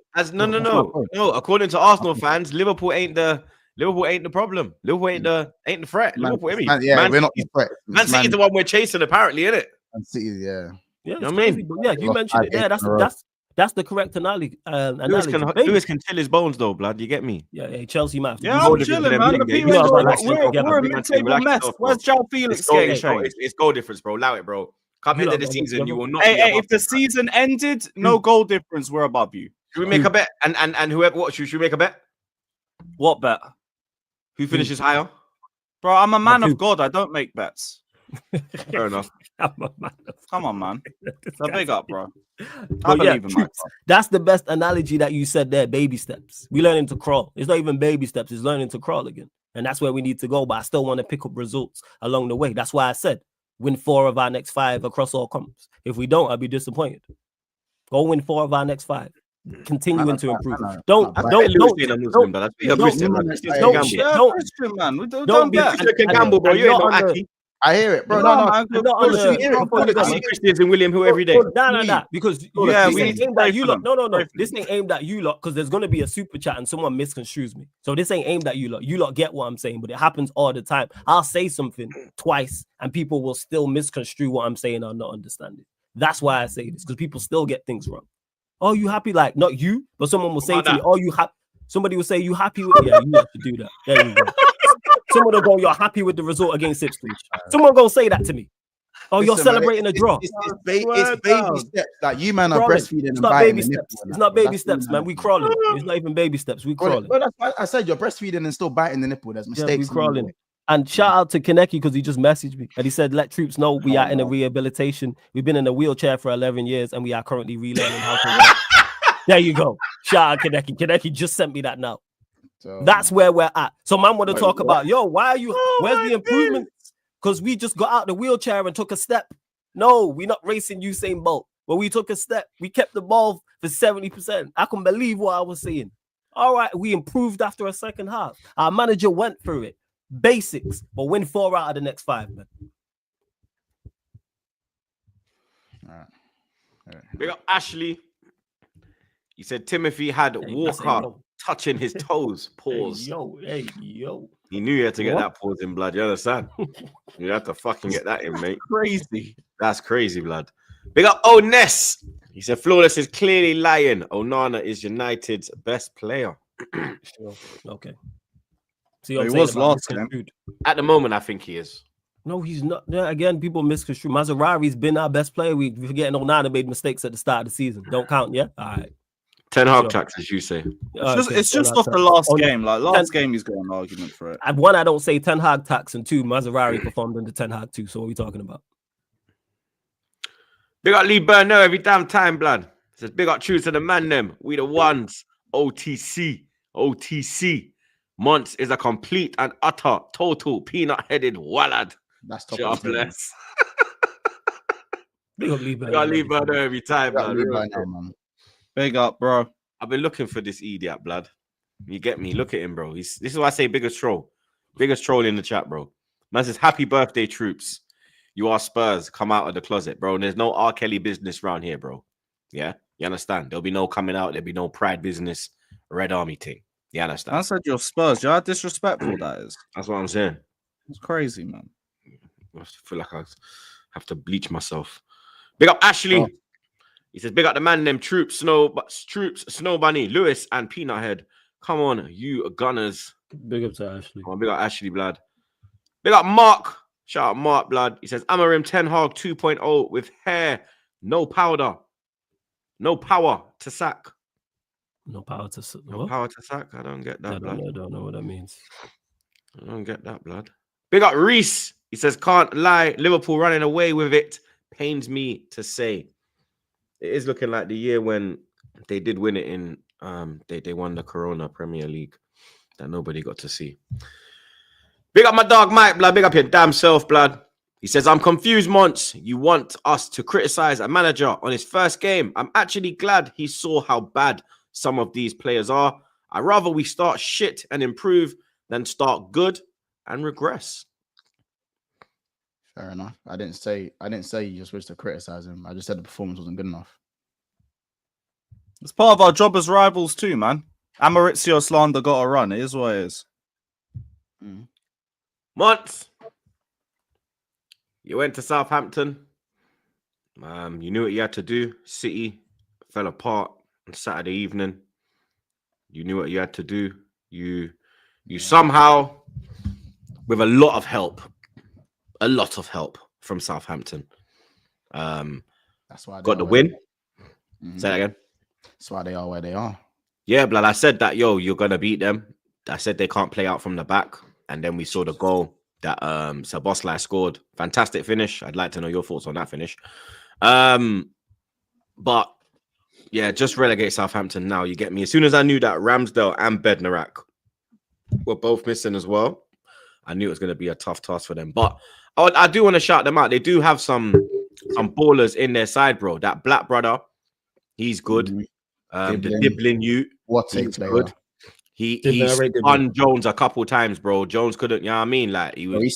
According to Arsenal fans, Liverpool ain't the problem. Liverpool ain't the threat. Liverpool, we're not the threat. Man City's the one we're chasing, apparently, isn't it? Man City, yeah. You know what I mean? Yeah, you mentioned it. Yeah, that's the correct analogy. Lewis can tell his bones, though, blood. You get me? Yeah, Chelsea might have to. Yeah, I'm chilling, man. We're a mid-table mess. Where's João Felix getting changed? It's goal difference, bro. Allow it, bro. Come into the season, you will not. Hey, if the season ended, no goal difference, we're above you. Should we make a bet? And whoever, what should we make a bet? What bet? Who finishes higher? Bro, I'm a man of God. I don't make bets. Fair enough. Come on, man. So big up, bro. I believe in myself. That's the best analogy that you said there. Baby steps. We learning to crawl. It's not even baby steps. It's learning to crawl again. And that's where we need to go. But I still want to pick up results along the way. That's why I said win 4 of our next 5 across all comps. If we don't, I'll be disappointed. Go win 4 of our next 5. Continuing to improve. Don't gamble, bro. You ain't no Aki. I hear it, bro. I see Christians and William Hill every day. No. Because this ain't aimed at you lot. No. This ain't aimed at you lot, because there's gonna be a super chat and someone misconstrues me. So this ain't aimed at you lot. You lot get what I'm saying, but it happens all the time. I'll say something twice and people will still misconstrue what I'm saying or not understand it. That's why I say this, because people still get things wrong. Oh, you happy? Like, not you, but someone will say to me, oh, you happy? Somebody will say, you happy with you have to do that. There you go. Someone will go, you're happy with the result against Ipswich. Someone gonna say that to me. Oh, you're celebrating a draw. It's baby steps. Like, you man are breastfeeding and biting the nipple. It's not baby steps, man. We crawling. It's not even baby steps. We crawling. Well, that's why I said you're breastfeeding and still biting the nipple. There's mistakes. We crawling. And shout out to Kaneki, because he just messaged me and he said, let troops know we are in a rehabilitation. We've been in a wheelchair for 11 years and we are currently relearning how to walk. There you go. Shout out Kaneki. Kaneki just sent me that now. So, that's where we're at. So man want to talk about, why are you, where's the improvements? Because we just got out the wheelchair and took a step. No, we're not racing Usain Bolt. But we took a step. We kept the ball for 70%. I can believe what I was saying. All right, we improved after a second half. Our manager went through it. Basics, but win 4 out of the next 5, man. All right. Big up Ashley. He said Timothy had Hey, I say Walker yo. touching his toes. Pause. Hey, yo. He knew he had to get What? that pause in, blood. You understand? You have to fucking get that in, mate. Crazy. That's crazy, blood. Big up, oh Ness. He said Flawless is clearly lying. Onana is United's best player. Okay. See Well, what I'm he saying was about last game. misconstrued? At the moment, I think he is. No, he's not. Yeah, again, people misconstrue. Maserati's been our best player. We forgetting Onana made mistakes at the start of the season. Don't count, yeah? All right. Ten hard Sure. tracks, as you say. It's just off the last game. Like last game, he's got an argument for it. One, I don't say Ten Hag tax, and two, Maserati performed under Ten Hag too. So what are we talking about? Big up Lee Burner every damn time, blood. Says big up true to the man them. We the ones. OTC. Monts is a complete and utter total peanut-headed wallad. That's top God of the table. bless. Big up Lee Burner. Big up Lee Burner every time, Got blood. me Real by shit. now, man. Big up, bro. I've been looking for this idiot, blood. You get me? Look at him, bro. This is why I say biggest troll. Biggest troll in the chat, bro. Man says, happy birthday, troops. You are Spurs. Come out of the closet, bro. And there's no R. Kelly business around here, bro. Yeah? You understand? There'll be no coming out. There'll be no pride business. Red Army thing. You understand? I said you're Spurs. You know how disrespectful that is. That's what I'm saying. It's crazy, man. I feel like I have to bleach myself. Big up Ashley. Oh. He says, big up the man, them Troops, Snow Bunny, Lewis, and Peanut Head. Come on, you gunners. Big up to Ashley. Come on, big up Ashley, blood. Big up Mark. Shout out Mark, blood. He says, Amorim 10 Hog 2.0 with hair, no powder, no power to sack. No power to No what? power to sack. I don't get that, I blood. don't know what that means. I don't get that, blood. Big up Reese. He says, can't lie. Liverpool running away with it. Pains me to say. It is looking like the year when they did win it in they won the Corona Premier League that nobody got to see. Big up my dog Mike, blood. Big up your damn self, blood. He says, I'm confused, Monts. You want us to criticize a manager on his first game. I'm actually glad he saw how bad some of these players are. I'd rather we start shit and improve than start good and regress. Fair enough. I didn't say you just wish to criticize him. I just said the performance wasn't good enough. It's part of our job as rivals too, man. Maurizio slander got to run. It is what it is. Months. You went to Southampton. You knew what you had to do. City fell apart on Saturday evening. You knew what you had to do. You somehow, with a lot of help from Southampton, That's why got the win. Mm-hmm. Say that again. That's why they are where they are. Yeah, blood. I said that, you're gonna beat them. I said they can't play out from the back, and then we saw the goal that Szoboszlai scored. Fantastic finish. I'd like to know your thoughts on that finish. But yeah, just relegate Southampton now. You get me. As soon as I knew that Ramsdale and Bednarak were both missing as well, I knew it was going to be a tough task for them. But I do want to shout them out. They do have some ballers in their side, bro. That black brother, he's good. The Diblin Ute, What a he's player. good. He spun Jones a couple times, bro. Jones couldn't, you know what I mean? Like he was he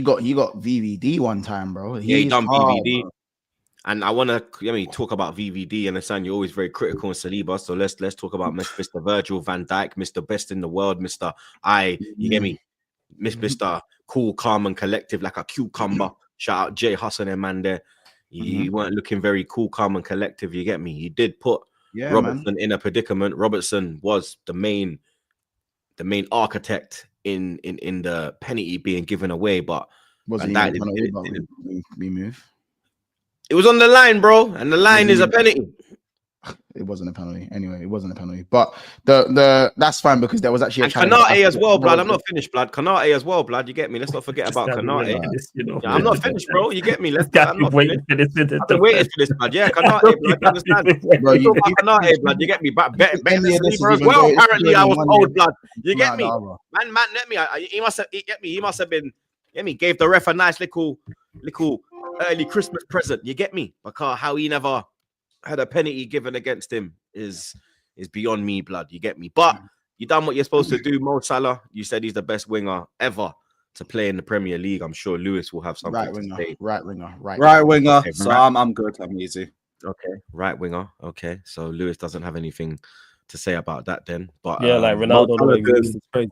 got VVD one time, bro. Yeah, he done hard, VVD. bro. And I want to talk about VVD. And you're always very critical in Saliba. So let's talk about Mr. Virgil van Dijk, Mr. Best in the World, Mr. You get me? Mr. Cool, calm, and collective like a cucumber. Shout out Jay Hassan and man there. He weren't looking very cool, calm, and collective. You get me? He did put Robertson in a predicament. Robertson was the main architect in the penalty being given away, but Wasn't Van even Dijk a penalty, but we move. It was on the line, bro, and the line is a penalty. It wasn't a penalty. Anyway, it wasn't a penalty. But the that's fine because there was actually a And challenge. Kanate as well, blood. I'm not finished, blood. Kanate as well, blood. You get me? Let's not forget about Kanate. Yeah, I'm not finished, bro. You get me? I'm not waiting finished. for this. I've been waiting for this, blood. Yeah, Kanate, blood. You understand? Bro, You talk about Kanate, blood. You get me? But better as well. Apparently, I was old, blood. You get me? Man, let me. He must have. Get me? He must have been. Get me? Gave the ref a nice little early Christmas present. You get me? Because how he never had a penalty given against him is beyond me, blood. You get me? But you done what you're supposed to do. Mo Salah, you said he's the best winger ever to play in the Premier League. I'm sure Lewis will have something to say. Right winger. Right winger. So I'm good. I'm easy. Okay, right winger. Okay, so Lewis doesn't have anything to say about that then. But Yeah, like Mo Ronaldo Salah don't doing- exist crazy.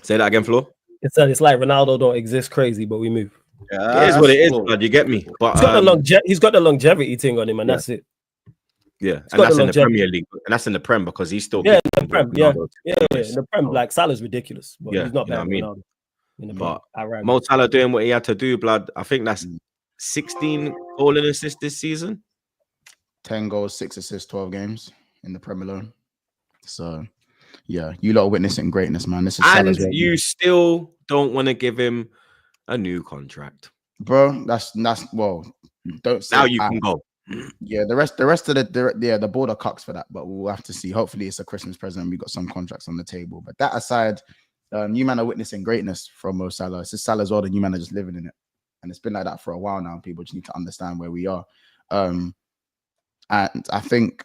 Say that again, Flo. It's like Ronaldo don't exist crazy, but we move. Yeah, It is what it is, that's blood. You get me? But He's got the longevity thing on him, and yeah. that's it. yeah, got and that's the in the longevity. Premier League, and that's in the Prem because he's still Yeah, beating the Prem, yeah. Ronaldo to Yeah, Lewis. in the Prem, So, like Salah's ridiculous, but Yeah, he's not you know better what I than mean? Ronaldo. In the But Prem. I ran. Mo Salah doing what he had to do, blood. I think that's 16 goal and assists this season. 10 goals, 6 assists, 12 games in the Premier League. So, yeah, you lot are witnessing greatness, man. This is And Salah's you still don't want to give him a new contract. bro. That's well. Don't say Now you can go. Yeah, the rest of the board are cucks for that, but we'll have to see. Hopefully, it's a Christmas present. And we got some contracts on the table. But that aside, you man are witnessing greatness from Mo Salah. It's just Salah's world, and you man are just living in it, and it's been like that for a while now. People just need to understand where we are. And I think,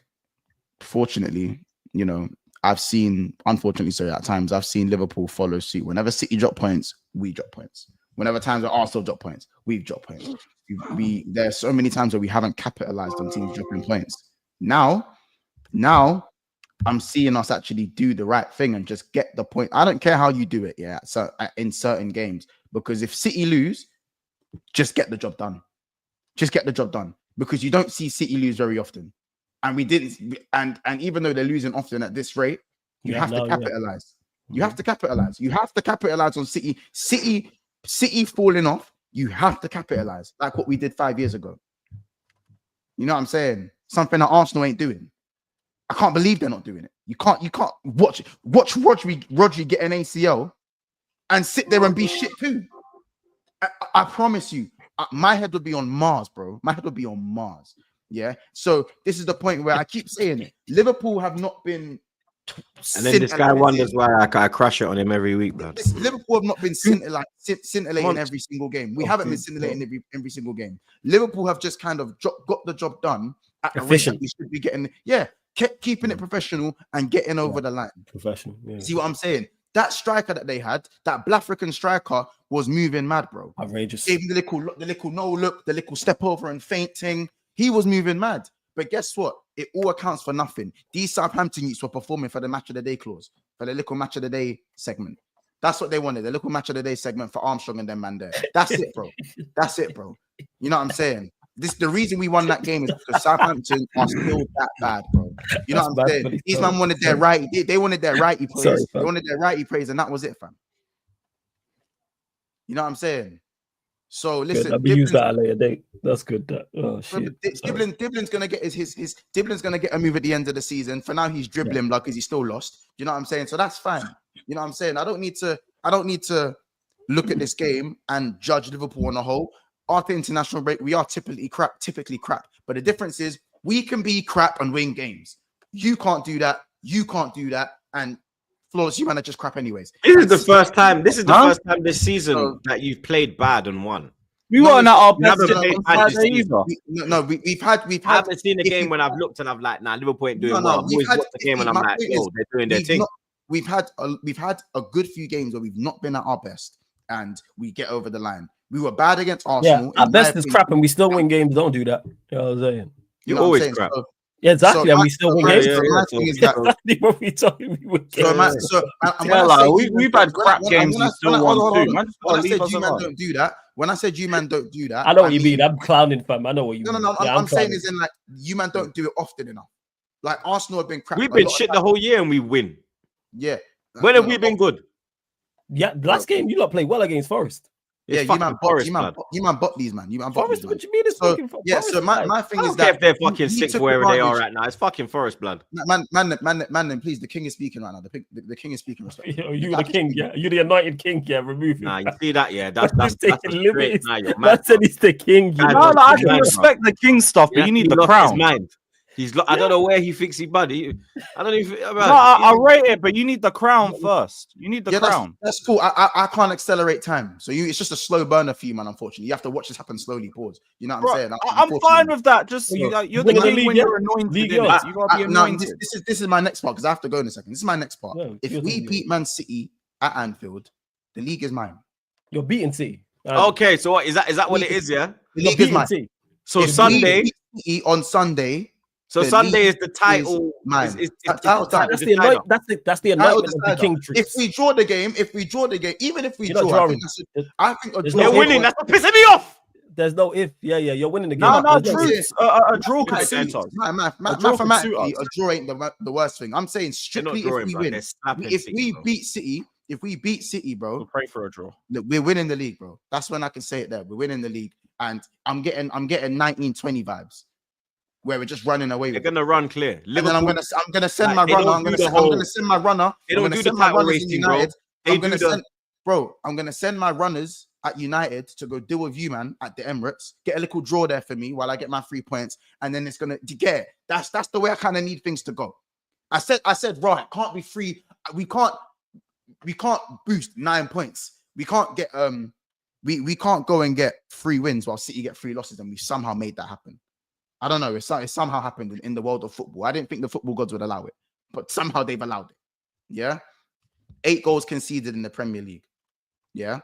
fortunately, you know, unfortunately, sorry, at times I've seen Liverpool follow suit. Whenever City drop points, we drop points. Whenever times where Arsenal drop points, we've dropped points. There's so many times where we haven't capitalized on teams dropping points. Now I'm seeing us actually do the right thing and just get the point. I don't care how you do it, yeah. So in certain games, because if City lose, just get the job done. Just get the job done, because you don't see City lose very often, and we didn't. And even though they're losing often at this rate, you have to capitalize. You have to capitalize. You have to capitalize on City. City falling off. You have to capitalize, like what we did 5 years ago. You know what I'm saying? Something that Arsenal ain't doing. I can't believe they're not doing it. You can't watch Rodri get an ACL and sit there and be shit too. I promise you, my head would be on Mars, bro. My head would be on Mars. Yeah. So this is the point where I keep saying it. Liverpool have not been. And then this guy wonders why I crash it on him every week, blood. Liverpool have not been scintillating every single game. We haven't been scintillating every single game. Liverpool have just kind of got the job done at the rate that we should be getting. Yeah, kept keeping it professional and getting over the line. Professional. Yeah. See what I'm saying? That striker that they had, that Black African striker, was moving mad, bro. Outrageous. Gave him the little no look, the little step over and fainting. He was moving mad. But guess what? It all accounts for nothing. These Southampton youths were performing for the match of the day clause, for the little match of the day segment. That's what they wanted, the little match of the day segment for Armstrong and them man there. That's it, bro. That's it, bro. You know what I'm saying? The reason we won that game is because Southampton are still that bad, bro. You know what I'm saying? These man wanted their right. They wanted their righty praise. They wanted their righty praise, and that was it, fam. You know what I'm saying? So listen, I'll be used that at a later date. That's good. Oh shit. Dibblin's gonna get his Dibblin's gonna get a move at the end of the season. For now, he's dribbling like because he's still lost. You know what I'm saying? So that's fine. You know what I'm saying? I don't need to look at this game and judge Liverpool on a whole. After international break, we are typically crap. But the difference is we can be crap and win games. You can't do that. You can't do that. And Flawless, you man are just crap anyways. This is the first time this season that you've played bad and won. We weren't at our best. We've had. I haven't seen a game when I've looked and I've like, nah, Liverpool ain't doing well. I've always watched the game and I'm like, oh, they're doing their thing. We've had a good few games where we've not been at our best and we get over the line. We were bad against Arsenal. Yeah, our best is crap and we still win games. Don't do that. You know what I'm saying? You're always crap. Yeah, exactly. And we still win games. Exactly what we talking about. We've had crap games and still won too. When I said you man don't do that, I know what you mean. I'm clowning, fam. I know what you mean. No. I'm saying is in like you man don't do it often enough. Like Arsenal have been crap. We've been shit the whole year and we win. Yeah. When have we been good? Yeah, last game you lot played well against Forest. Yeah, you man bought these, man. You man bought these. What you mean? It's fucking Forest. Yeah, so my thing is that if they're fucking sick wherever they are right now, it's fucking Forest, blood. Man, please, the king is speaking right now. The king is speaking. You the king, yeah. You the anointed king, yeah. Remove him. Nah, you see that, yeah. That's taking limits. That said he's the king. No, I can respect the king stuff, but you need the crown. I don't know where he thinks he buddy. I don't even. I rate it, but you need the crown first. You need the crown. That's cool. I can't accelerate time, so it's just a slow burner for you, man. Unfortunately, you have to watch this happen slowly. Pause. You know what I'm saying? I'm fine with that. Just you're the king when you're anointed. You gotta be anointed. This is my next part because I have to go in a second. This is my next part. If we beat Man City at Anfield, the league is mine. You're beating City. Okay, so what is that? What it is? Yeah, the league is mine. So Sunday. City on Sunday. So the Sunday league is the title. mine. Is Title's done. That's decider. that's the anointment of the king tree. If we draw the game, even if we You're not draw, drawing. I think a There's draw. no They're winning. That's what pissing me off. There's no if. Yeah, you're winning the game. No, There's no truth. if. A draw could Right, suit us. Mathematically, a draw ain't the worst thing. I'm saying They're not strictly if drawing, we bro. win. They're slapping If City, we bro. beat City, We'll bro, pray for a draw. look, we're winning the league, bro. That's when I can say it there. We're winning the league. And I'm getting 1920 vibes where we're just running away They're with it. gonna run clear. And then Liverpool, I'm gonna send like, my runner. they don't I'm do gonna the send, whole- I'm gonna send my runner. they I'm don't gonna do send the my title runners race in thing, bro. United. They I'm do gonna the- send, bro. I'm gonna send my runners at United to go deal with you, man, at the Emirates. Get a little draw there for me while I get my 3 points, and then it's gonna get it. That's the way I kind of need things to go. I said, right, it can't be free. We can't boost 9 points. We can't get we can't go and get 3 wins while City get 3 losses, and we somehow made that happen. I don't know. It somehow happened in the world of football. I didn't think the football gods would allow it, but somehow they've allowed it. Yeah, 8 goals conceded in the Premier League. Yeah,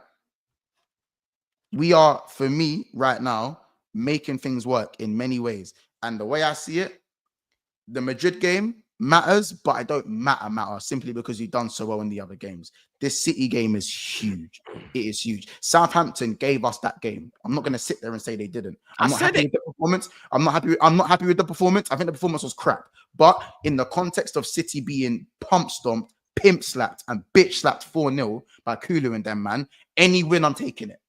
we are, for me right now, making things work in many ways. And the way I see it, the Madrid game matters, but I don't matter simply because you've done so well in the other games. This City game is huge. It is huge. Southampton gave us that game. I'm not going to sit there and say they didn't. I'm not happy with the performance. I'm not happy with the performance. I think the performance was crap. But in the context of City being pump stomped, pimp slapped, and bitch slapped 4-0 by Kulu and them, man, any win, I'm taking it.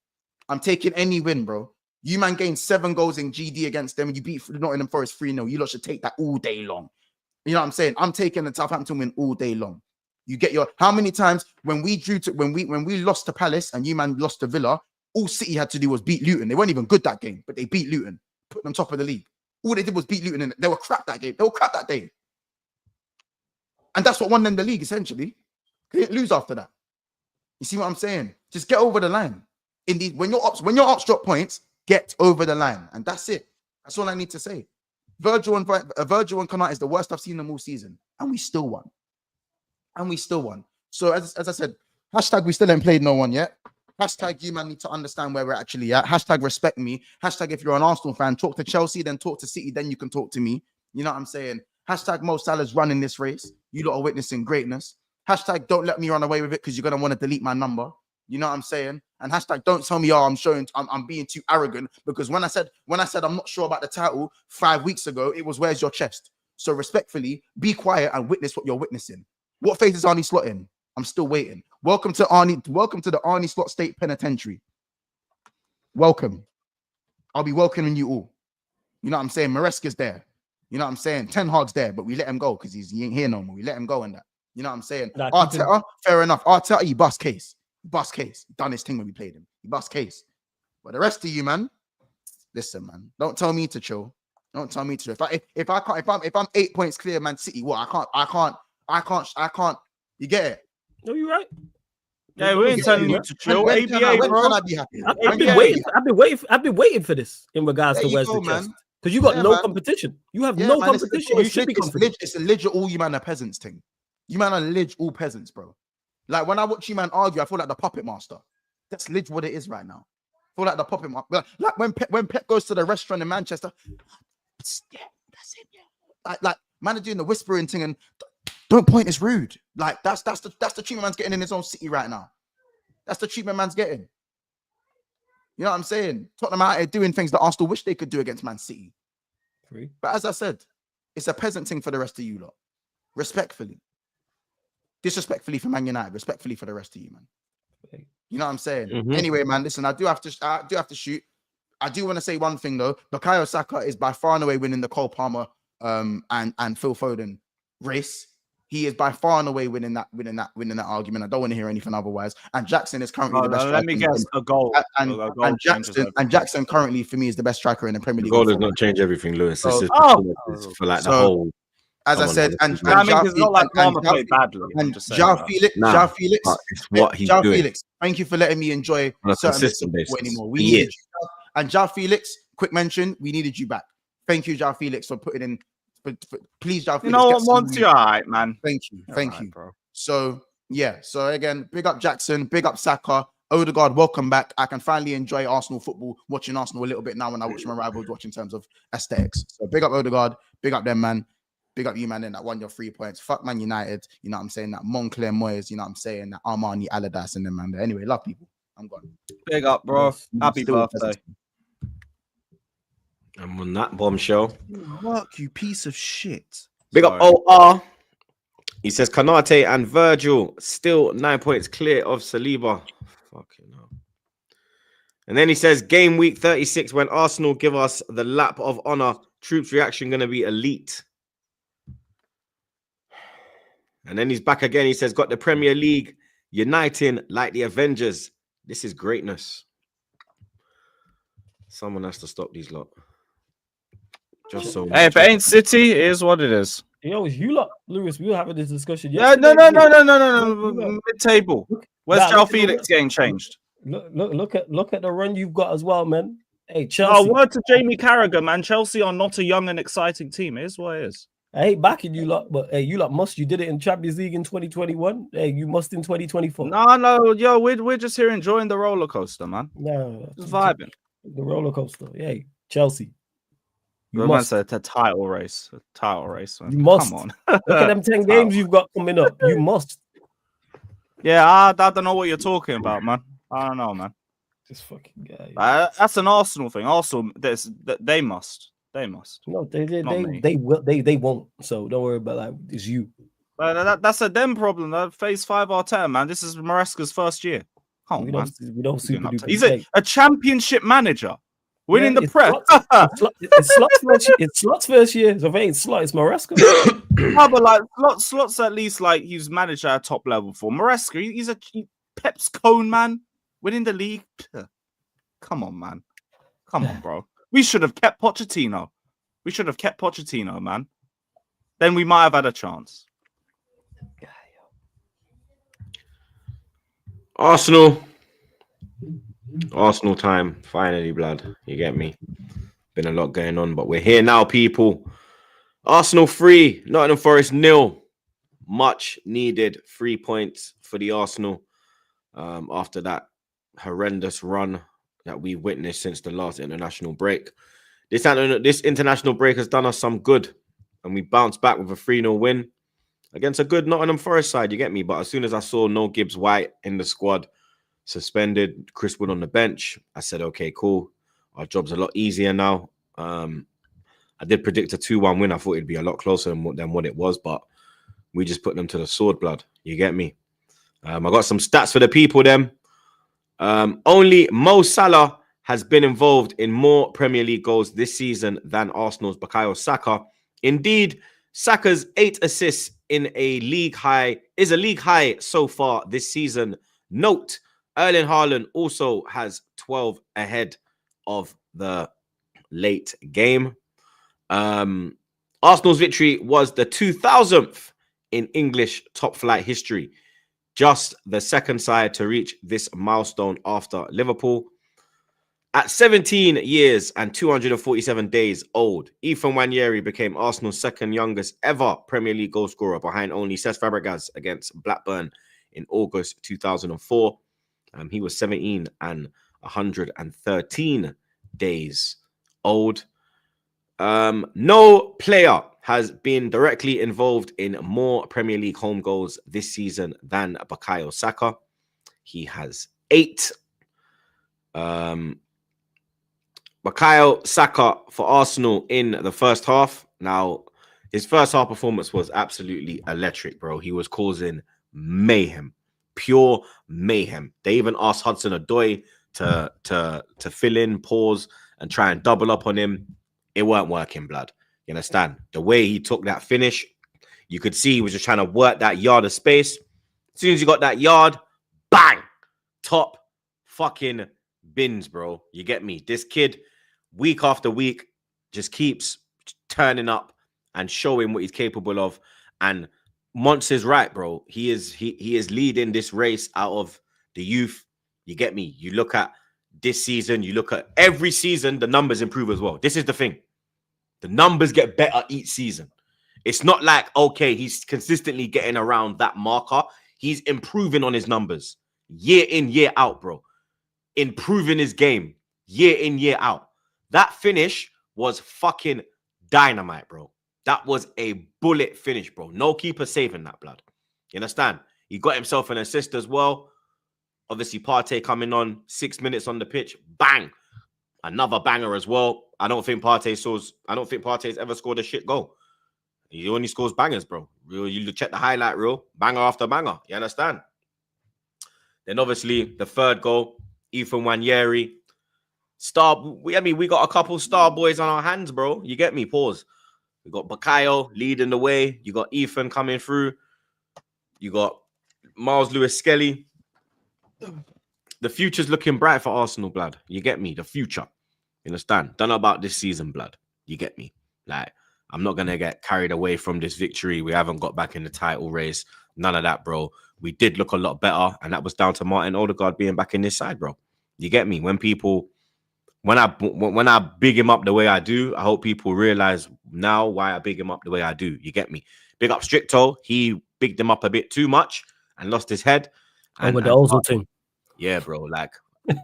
I'm taking any win, bro. You man gained 7 goals in GD against them. You beat Nottingham Forest 3-0. You lot should take that all day long. You know what I'm saying? I'm taking the Southampton win all day long. You get your, how many times when we lost to Palace and you man lost to Villa, all City had to do was beat Luton. They weren't even good that game, but they beat Luton, put them top of the league. All they did was beat Luton, and they were crap that game. They were crap that day. And that's what won them the league, essentially. They didn't lose after that. You see what I'm saying? Just get over the line. Indeed, when your ops drop points, get over the line. And that's it. That's all I need to say. Virgil and Konate is the worst I've seen them all season. And we still won. So as I said, hashtag we still ain't played no one yet. Hashtag you man need to understand where we're actually at. Hashtag respect me. Hashtag if you're an Arsenal fan, talk to Chelsea, then talk to City, then you can talk to me. You know what I'm saying? Hashtag Mo Salah's running this race. You lot are witnessing greatness. Hashtag don't let me run away with it because you're going to want to delete my number. You know what I'm saying? And hashtag don't tell me, oh, I'm being too arrogant, because when I said I'm not sure about the title 5 weeks ago, it was where's your chest? So respectfully, be quiet and witness what you're witnessing. What phase is Arnie Slot in? I'm still waiting. Welcome to the Arnie Slot State Penitentiary. Welcome. I'll be welcoming you all. You know what I'm saying? Maresca's there. You know what I'm saying? Ten Hag's there, but we let him go because he ain't here no more. We let him go and that. You know what I'm saying? Nah, Arteta, fair enough. Arteta, he bust case. Done his thing when we played him. He bust case. But the rest of you, man, listen, man. Don't tell me to chill. Don't tell me to. If I'm 8 points clear, Man City, what? I can't. You get it? No, you're right. Yeah, we ain't telling you to chill. When can bro. I be happy? I've been waiting for this in regards There to you where's go, the chest. man. Because you got Yeah, no man. competition. You have Yeah, no man, competition. You should be confident. It's a legit all you man are peasants thing. You man are legit all peasants, bro. Like when I watch you man argue, I feel like the puppet master. That's legit what it is right now. I feel like the puppet master. Like when Pep goes to the restaurant in Manchester, yeah, that's it. Yeah. Like man are doing the whispering thing and don't point, it's rude. Like that's the treatment man's getting in his own city right now. That's the treatment man's getting. You know what I'm saying? Tottenham out here doing things that Arsenal wish they could do against Man City. But as I said, it's a peasant thing for the rest of you lot. Respectfully. Disrespectfully for Man United. Respectfully for the rest of you, man. You know what I'm saying? Mhm. Anyway, man, listen, I do have to shoot. I do want to say one thing though. Bukayo Saka is by far and away winning the Cole Palmer and Phil Foden race. He is by far and away winning that argument. I don't want to hear anything otherwise. And Jackson is currently the best. Let me guess, a goal. And Jackson currently for me is the best striker in the Premier League. Goal does not change everything, Lewis. This is for like the So, whole. as I said, and I mean, it's not like Palmer played badly. And João Felix, it's what he's doing. Felix, thank you for letting me enjoy On a certain bits consistent of football basis. anymore. We He needed is. you. And João Felix, quick mention, we needed you back. Thank you, João Felix, for putting in. Please, João Felix. You know what, Monty? All right, man. Thank you, All right, you. bro. So yeah, so again, big up Jackson, big up Saka. Odegaard, welcome back. I can finally enjoy Arsenal football, watching Arsenal a little bit now when I watch my rivals watch in terms of aesthetics. So big up Odegaard, big up them, man. Big up you, man, in that won your 3 points. Fuck Man United, you know what I'm saying? That Moncler Moyes, you know what I'm saying? That Armani Allardyce and them, man. But anyway, love people. I'm gone. Big up, bro. Happy Still birthday. And on that bombshell, Work, you piece of shit. big up OR. He says Kanate and Virgil still 9 points clear of Saliba. Fucking hell. And then he says game week 36 when Arsenal give us the lap of honor. Troops reaction going to be elite. And then he's back again. He says got the Premier League uniting like the Avengers. This is greatness. Someone has to stop these lot. Just so. Hey, if it ain't City, it is what it is. Yo, you lot, Lewis, we were having this discussion. Yeah, no. Mid-table. Where's João Felix getting changed? Look at the run you've got as well, man. Hey, Oh, Chelsea. word to Jamie Carragher, man. Chelsea are not a young and exciting team. It is what it is. I ain't backing you lot, but hey, you lot must. You did it in Champions League in 2021. Hey, you must in 2024. No, yo, we're just here enjoying the roller coaster, man. No, Just vibing. the roller coaster. Hey, Chelsea. You Romance must. a title race. Man. You must. Come on. Look at them 10 games you've got coming up. You must. Yeah, I don't know what you're talking about, man. I don't know, man. This fucking guy. That's an Arsenal thing. Arsenal, they must. They must. No, Not me. they will. They won't. So don't worry about that. It's you. That's a them problem. That phase 5 Arteta, man. This is Maresca's first year. Come on, We man. don't super duper. He's a championship manager, winning the it's Prem. It's Slot's first year. So if it ain't Slot, it's Maresca. No, but like Slot's at least like he's managed at a top level for Maresca. He's a Pep's cone man, winning the league. Come on, man. Come on, bro. We should have kept Pochettino. Man. Then we might have had a chance. Arsenal time. Finally, blood. You get me? Been a lot going on, but we're here now, people. Arsenal 3, Nottingham Forest 0. Much needed 3 points for the Arsenal after that horrendous run that we witnessed since the last international break. This international break has done us some good, and we bounced back with a 3-0 win against a good Nottingham Forest side, you get me? But as soon as I saw no Gibbs White in the squad, suspended, Chris Wood on the bench, I said, okay, cool. Our job's a lot easier now. I did predict a 2-1 win. I thought it'd be a lot closer than what it was, but we just put them to the sword, blood. You get me? I got some stats for the people, them. Only Mo Salah has been involved in more Premier League goals this season than Arsenal's Bukayo Saka. Indeed, Saka's 8 assists is a league high so far this season. Note, Erling Haaland also has 12 ahead of the late game. Arsenal's victory was the 2000th in English top flight history. Just the second side to reach this milestone after Liverpool. At 17 years and 247 days old, Ethan Nwaneri became Arsenal's second youngest ever Premier League goal scorer, behind only Cesc Fabregas against Blackburn in August 2004. He was 17 and 113 days old. No player has been directly involved in more Premier League home goals this season than Bukayo Saka. He has 8. Bukayo Saka for Arsenal in the first half. Now, his first half performance was absolutely electric, bro. He was causing mayhem, pure mayhem. They even asked Hudson-Odoi to fill in, pause, and try and double up on him. It weren't working, blood. You understand? The way he took that finish, you could see he was just trying to work that yard of space. As soon as you got that yard, bang! Top fucking bins, bro. You get me? This kid, week after week, just keeps turning up and showing what he's capable of. And Monts is right, bro. He is leading this race out of the youth. You get me? You look at this season, you look at every season, the numbers improve as well. This is the thing. The numbers get better each season. It's not like, okay, he's consistently getting around that marker. He's improving on his numbers. year in, year out, bro. Improving his game year in, year out. That finish was fucking dynamite, bro. That was a bullet finish, bro. No keeper saving that, blood. You understand? He got himself an assist as well. Obviously, Partey coming on 6 minutes on the pitch. Bang. Another banger as well. I don't think Partey's ever scored a shit goal. He only scores bangers, bro. You check the highlight reel, banger after banger. You understand? Then obviously the third goal, Ethan Wanyeri. We got a couple star boys on our hands, bro. You get me? Pause. We got Bakayo leading the way. You got Ethan coming through. You got Miles Lewis-Skelly. The future's looking bright for Arsenal, blood. You get me? The future. You understand? Don't know about this season, blood. You get me? Like, I'm not going to get carried away from this victory. We haven't got back in the title race. None of that, bro. We did look a lot better, and that was down to Martin Odegaard being back in this side, bro. You get me? When I big him up the way I do, I hope people realize now why I big him up the way I do. You get me? Big up Stricto. He bigged him up a bit too much and lost his head. And with the Ozil team. Yeah, bro. Like,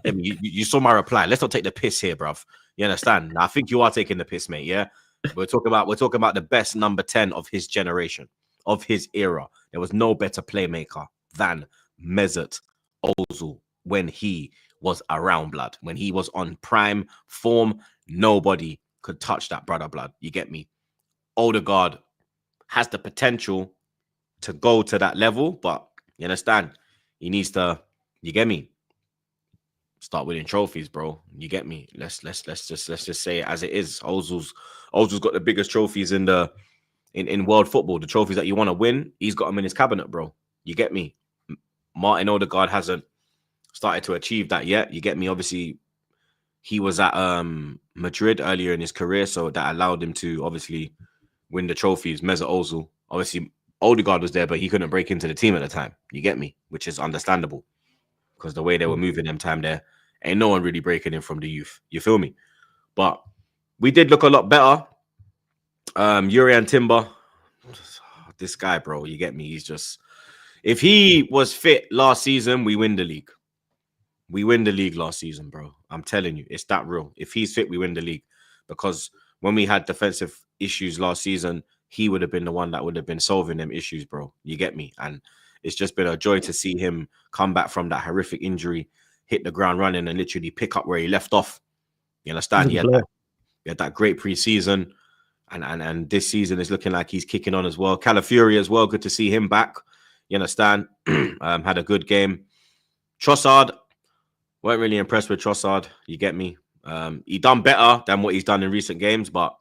I mean, you saw my reply. Let's not take the piss here, bruv. You understand? I think you are taking the piss, mate. Yeah. We're talking about the best number 10 of his generation, of his era. There was no better playmaker than Mesut Ozil when he was around, blood. When he was on prime form, nobody could touch that brother, blood. You get me? Odegaard has the potential to go to that level, but you understand? He needs to, you get me? Start winning trophies, bro. You get me? Let's just say it as it is. Ozil's got the biggest trophies in world football. The trophies that you want to win, he's got them in his cabinet, bro. You get me? Martin Odegaard hasn't started to achieve that yet. You get me? Obviously, he was at Madrid earlier in his career, so that allowed him to obviously win the trophies. Mesut Ozil, obviously, Odegaard was there, but he couldn't break into the team at the time. You get me? Which is understandable because the way they were moving them time there, ain't no one really breaking in from the youth. You feel me? But we did look a lot better. Urian Timber, this guy, bro, you get me? He's just, if he was fit last season, we win the league. We win the league last season, bro. I'm telling you, it's that real. If he's fit, we win the league. Because when we had defensive issues last season, he would have been the one that would have been solving them issues, bro. You get me? And it's just been a joy to see him come back from that horrific injury, hit the ground running, and literally pick up where he left off. You understand? He had that great preseason, and this season is looking like he's kicking on as well. Calafiori as well. Good to see him back. You understand? Had a good game. Trossard, weren't really impressed with Trossard. You get me? He done better than what he's done in recent games, but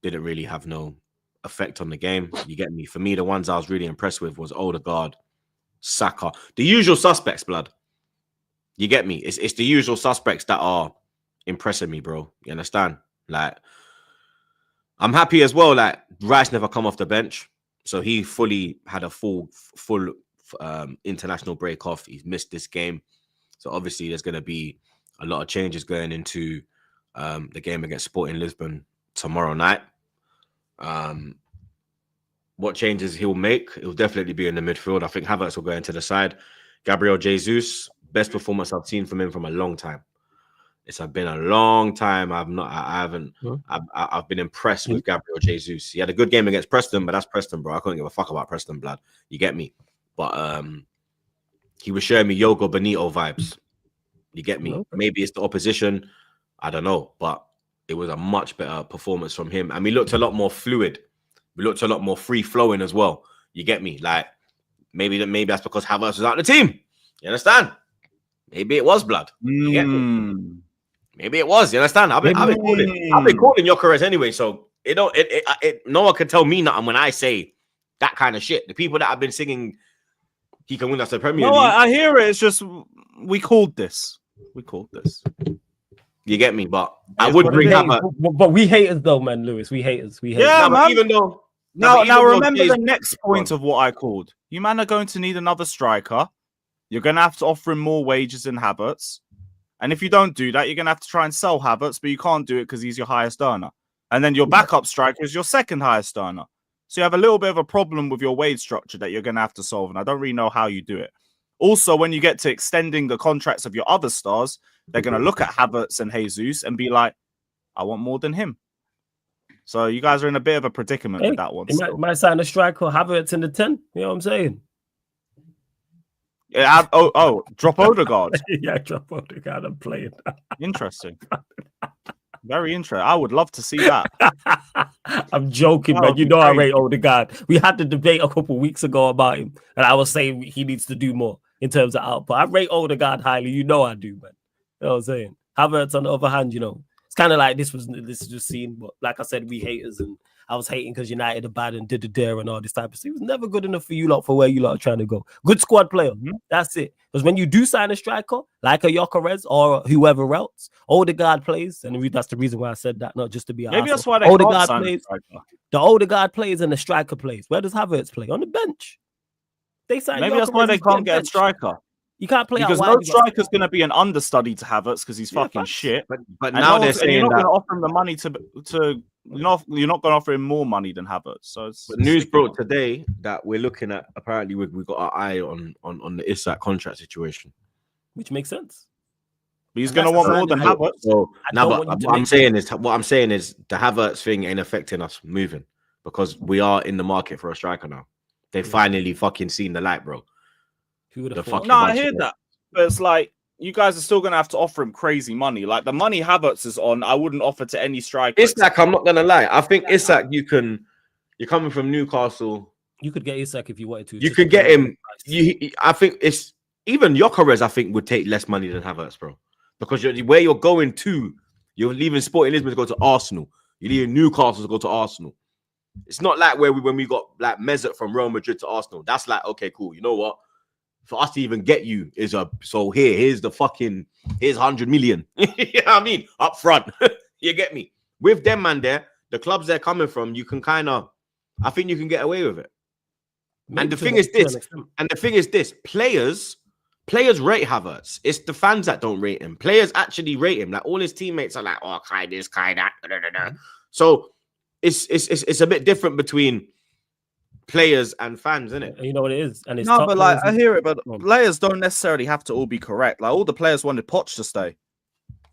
didn't really have no effect on the game. You get me? For me, the ones I was really impressed with was Odegaard, Saka, the usual suspects, blood. You get me? It's the usual suspects that are impressing me, bro. You understand? Like, I'm happy as well. Like, Rice never come off the bench, so he fully had a full international break off. He's missed this game, so obviously there's going to be a lot of changes going into the game against Sporting Lisbon tomorrow night. What changes he'll make? He'll definitely be in the midfield. I think Havertz will go into the side. Gabriel Jesus, best performance I've seen from him from a long time. It's been a long time. I've been impressed with Gabriel Jesus. He had a good game against Preston, but that's Preston, bro. I couldn't give a fuck about Preston, blood. You get me? But he was showing me Yogo Benito vibes. You get me? Okay. Maybe it's the opposition. I don't know, but it was a much better performance from him. And we looked a lot more fluid. We looked a lot more free-flowing as well. You get me? Like, maybe that's because Havertz was out of the team. You understand? Maybe it was, blood. You get me? Maybe it was. You understand? I've been calling Gyökeres anyway, so no one can tell me nothing when I say that kind of shit. The people that have been singing he can win us the Premier League. I hear it. It's just we called this. You get me? But I would bring Havertz. But we haters though, man, Lewis. We haters. Yeah, man. Even though now remember the next point of what I called. You man are going to need another striker. You're going to have to offer him more wages than Havertz. And if you don't do that, you're going to have to try and sell Havertz, but you can't do it because he's your highest earner. And then your backup striker is your second highest earner. So you have a little bit of a problem with your wage structure that you're going to have to solve. And I don't really know how you do it. Also, when you get to extending the contracts of your other stars, they're going to look at Havertz and Jesus and be like, I want more than him. So you guys are in a bit of a predicament with that one. He might sign a striker, Havertz in the 10. You know what I'm saying? Yeah, drop Odegaard. Yeah, drop Odegaard and play it. Interesting. Very interesting. I would love to see that. I'm joking, man. You know I rate Odegaard. We had the debate a couple weeks ago about him, and I was saying he needs to do more in terms of output. I rate Odegaard highly. You know I do, man. You know what I'm saying? Havertz, on the other hand, you know, it's kind of like this is just seen, but like I said, we haters, and I was hating because United are bad and did the dare and all this type of stuff. It was never good enough for you lot for where you lot are trying to go. Good squad player. That's it. Because when you do sign a striker, like a Gyökeres or whoever else, Odegaard plays, and that's the reason why I said that, not just to be maybe asshole. that's why they Odegaard can't plays. sign a striker. The Odegaard plays and the striker plays. Where does Havertz play? On the bench. They sign Maybe that's why they can't get a striker. You can't play because no striker's going to be an understudy to Havertz because he's fucking shit. But now they're saying you're not that going to offer him the money you're not going to offer him more money than Havertz. So it's news broke today that we're looking at. Apparently, we got our eye on the Isak contract situation, which makes sense. But he's going to want more than Havertz. So now, but what I'm saying is the Havertz thing ain't affecting us moving because we are in the market for a striker now. They finally fucking seen the light, bro. I hear that, but it's like you guys are still gonna have to offer him crazy money. Like the money Havertz is on, I wouldn't offer to any striker. Isak, I'm not gonna lie. I think Isak, you're coming from Newcastle. You could get Isak if you wanted to. You could get him. I think it's even Gyökeres. I think would take less money than Havertz, bro, because where you're going to, you're leaving Sporting Lisbon to go to Arsenal. You're leaving Newcastle to go to Arsenal. It's not like when we got like Mesut from Real Madrid to Arsenal. That's like, okay, cool. You know what? For us to even get you here's 100 million. You know what I mean? Up front. You get me? With them, man, there, the clubs they're coming from, you can I think you can get away with it. Maybe and the thing is this, players rate Havertz. It's the fans that don't rate him. Players actually rate him. Like all his teammates are like, oh, Kai this, Kai that. So it's a bit different between players and fans, isn't it? You know what it is, and it's no, but like I hear it, but players don't necessarily have to all be correct. Like all the players wanted Poch to stay.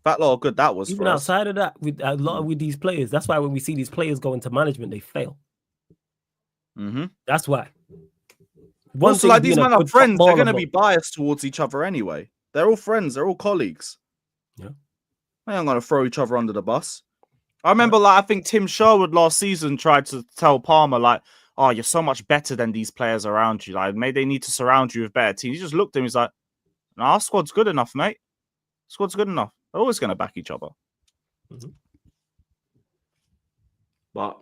That lot of good that was. Even outside of that, with a lot with these players, that's why when we see these players go into management, they fail. That's why. Also, like these men are friends, they're going to be biased towards each other anyway. They're all friends, they're all colleagues. Yeah, they aren't going to throw each other under the bus. I remember, like I think Tim Sherwood last season tried to tell Palmer, like, oh, you're so much better than these players around you. Like, maybe they need to surround you with better teams. He just looked at him. He's like, no, our squad's good enough, mate. Squad's good enough. They're always going to back each other. But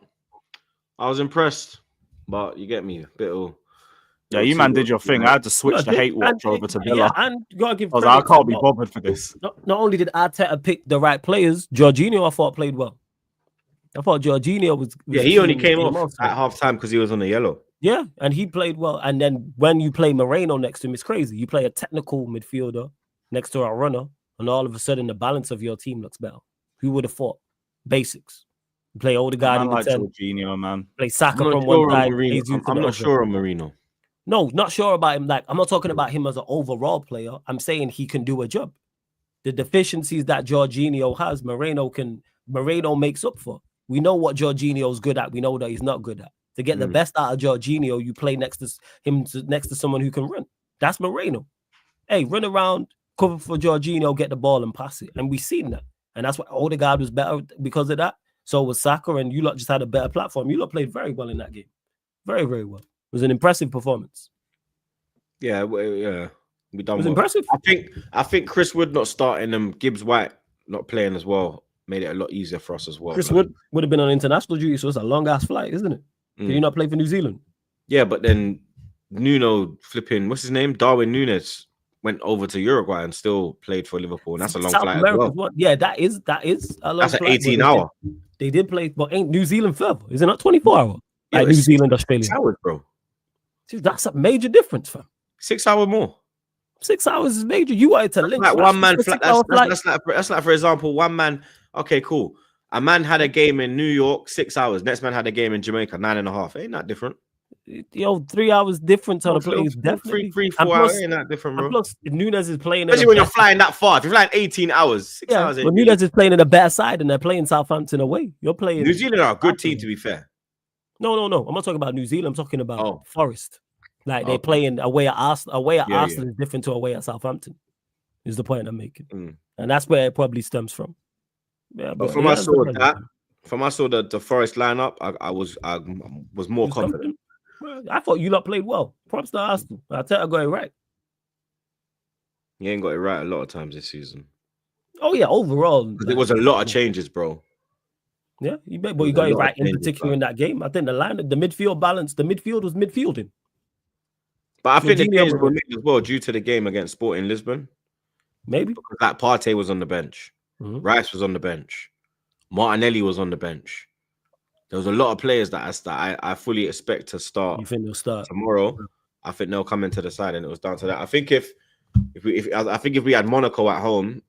I was impressed. But you get me, a bit of. Yeah, you man did your thing. I had to switch the hate watch over to Villa. Yeah, and you gotta give. I can't be bothered for this. Not only did Arteta pick the right players, Jorginho I thought played well. I thought Jorginho was he only came off at half time because he was on the yellow. Yeah, and he played well. And then when you play Moreno next to him, it's crazy. You play a technical midfielder next to a runner, and all of a sudden the balance of your team looks better. Who would have thought? Basics. You play Odegaard in the 10. Jorginho, man. Play Saka from one side. I'm not sure on Moreno. No, not sure about him. Like, I'm not talking about him as an overall player. I'm saying he can do a job. The deficiencies that Jorginho has, Moreno makes up for. We know what Jorginho's good at. We know that he's not good at. To get the best out of Jorginho, you play next to someone who can run. That's Moreno. Hey, run around, cover for Jorginho, get the ball and pass it. And we've seen that. And that's why Odegaard was better because of that. So was Saka, and you lot just had a better platform. You lot played very well in that game. Very, very well. It was an impressive performance. Yeah, we done. It was impressive. I think Chris Wood not starting and Gibbs White not playing as well made it a lot easier for us as well. Chris Wood would have been on international duty, so it's a long ass flight, isn't it? Can you not play for New Zealand? Yeah, but then Nuno flipping, what's his name? Darwin Núñez went over to Uruguay and still played for Liverpool, and that's a long South flight America as well. Yeah, that is a long that's flight. An 18-hour. They did play, but ain't New Zealand further? Is it not 24 hour? Yeah, like New Zealand, Australia. 6 hours, bro. Dude, that's a major difference, fam. 6 hours more. 6 hours is major. You wanted to link like one man flight. That's like, for example, one man. Okay, cool. A man had a game in New York, 6 hours. Next man had a game in Jamaica, 9.5. Ain't that different? 3 hours difference on the plane is Three, definitely. 4 hours ain't that different, And bro. plus, Nunes is playing. Especially when you're flying that far. If you're flying 18 hours, 6 Yeah, hours. but Nunes is playing in a better side, and they're playing Southampton away. You're playing. New Zealand are a good team, to be fair. No. I'm not talking about New Zealand. I'm talking about Forest. Like they're Okay. playing away at Arsenal. Away at Yeah, Arsenal is different to away at Southampton. Is the point I'm making, Mm. and that's where it probably stems from. Yeah, But from I saw the Forest lineup, I was more confident. I thought you lot played well. Props to Arsenal. I got it right. You ain't got it right a lot of times this season. Oh yeah, overall, There was a lot of changes, bro. Yeah, but you got it right in particular in that game. I think the midfield balance, the midfield was midfielding. But I think the changes were made as well due to the game against Sporting Lisbon. Maybe because that Partey was on the bench, Rice was on the bench, Martinelli was on the bench. There was a lot of players that I fully expect to start. You think they'll start tomorrow? I think they'll come into the side, and it was down to that. I think if we had Monaco at home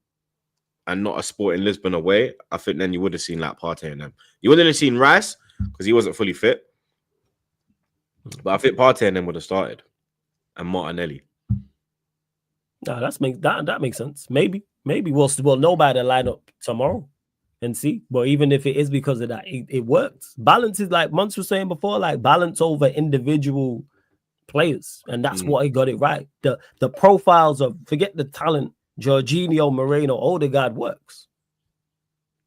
and not a Sporting Lisbon away, I think then you would have seen like Partey and them. You wouldn't have seen Rice because he wasn't fully fit, but I think Partey and them would have started, and Martinelli. No, that makes sense. Maybe we'll know by the lineup tomorrow and see. But even if it is because of that, it works. Balance is like Mons was saying before, like balance over individual players, and that's what he got it right. The profiles of forget the talent. Jorginho, Moreno, Odegaard works.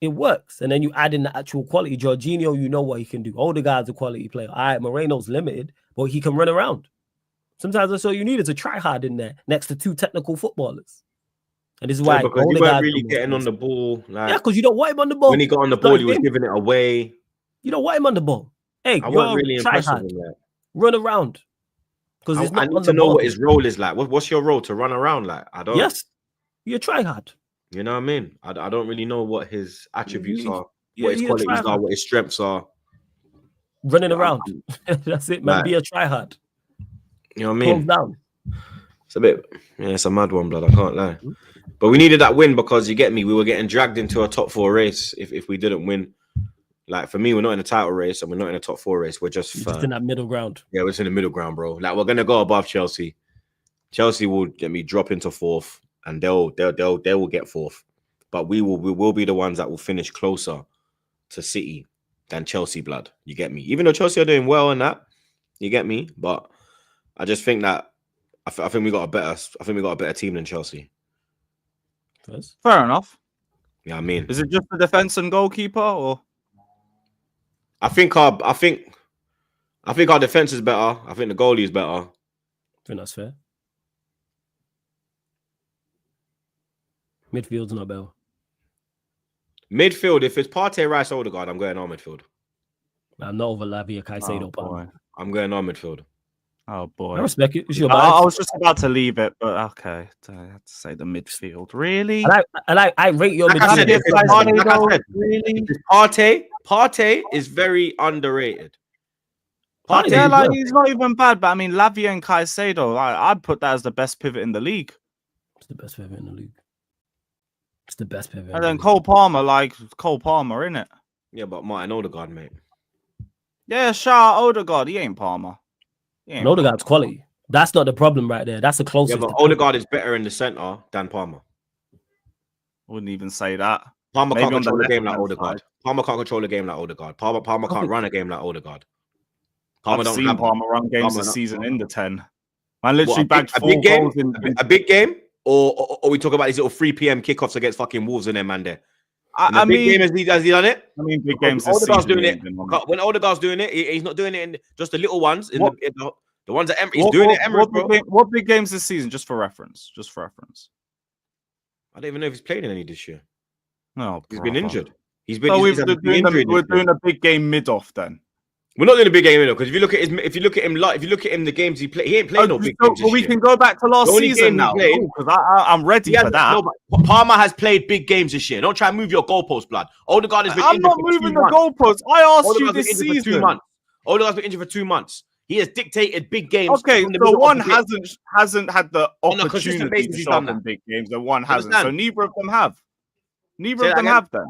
It works, and then you add in the actual quality. Jorginho, you know what he can do. Odegaard's a quality player. All right, Moreno's limited, but he can run around. Sometimes that's all you need is a try hard in there next to two technical footballers. And this is why because you weren't really getting on the ball. Like, yeah, because you don't want him on the ball. When he got on the ball, he was giving it away. You don't want him on the ball. Hey, I wasn't really try impressed hard. with that. Run around. Because I need to know what his role is like. What's your role to run around like? I don't. Yes, you try hard. You know what I mean? I don't really know what his attributes are, what his qualities are, what his strengths are. Running around. That's it, man. Like, be a try hard. You know what I mean? Down. It's a bit, it's a mad one, blood. I can't lie. But we needed that win because you get me. We were getting dragged into a top 4 race if we didn't win. Like for me, we're not in a title race and we're not in a top 4 race. We're just in that middle ground. Yeah, we're just in the middle ground, bro. Like we're gonna go above Chelsea. Chelsea will get me drop into 4th, and they will get 4th. But we will be the ones that will finish closer to City than Chelsea, blood. You get me? Even though Chelsea are doing well in that, you get me. But I just think that I think we got a better team than Chelsea. Fair enough. Yeah, I mean, is it just the defense and goalkeeper, or I think our defense is better. I think the goalie is better. I think that's fair. Midfield's not better. Midfield, if it's Partey, Rice, Odegaard, I'm going on midfield. I'm not over Lavia Caicedo. I'm going on midfield. Oh boy, I respect it. It's your I was just about to leave it, but okay. I have to say the midfield, really. And I rate your midfield. Partey is very underrated. Partey, he's not even bad, but I mean, Lavia and Caicedo, I'd put that as the best pivot in the league. It's the best pivot in the league. It's the best pivot. And then Cole Palmer, innit? Yeah, but Martin Odegaard, mate. Yeah, shout out Odegaard. He ain't Palmer. Odegaard's quality. That's not the problem right there. That's the closest. Yeah, but Odegaard is better in the centre than Palmer. Wouldn't even say that. Palmer can't control the game like Odegaard. Palmer can't control the game like Odegaard. Palmer can't run a game like Odegaard. I've seen Palmer run games this season in the 10. Man literally bagged 4 goals in a big game, or we talk about these little 3 p.m. kickoffs against fucking Wolves and them, man. There. I mean, big game has he done it? I mean, big games. Odegaard's doing it. When Odegaard's doing it, he's not doing it in just the little ones. The ones at Emirates. He's doing it at Emirates, bro. What big games this season? Just for reference. I don't even know if he's played in any this year. No, he's been injured. We're doing a big game mid-off then. We're not doing a big game because if you look at him, the games he played, he ain't played no big games. We can go back to last season now because I'm ready for that. No, Palmer has played big games this year. Don't try and move your goalposts, blood. Odegaard has been I'm not moving the goalposts. I asked you this season. Odegaard's been injured for 2 months. He has dictated big games. Okay, so one hasn't had the opportunity to show up in big games, and one hasn't. So neither of them have. Neither of them have then.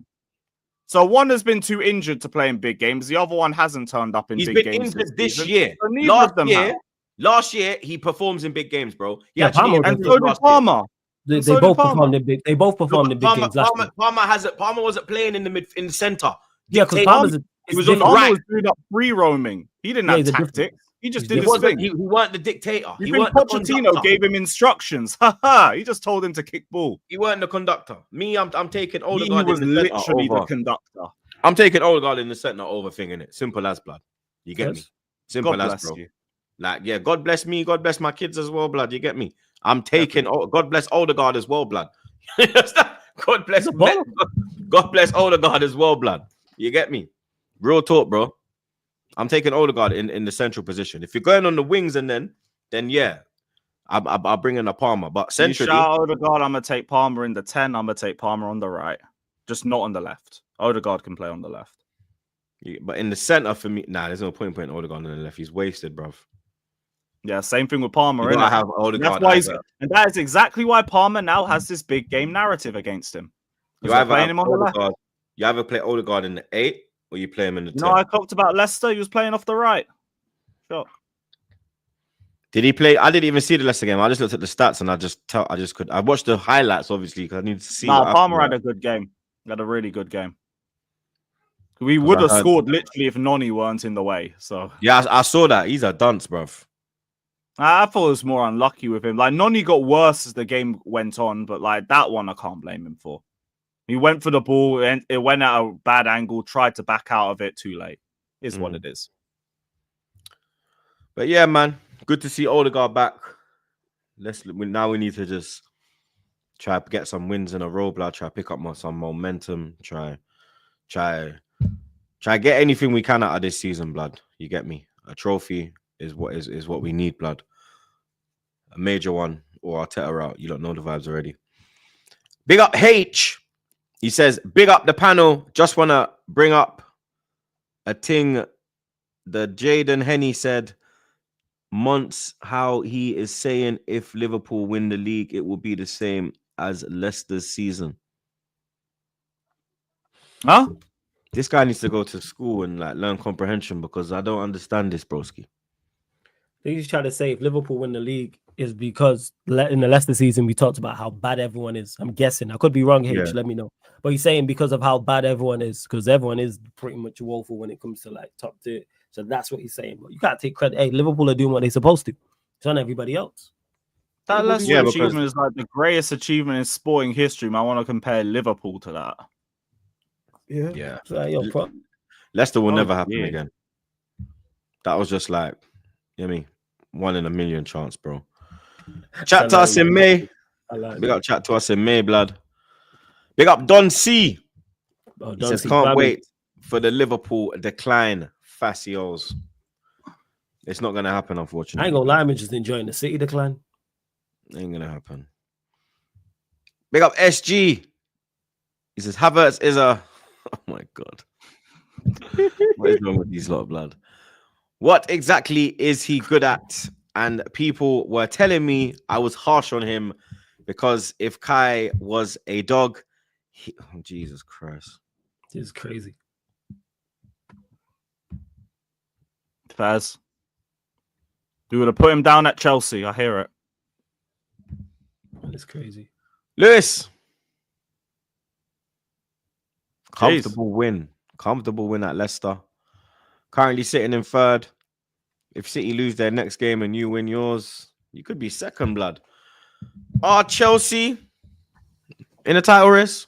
So one has been too injured to play in big games. The other one hasn't turned up in He's big been games injured this season. year. So neither of them have. Last year, he performs in big games, bro. He Yeah, actually Palmer And improved so did last year. Palmer. They So did both Palmer. performed in big. They both performed in big Palmer, games last year. Palmer wasn't playing in the center. Yeah, because Dictating. Palmer's He was on the Palmer right. was doing up free roaming. He didn't Yeah, have he's a different- tactics. He just he's did He his wasn't. thing. He weren't the dictator. You He think weren't the Pochettino conductor. gave him instructions? Ha. He just told him to kick ball. He weren't the conductor. Me, I'm taking He Odegaard was in the center literally the over. conductor. I'm taking Odegaard in the center over thing, innit? Simple as blood. You get me? Yes. Simple God as, bless bro. you. Like, yeah, God bless me. God bless my kids as well, blood. You get me? I'm taking. God bless Odegaard as well, blood. You understand? God bless. He's a baller. God bless Odegaard as well, blood. You get me? Real talk, bro. I'm taking Odegaard in the central position. If you're going on the wings and then yeah, I'll bring in a Palmer. But You centrally, shout Odegaard, I'm going to take Palmer in the 10. I'm going to take Palmer on the right. Just not on the left. Odegaard can play on the left. but in the center for me, there's no point putting Odegaard on the left. He's wasted, bruv. Yeah, same thing with Palmer. You gotta innit? have And Odegaard. and that is exactly why Palmer now has this big game narrative against him. You 'Cause they're either playing have him on the left. Odegaard, you either play Odegaard in the 8 or you play him in the 10. You know, I talked about Leicester. He was playing off the right. Sure. Did he play? I didn't even see the Leicester game. I just looked at the stats and I watched the highlights obviously because I needed to see. Nah, what Palmer happened. had a good game. He had a really good game. We 'Cause would I have heard- scored literally if Noni weren't in the way. So Yeah, I saw that. He's a dunce, bruv. I thought it was more unlucky with him. Like Noni got worse as the game went on, but like that one, I can't blame him for. He went for the ball and it went at a bad angle, tried to back out of it too late. Is what it is. But yeah, man, good to see Odegaard back. Now we need to just try to get some wins in a row, blood. Try to pick up some momentum. Try get anything we can out of this season, blood. You get me? A trophy is what we need, blood. A major one or Arteta out. You don't know the vibes already. Big up H. He says, big up the panel. Just want to bring up a thing that Jaden Henney said months how he is saying if Liverpool win the league, it will be the same as Leicester's season. Huh? This guy needs to go to school and like learn comprehension because I don't understand this, broski. He's trying to say if Liverpool win the league is because in the Leicester season we talked about how bad everyone is. I'm guessing. I could be wrong, H. Yeah. Let me know. But he's saying because of how bad everyone is, because everyone is pretty much woeful when it comes to like top tier. So that's what he's saying. But you can't take credit. Hey, Liverpool are doing what they're supposed to. It's on everybody else. That Leicester Yeah, because- achievement is like the greatest achievement in sporting history. Man, I want to compare Liverpool to that. Yeah. So, yo, Leicester will Oh, never happen yeah. again. That was just like, you know what I mean? 1 in a million chance, bro. Chat to us in May. I like Big up chat to us in May, blood. Big up Don C. Oh, He says, can't wait for the Liverpool decline. Facios. It's not going to happen, I unfortunately. ain't gonna lie, I'm just enjoying the City decline. Ain't going to happen. Big up SG. He says, Havertz is a... Oh, my God. What is wrong with these lot of blood? What exactly is he good at? And people were telling me I was harsh on him because if Kai was a dog, oh, Jesus Christ. This is crazy. Faz. We would have put him down at Chelsea. I hear it. It's crazy. Lewis. Jeez. Comfortable win at Leicester. Currently sitting in third. If City lose their next game and you win yours, you could be second, blood. Are Chelsea in a title race?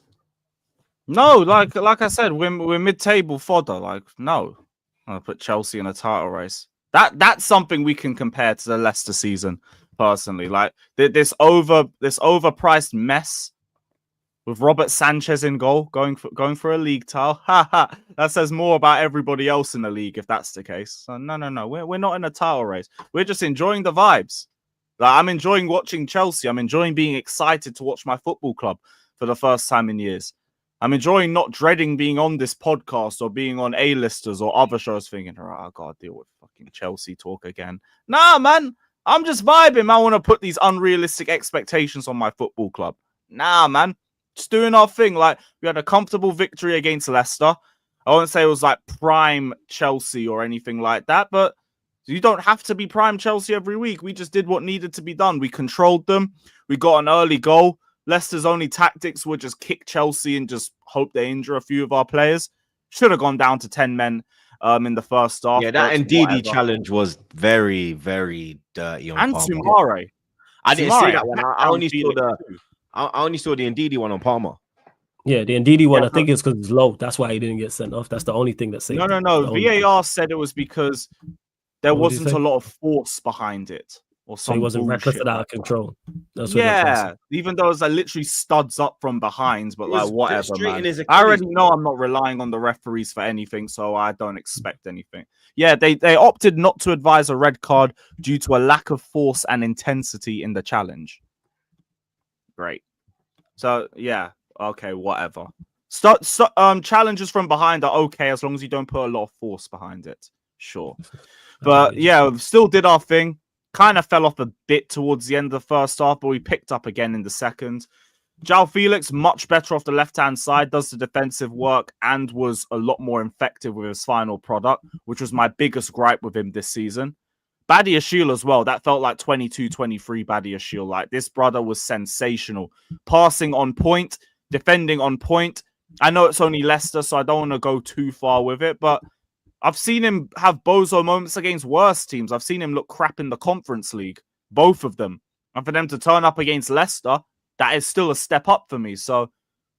No, like I said, we're mid-table fodder. Like, no. I'll put Chelsea in a title race. That's something we can compare to the Leicester season, personally. Like this overpriced mess with Robert Sanchez in goal, going for a league title. That says more about everybody else in the league if that's the case. So no. We're not in a title race. We're just enjoying the vibes. Like, I'm enjoying watching Chelsea. I'm enjoying being excited to watch my football club for the first time in years. I'm enjoying not dreading being on this podcast or being on A-listers or other shows thinking, oh, I gotta deal with fucking Chelsea talk again. Nah, man. I'm just vibing. I want to put these unrealistic expectations on my football club. Nah, man. Just doing our thing. Like, we had a comfortable victory against Leicester. I won't say it was like prime Chelsea or anything like that, but you don't have to be prime Chelsea every week. We just did what needed to be done. We controlled them. We got an early goal. Leicester's only tactics were just kick Chelsea and just hope they injure a few of our players. Should have gone down to 10 men in the first half. Yeah, that but Ndidi whatever. challenge was very, very dirty on And Palmer. Tumare. I didn't see Tumare, that one. I only saw the Ndidi one on Palmer. Yeah, the Ndidi one, Yeah, I think it's because it's low. That's why he didn't get sent off. That's the only thing that saved him. No. The only VAR said it was because there What did he wasn't say? a lot of force behind it. Or So he some wasn't reckless bullshit and out of like that. control. That's what they're Yeah, even though it's like literally studs up from behind, but It like was whatever, straight in man. his I already Achilles. know I'm not relying on the referees for anything, so I don't expect anything. Yeah, they opted not to advise a red card due to a lack of force and intensity in the challenge. Great. So yeah, okay, whatever. Challenges from behind are okay as long as you don't put a lot of force behind it. Sure. But yeah, we still did our thing. Kind of fell off a bit towards the end of the first half, but we picked up again in the second. João Felix, much better off the left-hand side, does the defensive work and was a lot more effective with his final product, which was my biggest gripe with him this season. Badiashile as well. That felt like 22-23 Badiashile. Like, this brother was sensational. Passing on point, defending on point. I know it's only Leicester, so I don't want to go too far with it, but I've seen him have bozo moments against worse teams. I've seen him look crap in the Conference League, both of them. And for them to turn up against Leicester, that is still a step up for me. So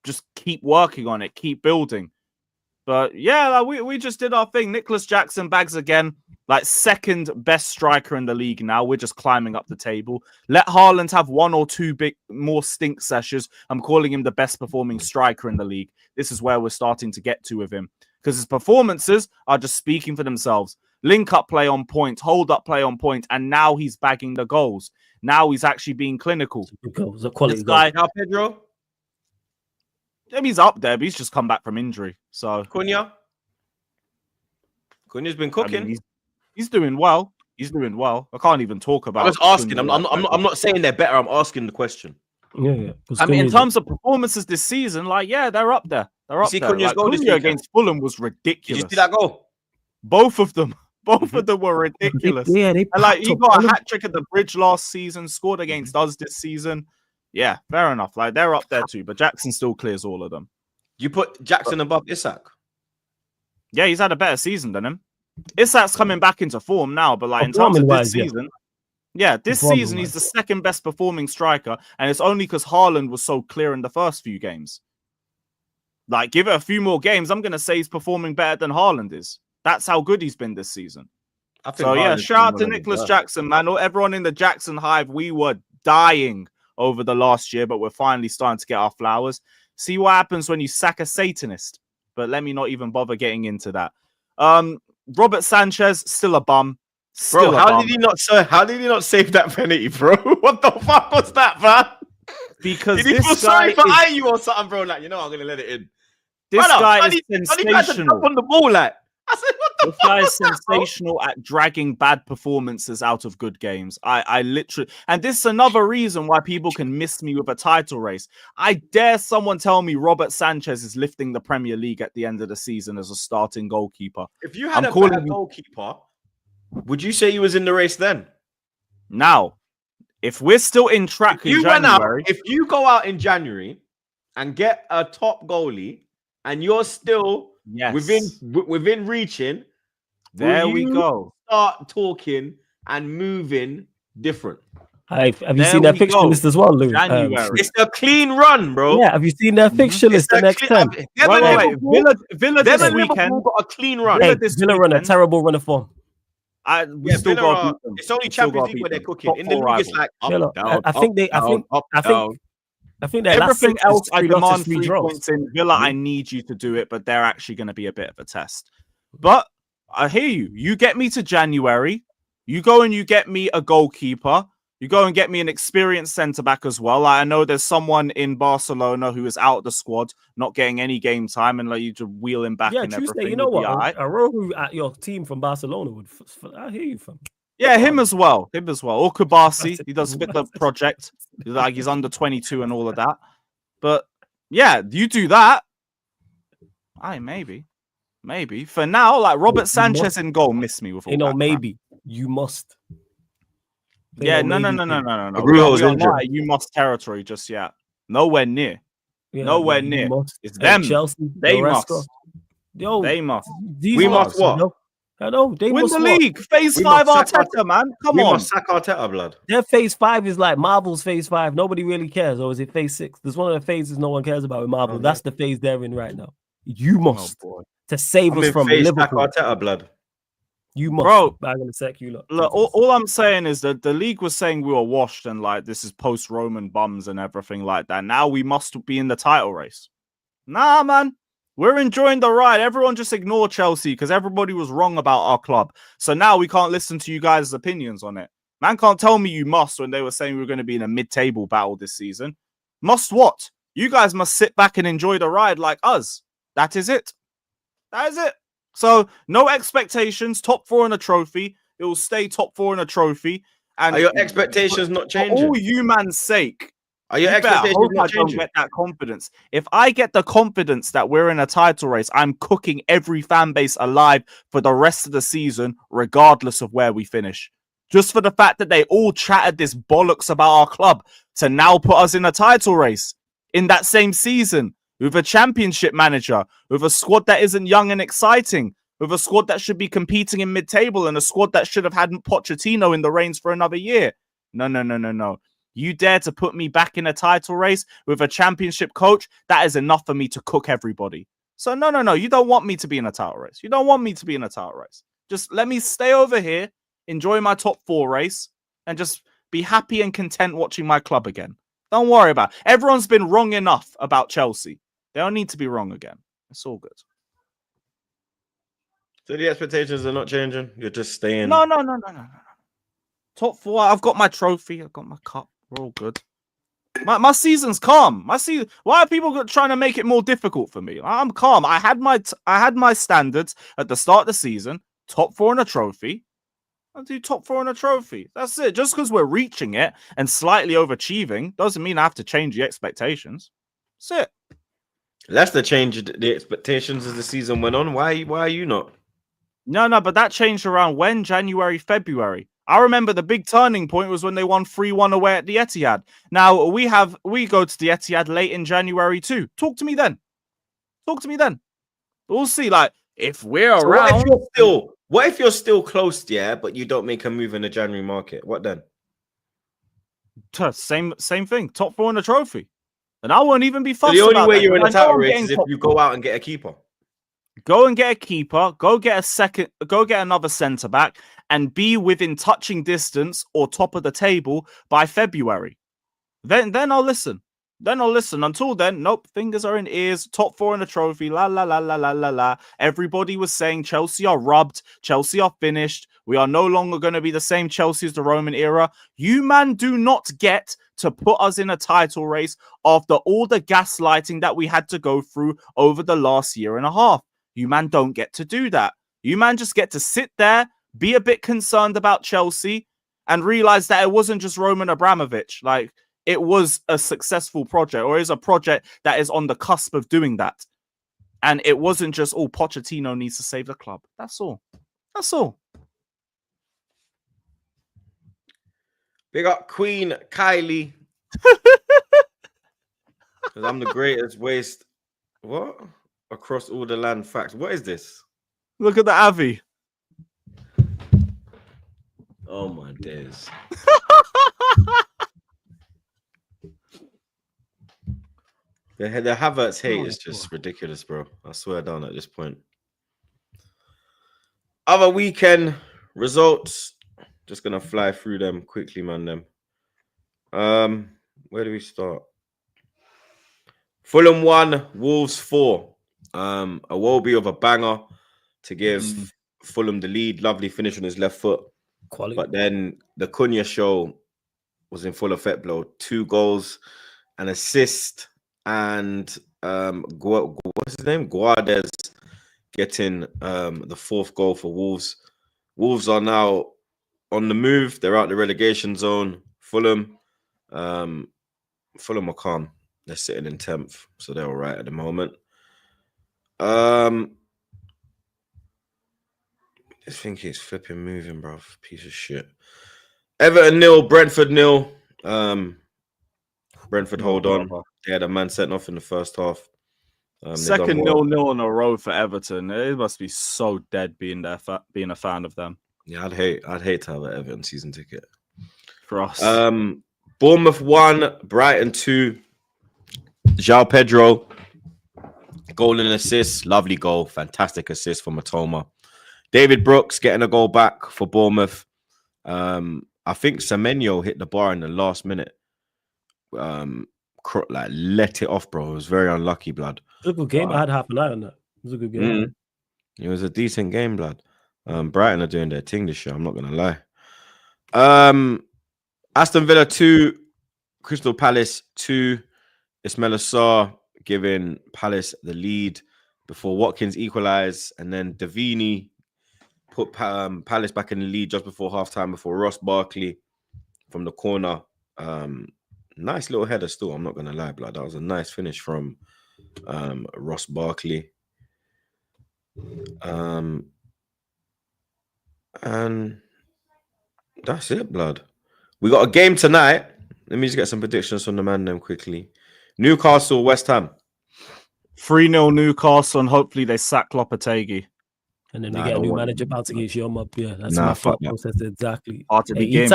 just keep working on it, keep building. But yeah, like we just did our thing. Nicholas Jackson bags again, like second best striker in the league now. We're just climbing up the table. Let Haaland have one or two more stink sessions. I'm calling him the best performing striker in the league. This is where we're starting to get to with him. Because his performances are just speaking for themselves. Link-up play on point, hold-up play on point, and now he's bagging the goals. Now he's actually being clinical. Goals, a quality This guy, Now, Pedro, maybe he's up there, but he's just come back from injury. So Cunha's been I cooking. mean, he's doing well. He's doing well. I can't even talk about. I was asking. Cunha I'm not saying they're better. I'm asking the question. Yeah. I mean, in terms of performances this season, like, yeah, they're up there. They're up see there. Cunha's Like, goal this Cunha weekend? against Fulham was Did ridiculous. you see that goal? Both of them. Both of them were ridiculous. Yeah, they And like, he packed got up a hat trick at the Bridge last season, scored against us this season. Yeah, fair enough. Like, they're up there too, but Jackson still clears all of them. You put Jackson above Isak. Yeah, he's had a better season than him. Isak's coming back into form now, but like in terms of this Performing-wise, yeah. season, this Performing-wise. season he's the second best performing striker, and it's only because Haaland was so clear in the first few games. Like, give it a few more games, I'm gonna say he's performing better than Haaland is. That's how good he's been this season. I think So yeah, Haaland's shout out been to one of the Nicholas best. Jackson, man. Everyone in the Jackson hive, we were dying over the last year, but we're finally starting to get our flowers. See what happens when you sack a Satanist. But let me not even bother getting into that. Robert Sanchez, still a bum. Bro, how did he not save that penalty, bro? What the fuck was that, man? Because Did he feel this sorry guy for is, IU or something, bro? Like, I'm gonna let it in. this Brother, guy is Sonny tried to sensational. jump on the ball, like. I said, what the This fuck guy is was that, bro? sensational at dragging bad performances out of good games. I literally, and this is another reason why people can miss me with a title race. I dare someone tell me Robert Sanchez is lifting the Premier League at the end of the season as a starting goalkeeper. If you had I'm a calling better you- goalkeeper, would you say he was in the race then? Now, if we're still in track in January, if you go out in January and get a top goalie and you're still yes, within reaching, there will we you go. start talking and moving different. Have you There seen their we fixture go. list as well, Lou? January. It's a clean run, bro. Yeah, have you seen their fixture list the next 10? Wait. Villa Them this and weekend. Liverpool got a clean run. Villa Hey, this Villa run a weekend. terrible run of form. We still Villa got. are- it's only Champions League where they're cooking. In the league, it's like up, Villa, down, I think they- I up, think- down, up, I think- down. I think their last Everything six else, is I 3 losses, demand 3 3 draws. points in. Villa, I need you to do it, but they're actually going to be a bit of a test. But I hear you. You get me to January. You go and you get me a goalkeeper. You go and get me an experienced centre-back as well. I know there's someone in Barcelona who is out of the squad, not getting any game time, and like you to wheel him back Yeah, and Tuesday, everything. you know We'll be what? all right. A Rohu at your team from Barcelona would. I hear you, fam. Yeah, him as well. Or Kubasi. That's He does fit the it. project. He's under 22 and all of that. But Yeah, you do that. Maybe. For now, like Robert Sanchez in goal, miss me with all You know, that crap. maybe you must. Yeah, no. Brujo's We are injured. not at you must territory just yet. Nowhere near. Yeah, Nowhere but you near. must. It's And them. Chelsea, They Goretzka. must. Yo, They must. these We lot, must what? you know? I know they Win must the what? league. Phase We 5 must sack Arteta, man. Come We on. must sack Arteta, blood. Their phase 5 is like Marvel's phase 5. Nobody really cares. Or is it phase 6? There's one of the phases no one cares about with Marvel. Oh, That's no. the phase they're in right now. You must boy. to save I'm us in from phase sack Liverpool. Arteta, blood. You must. Bro, I'm gonna sack you lot. Look, all I'm saying is that the league was saying we were washed and like this is post-Roman bums and everything like that. Now we must be in the title race. Nah, man. We're enjoying the ride. Everyone just ignore Chelsea because everybody was wrong about our club. So now we can't listen to you guys' opinions on it. Man can't tell me you must when they were saying we were going to be in a mid-table battle this season. Must what? You guys must sit back and enjoy the ride like us. That is it. That is it. So no expectations. Top 4 in a trophy. It will stay top 4 in a trophy. And Are your expectations not for changing? all you man's sake, Are your you better expectations hope not I don't changing? get that confidence. If I get the confidence that we're in a title race, I'm cooking every fan base alive for the rest of the season, regardless of where we finish. Just for the fact that they all chatted this bollocks about our club to now put us in a title race in that same season with a championship manager, with a squad that isn't young and exciting, with a squad that should be competing in mid-table and a squad that should have had Pochettino in the reins for another year. No. You dare to put me back in a title race with a championship coach? That is enough for me to cook everybody. So no. You don't want me to be in a title race. You don't want me to be in a title race. Just let me stay over here, enjoy my top 4 race, and just be happy and content watching my club again. Don't worry about it. Everyone's been wrong enough about Chelsea. They don't need to be wrong again. It's all good. So the expectations are not changing. You're just staying. No. Top 4. I've got my trophy. I've got my cup. We're all good. My season's calm. Why are people trying to make it more difficult for me? I'm calm. I had my standards at the start of the season. Top 4 in a trophy. I'll do top 4 in a trophy. That's it. Just because we're reaching it and slightly overachieving doesn't mean I have to change the expectations. That's it. Leicester changed the expectations as the season went on. Why are you not? No, but that changed around when? January, February. I remember the big turning point was when they won 3-1 away at the Etihad. Now, we go to the Etihad late in January too. Talk to me then. We'll see. Like, if we're around... What if you're still close, yeah, but you don't make a move in the January market? What then? Same thing. Top 4 in the trophy. And I won't even be fussed So the only about way that, you're in because the I know title I'm race getting is if top you 4. go out and get a keeper. Go and get a keeper, go get another centre back, and be within touching distance or top of the table by February. Then I'll listen. Until then, nope, fingers are in ears. Top 4 in the trophy. La. Everybody was saying Chelsea are rubbed. Chelsea are finished. We are no longer going to be the same Chelsea as the Roman era. You man do not get to put us in a title race after all the gaslighting that we had to go through over the last year and a half. You man don't get to do that. You man just get to sit there, be a bit concerned about Chelsea, and realize that it wasn't just Roman Abramovich. Like, it was a successful project, or is a project that is on the cusp of doing that. And it wasn't just, Pochettino needs to save the club. That's all. Big up Queen Kylie. Because I'm the greatest waste. What? Across all the land facts. What is this? Look at the Avi. Oh my days. The Havertz hate is just ridiculous, bro. I swear down at this point. Other weekend results. Just gonna fly through them quickly, man. Where do we start? Fulham 1, Wolves 4. A Wobie of a banger to give Fulham the lead. Lovely finish on his left foot. Quality. But then the Cunha show was in full effect, blow. 2 goals, an assist, and what's his name? Guardes getting the 4th goal for Wolves. Wolves are now on the move. They're out the relegation zone. Fulham are calm. They're sitting in 10th, so they're all right at the moment. This thing keeps flipping moving, bro. Piece of shit. Everton 0, Brentford 0. Brentford hold on. They had a man sent off in the first half. Second 0-0 in a row for Everton. It must be so dead being there, being a fan of them. Yeah, I'd hate to have an Everton season ticket For us. Bournemouth 1, Brighton 2. João Pedro, goal and assist, lovely goal, fantastic assist from Matoma. David Brooks getting a goal back for Bournemouth. I think Semenyo hit the bar in the last minute. Like let it off, bro. It was very unlucky, blood. It was a good game. I had half an eye on that. It was a good game. It was a decent game, blood. Brighton are doing their thing this year. I'm not gonna lie. Aston Villa 2, Crystal Palace 2. Ismail Assar giving Palace the lead before Watkins equalised, and then Davini put Palace back in the lead just before halftime before Ross Barkley from the corner. Nice little header still, I'm not going to lie, blood. That was a nice finish from Ross Barkley. And that's it, blood. We got a game tonight. Let me just get some predictions from the man then quickly. Newcastle, West Ham. 3-0 Newcastle, and hopefully they sack Lopetegui. And then they get a new manager about to get you up. Yeah, that's Nah, my fuck thought that. process exactly. Hard to begin.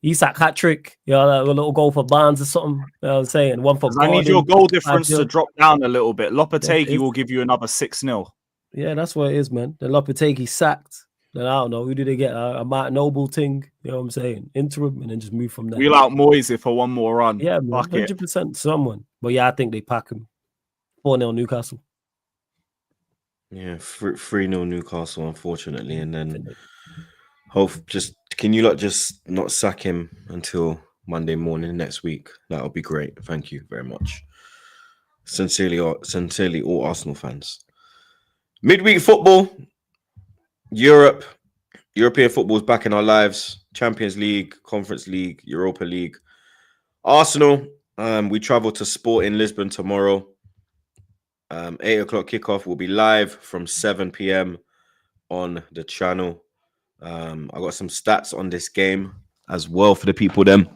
Isak hat trick. You know, like a little goal for Barnes or something. You know what I'm saying? One for I need your goal difference to 5-0. drop down a little bit. Lopetegui will give you another 6-0. Yeah, that's what it is, man. The Lopetegui sacked. Then I don't know. Who did they get? A Matt Noble thing. You know what I'm saying? Interim, and then just move from there. Wheel out Moise for one more run. Yeah, man, 100% someone. But yeah, I think they pack him. 4-0 Newcastle. Yeah, 3-0 Newcastle, unfortunately. And then can you lot just not sack him until Monday morning next week? That would be great. Thank you very much. Sincerely, all Arsenal fans. Midweek football, European football is back in our lives. Champions League, Conference League, Europa League. Arsenal, we travel to Sport in Lisbon tomorrow. 8 o'clock kickoff will be live from 7 p.m. on the channel. I got some stats on this game as well for the people then.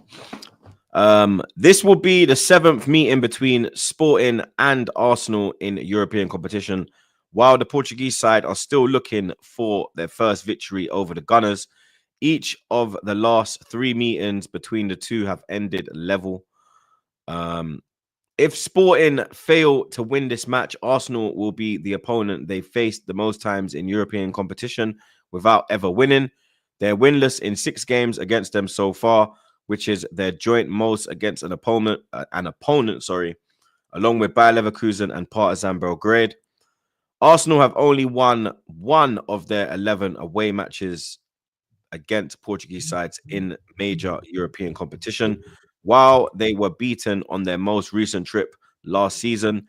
This will be the 7th meeting between Sporting and Arsenal in European competition, while the Portuguese side are still looking for their first victory over the Gunners. Each of the last 3 meetings between the two have ended level. If Sporting fail to win this match, Arsenal will be the opponent they faced the most times in European competition without ever winning. They're winless in 6 games against them so far, which is their joint most against an opponent, along with Bayer Leverkusen and Partizan Belgrade. Arsenal have only won 1 of their 11 away matches against Portuguese sides in major European competition, while they were beaten on their most recent trip last season,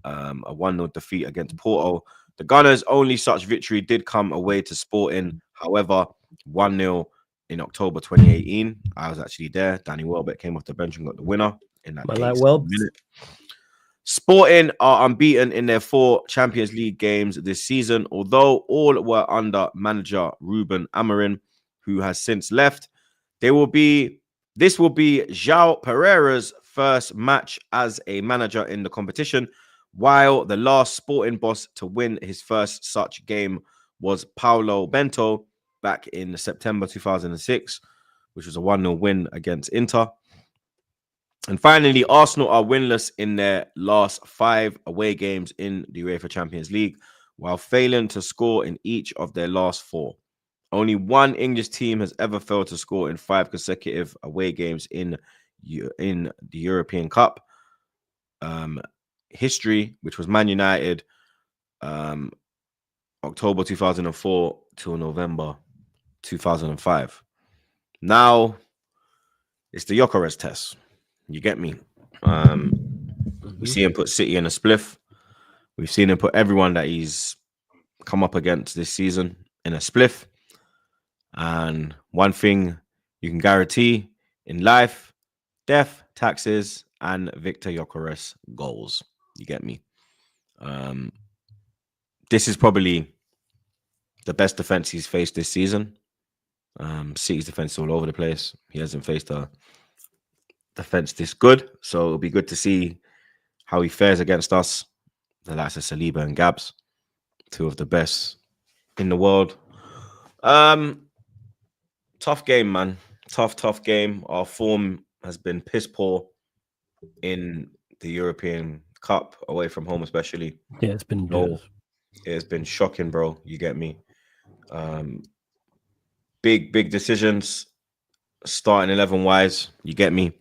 a 1-0 defeat against Porto. The Gunners' only such victory did come away to Sporting, however, 1-0 in October 2018. I was actually there. Danny Welbeck came off the bench and got the winner in that game. Sporting are unbeaten in their 4 Champions League games this season, although all were under manager Ruben Amorim, who has since left. This will be João Pereira's first match as a manager in the competition, while the last Sporting boss to win his first such game was Paulo Bento back in September 2006, which was a 1-0 win against Inter. And finally, Arsenal are winless in their last 5 away games in the UEFA Champions League, while failing to score in each of their last 4. Only 1 English team has ever failed to score in 5 consecutive away games in the European Cup history, which was Man United, October 2004 till November 2005. Now, it's the Gyökeres test. You get me? We see him put City in a spliff. We've seen him put everyone that he's come up against this season in a spliff. And one thing you can guarantee in life, death, taxes, and Victor Gyökeres goals. You get me? This is probably the best defense he's faced this season. City's defense is all over the place. He hasn't faced a defense this good, so it'll be good to see how he fares against us. The likes of Saliba and Gabs, two of the best in the world. Tough game, man. Tough game. Our form has been piss poor in the European Cup, away from home especially. Yeah, it's been It's been shocking, bro. You get me? Big decisions, starting 11-wise. You get me?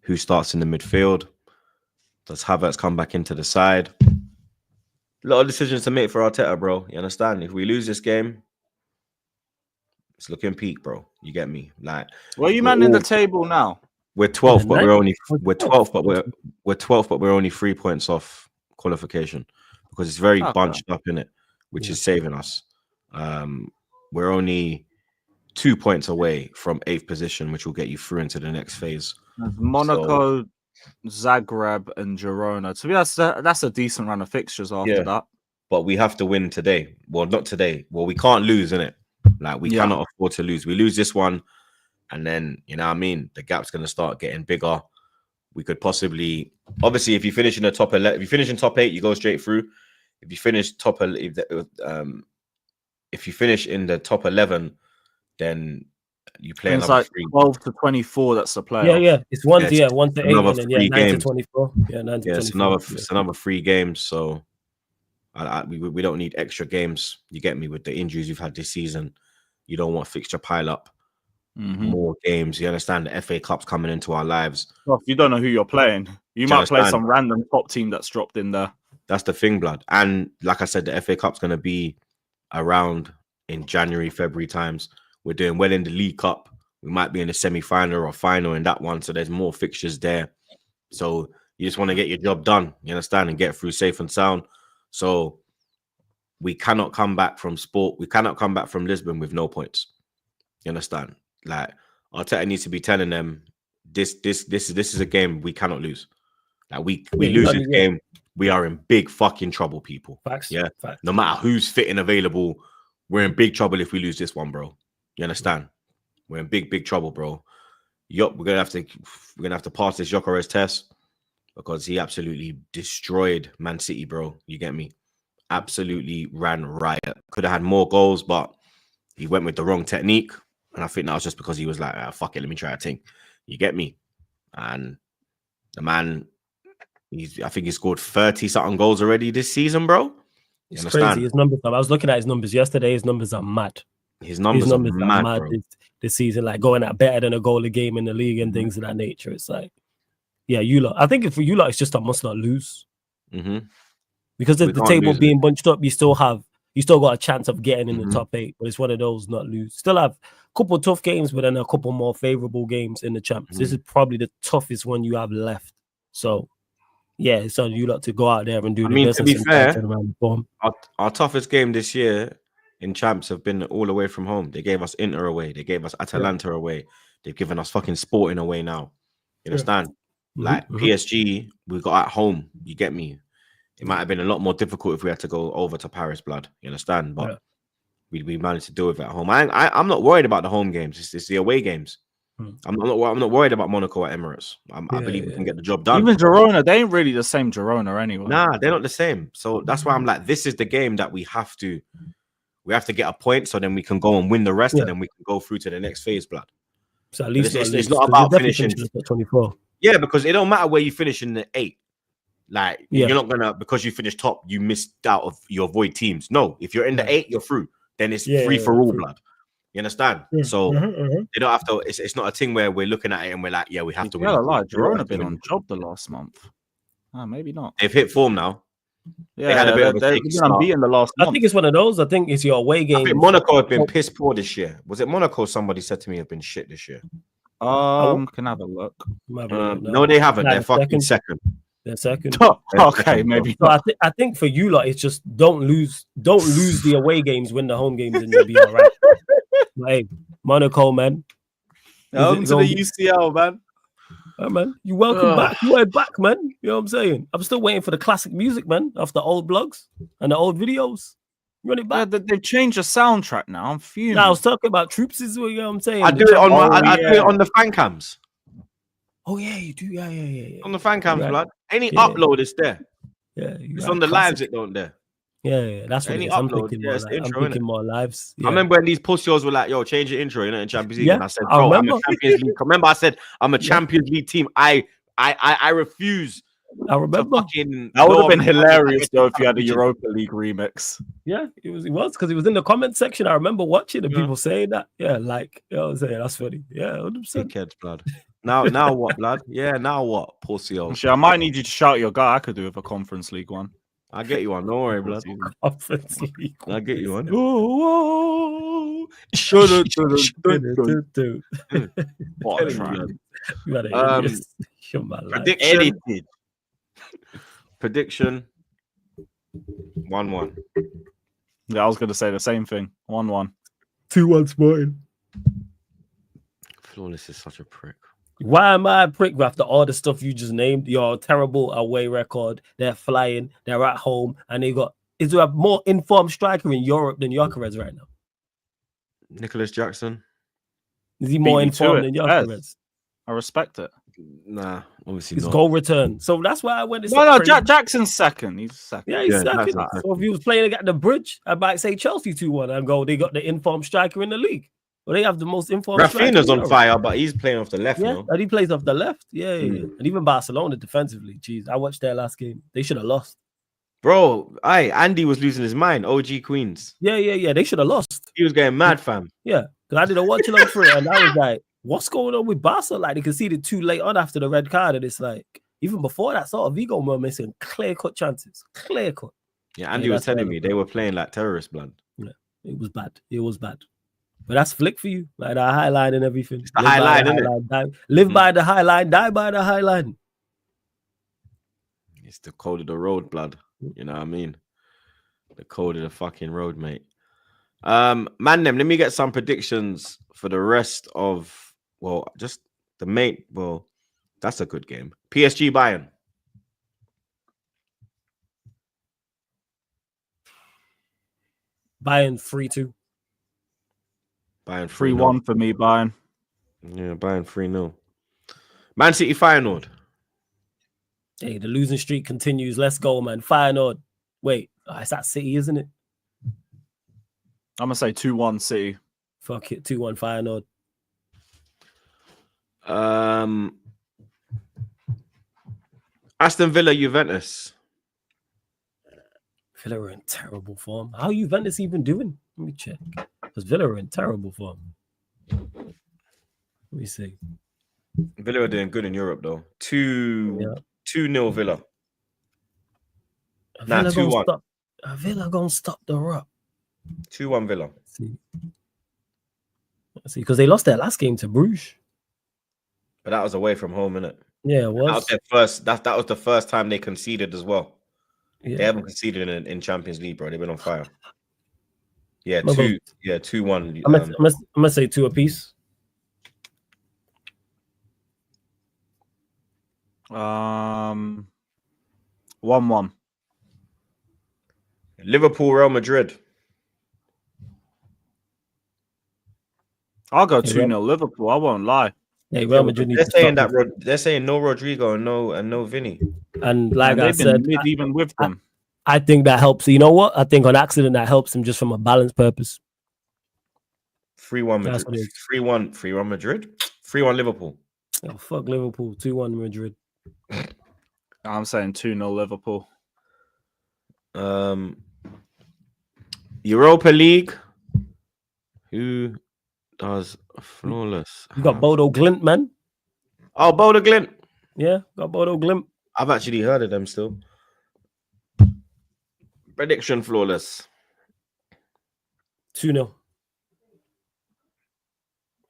Who starts in the midfield? Does Havertz come back into the side? A lot of decisions to make for Arteta, bro. You understand? If we lose this game, it's looking peak, bro. You get me? Like, where are you man in the table now? We're 12th, but we're 12th, but we're only 3 points off qualification because it's very bunched up in it, which is saving us. We're only 2 points away from 8th position, which will get you through into the next phase. Monaco, Zagreb, and Girona. To be honest, that's a decent run of fixtures after that. But we have to win today. Well, not today. Well, we can't lose, innit? Like, we cannot afford to lose. We lose this one, and then, you know what I mean? The gap's going to start getting bigger. We could possibly, obviously, if you finish in the top 11, if you finish in top 8, you go straight through. If you finish if you finish in the top 11, then you play it's another like 3. 12 to 24. That's the playoff. Yeah. It's 1 to 8, and then 9 games. to 24. Yeah, 9 to 24. It's another 3 games. So we don't need extra games. You get me? With the injuries we've had this season, you don't want fixture pile up. More games. You understand? The FA Cup's coming into our lives. Well, if you don't know who you're playing, you might play some random top team that's dropped in there. That's the thing, blood. And like I said, the FA Cup's going to be around in January, February times. We're doing well in the League Cup. We might be in the semi-final or final in that one. So there's more fixtures there. So you just want to get your job done. You understand? And get through safe and sound. So we cannot come back from sport. We cannot come back from Lisbon with no points. You understand? Like, Arteta needs to be telling them this is a game we cannot lose. Like, we lose this game, we are in big fucking trouble, people. Facts. Yeah. Facts. No matter who's fit and available, we're in big trouble if we lose this one, bro. You understand? We're in big trouble, bro. Yup, we're gonna have to pass this Gyökeres test because he absolutely destroyed Man City, bro. You get me? Absolutely ran riot. Could have had more goals, but he went with the wrong technique. And I think that was just because he was like, fuck it, let me try a thing. You get me? And the man, I think he scored 30-something goals already this season, bro. It's crazy. His numbers. I was looking at his numbers yesterday. His numbers are mad. His numbers are mad, bro. This season, like going at better than a goal a game in the league and things of that nature. It's like, yeah, you lot. I think for you lot, it's just a must not lose. Because of the table being bunched up, you still got a chance of getting in the top 8. But it's one of those not lose. Still have a couple of tough games, but then a couple more favorable games in the champs. This is probably the toughest one you have left. So, yeah, it's on you lot to go out there and do. To be fair, our toughest game this year in champs have been all away from home. They gave us Inter away. They gave us Atalanta away. They've given us fucking Sporting away now. You understand? Like PSG, we got at home. You get me? It might have been a lot more difficult if we had to go over to Paris, blood. You understand? But we managed to do it at home. I'm not worried about the home games. It's the away games. I'm not worried about Monaco at Emirates. I believe we can get the job done. Even Girona, they ain't really the same Girona anyway. Nah, they're not the same. So that's why I'm like, this is the game that we have to get a point, so then we can go and win the rest, and then we can go through to the next phase, blood. So at least it's not about finishing 24. Yeah, because it don't matter where you finish in the 8. Like, you're not gonna, because you finished top, you missed out of your avoid teams. No, if you're in the 8, you're through. Then it's free for all, blood. You understand? So they don't have to. It's not a thing where we're looking at it and we're like, yeah, we have to win. Girona been on job the last month. Maybe not. They've hit form now. Yeah, they had a bit of a they've been unbeaten the last month. I think it's one of those. I think it's your away game. I think Monaco have been piss poor this year. Was it Monaco? Somebody said to me have been shit this year. Can have a look. No, they haven't. They're fucking second. They're second. Okay, maybe. So I think for you lot, it's just don't lose the away games, win the home games, and you'll be all right. Like Monaco, man. Home to the UCL, man. Oh, man, you welcome back. You went back, man. You know what I'm saying? I'm still waiting for the classic music, man, off the old blogs and the old videos. Run it Yeah, back. they've changed the soundtrack now. I'm fuming. Now I was talking about Troops, is what you know what I'm saying. I do it on I do it yeah. on the fan cams. Oh yeah, you do. Yeah. On the fan cams, Right. blood. Any Yeah. upload is there. Yeah, It's on the lives. It don't there. Yeah, that's what Any it is. I'm upload, thinking yeah, more. it's Like, the I'm intro, thinking innit? more lives. I Yeah. remember when these pussies were like, "Yo, change the intro, you know, in Champions League." Yeah, And I said, I "Bro, I'm a remember. Champions League." Remember, I said, "I'm a Yeah. Champions League team. I refuse I to remember. fucking." That would go have been on the hilarious though if you had a competition. Europa League remix. Yeah, it was because it was in the comment section. I remember watching and Yeah. people saying that. Yeah, like you know what I'm saying. That's funny. Yeah, 100%. Dickheads, blood. Now what, blood? Yeah, now what? Pussy old. Actually, I might need you to shout your guy. I could do with a Conference League one. I'll get you one. Don't worry, blood. Conference League. I'll get you one. Oh, What a Telling track. you, you got it. blood. My life. Prediction. Edited. Prediction. 1-1. Yeah, I was going to say the same thing. 1-1. 2-1 Sporting. Flawless is such a prick. Why am I a prick after all the stuff you just named? Your terrible away record. They're flying. They're at home, and they got. Is there a more informed striker in Europe than Gyökeres right now? Nicholas Jackson. Is he Beat more me to informed it. than Gyökeres? Yes. I respect it. Nah, obviously His not. goal return. So that's why I went. No, Jackson's second. He's second. Yeah, he's Yeah, second. Jackson's So if he was playing at the bridge, I might say Chelsea 2-1 and go. They got the informed striker in the league. Well, they have the most informed. Rafinha's striker in on Europe. fire, but he's playing off the left Yeah, now. and he plays off the left. Yeah. Mm. And even Barcelona defensively. Jeez, I watched their last game. They should have lost. Bro, Andy was losing his mind. OG Queens. Yeah. They should have lost. He was getting mad, fam. Yeah, because I did a watch along for it, and I was like, "What's going on with Barca? Like they conceded too late on after the red card, and it's like even before that, sort of Vigo were missing clear cut chances, clear cut. Yeah, Andy Yeah, was that's telling fair. me they were playing like terrorist, blood. It was bad. It was bad. But that's flick for you, like the high line and everything. the high line, isn't it? Live by the high line, die by the high line. It's the code of the road, blood. You know what I mean? The code of the fucking road, mate. Man, let me get some predictions for the rest of, well, just the mate. Well, that's a good game. PSG Bayern. Bayern 3-2. Bayern 3-1 for me, Bayern. Yeah, Bayern 3-0. Man City Feyenoord. Hey, the losing streak continues. Let's go, man. Feyenoord. Wait, it's that City, isn't it? I'm going to say 2-1 City. Fuck it, 2-1 Feyenoord. Aston Villa Juventus. Villa are in terrible form. How are Juventus even doing? Let me check. Because Villa are in terrible form. Let me see. Villa are doing good in Europe, though. 2-0 Villa. Nah, 2-1. Villa gonna stop the rut. 2-1 Villa. Let's see, because they lost their last game to Bruges. But that was away from home, innit? Yeah, it That was. was their first. That was the first time they conceded as well. Yeah. They haven't conceded in Champions League, bro. They've been on fire. Yeah, No, 2-1. I'm gonna say 2 apiece. 1-1. Liverpool Real Madrid. I'll go Yeah, 2-0 Liverpool. I won't lie. Hey, Real Madrid need They're to saying stop that they're saying no Rodrigo and no Vinny. and like And I they've been said, mid even with them. I think that helps. You know what? I think on accident that helps him just from a balance purpose. 3-1 That's what Madrid. it is. 3-1 Madrid. 3-1 Liverpool. Oh, fuck Liverpool. 2-1 Madrid. I'm saying 2-0 Liverpool. Europa League. Who does flawless? You got Bodo Glint, man. Oh, Bodo Glint. Yeah, got Bodo Glint. I've actually heard of them still. Prediction flawless. 2-0.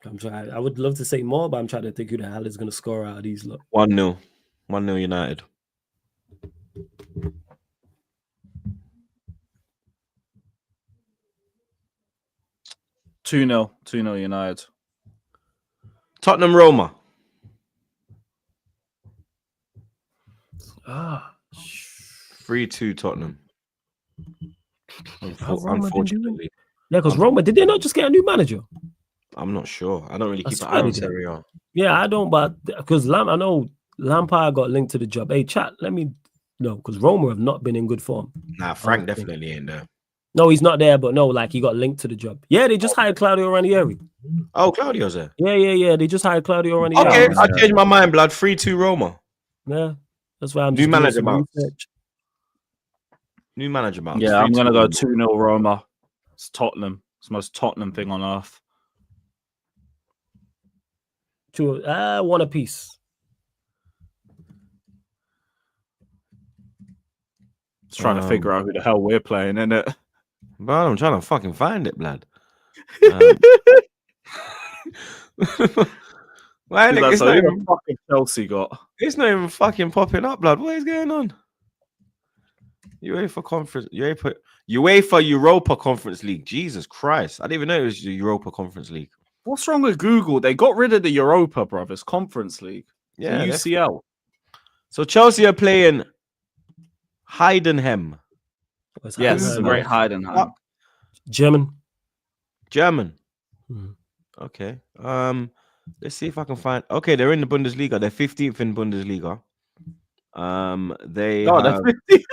I'm trying. I would love to say more, but I'm trying to think who the hell is going to score out of these. Look, 1-0. 1-0 United. Two 0 United. Tottenham Roma. 3-2 Tottenham. How Roma been doing? Unfortunately, Yeah, because Roma, did they not just get a new manager? I'm not sure. I don't really I keep an swear eye on they did. Serie A. Yeah, I don't, but because I know Lampard got linked to the job. Hey, chat, let me know, because Roma have not been in good form. Nah, Frank definitely ain't there. No, he's not there, but no, like he got linked to the job. Yeah, they just hired Claudio Ranieri. Oh, Claudio's there. Yeah. They just hired Claudio Ranieri. Okay, I changed my mind, blood. 3-2 Roma. Yeah, that's why I'm New just doing manager some bounce. research. New manager bounce. Yeah, I'm 3-2 gonna go Roma. 2-0 Roma. It's Tottenham. It's the most Tottenham thing on earth. One apiece. Just trying to figure out who the hell we're playing, innit? Bro, I'm trying to fucking find it, blood. Why ain't it, So who the fuck has Chelsea got? it's not even fucking popping up, blood. What is going on? UEFA Europa Conference League. Jesus Christ. I didn't even know it was the Europa Conference League. What's wrong with Google? They got rid of the Europa, brothers. Conference League. Yeah. The UCL. So Chelsea are playing Heidenheim. Yes, great Heidenheim. German. Hmm. Okay. Let's see if I can find. Okay, they're in the Bundesliga. They're 15th in Bundesliga. They're 50.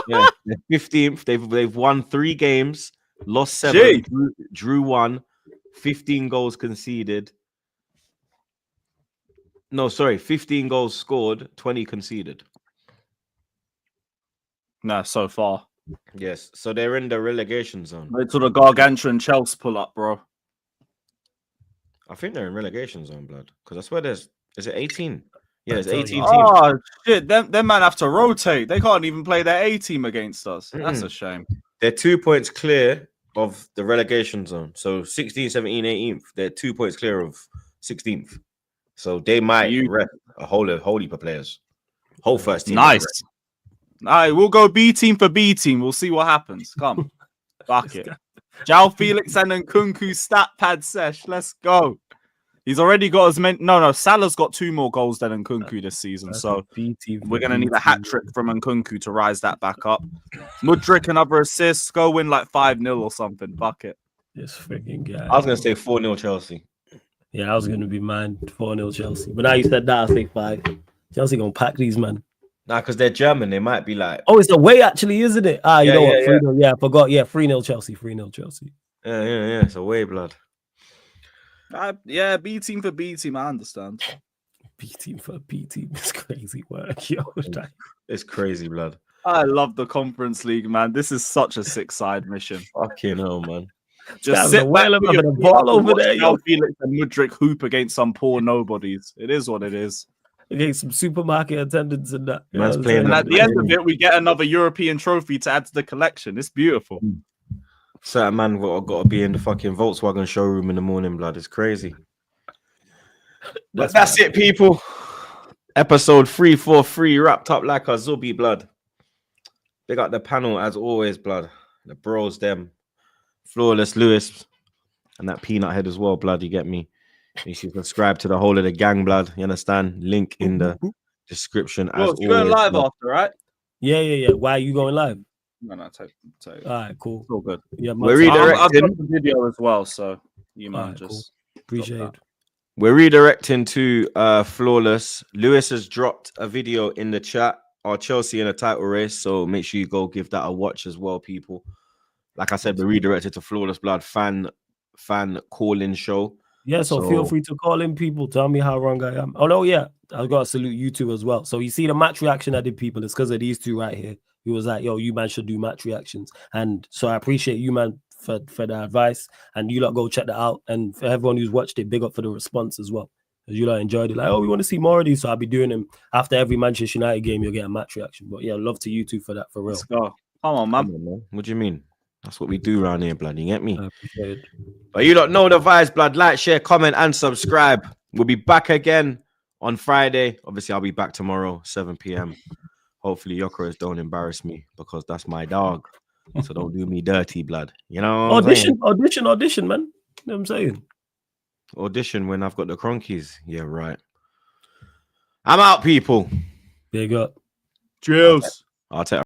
Yeah, they're 15th. They've won 3 games, lost 7, drew 1, 15 goals conceded. No, sorry, 15 goals scored, 20 conceded. Nah, so far. Yes, so they're in the relegation zone. Wait till the gargantuan Chelsea pull up, bro. I think they're in relegation zone, blood. Because I swear is it 18? Yeah, there's 18 teams. Oh shit, them man have to rotate. They can't even play their A team against us. That's a shame. They're 2 points clear of the relegation zone. So 16, 17, 18th, they're 2 points clear of 16th. So they might rest a whole heap of players. Whole first team. Nice. All right, we'll go B team for B team. We'll see what happens. Come. Fuck it. Jao Felix and Nkunku stat pad sesh. Let's go. He's already got as many. No. Salah's got 2 more goals than Nkunku this season. So we're going to need a hat trick from Nkunku to rise that back up. Mudryk, another assist. Go win like 5-0 or something. Fuck it. This freaking guy. I was going to say 4-0 Chelsea. Yeah, I was going to be mine 4-0 Chelsea. But now you said that, I'll say 5. Chelsea going to pack these, man. Nah, because they're German. They might be like... Oh, it's away actually, isn't it? You know what? 3-0. Yeah, I forgot. Yeah, 3-0 Chelsea. 3-0 Chelsea. Yeah. It's away, blood. Yeah, B team for B team. I understand. B team for B team. It's crazy work, yo. It's crazy, blood. I love the Conference League, man. This is such a 6-side mission. Fucking hell, man. Just sit back with the ball over there. Yo, Felix and Mudryk hoop against some poor nobodies. It is what it is. Against some supermarket attendants and that. Man's playing. And at the end of it, we get another European trophy to add to the collection. It's beautiful. Certain man got to be in the fucking Volkswagen showroom in the morning, blood. It's crazy. That's it, people. Episode 343 wrapped up like a Zubi, blood. Big up the panel as always, blood. The bros, them. Flawless Lewis. And that peanut head as well, blood. You get me? You should subscribe to the whole of the gang, blood. You understand? Link in the description. As you're going live blood. after, right? Yeah. Why are you going live? No, take. All right, cool. It's all good. Yeah, we're redirecting. I've got the video as well, so you might just cool. Appreciate it. We're redirecting to Flawless. Lewis has dropped a video in the chat. Our Chelsea in a title race, so make sure you go give that a watch as well, people. Like I said, we're redirected to Flawless Blood fan call-in show. Yeah, so feel free to call in, people. Tell me how wrong I am. Oh no, yeah, I gotta salute you two as well. So you see the match reaction I did, people. It's because of these two right here. He was like, "Yo, you man should do match reactions," and so I appreciate you, man, for the advice. And you lot go check that out. And for everyone who's watched it, big up for the response as well. Because you lot enjoyed it. Like, oh, we want to see more of these, so I'll be doing them after every Manchester United game. You'll get a match reaction. But yeah, love to you two for that, for real. Let's go. Come on, man. What do you mean? That's what we do around here, blood. You get me? I appreciate it. But you don't know the vibes, blood. Like, share, comment, and subscribe. We'll be back again on Friday. Obviously, I'll be back tomorrow, 7 p.m. Hopefully, Yokeres don't embarrass me because that's my dog. So don't do me dirty, blood. You know? Audition, man. You know what I'm saying? Audition when I've got the cronkies. Yeah, right. I'm out, people. Big up. Cheers. Arteta.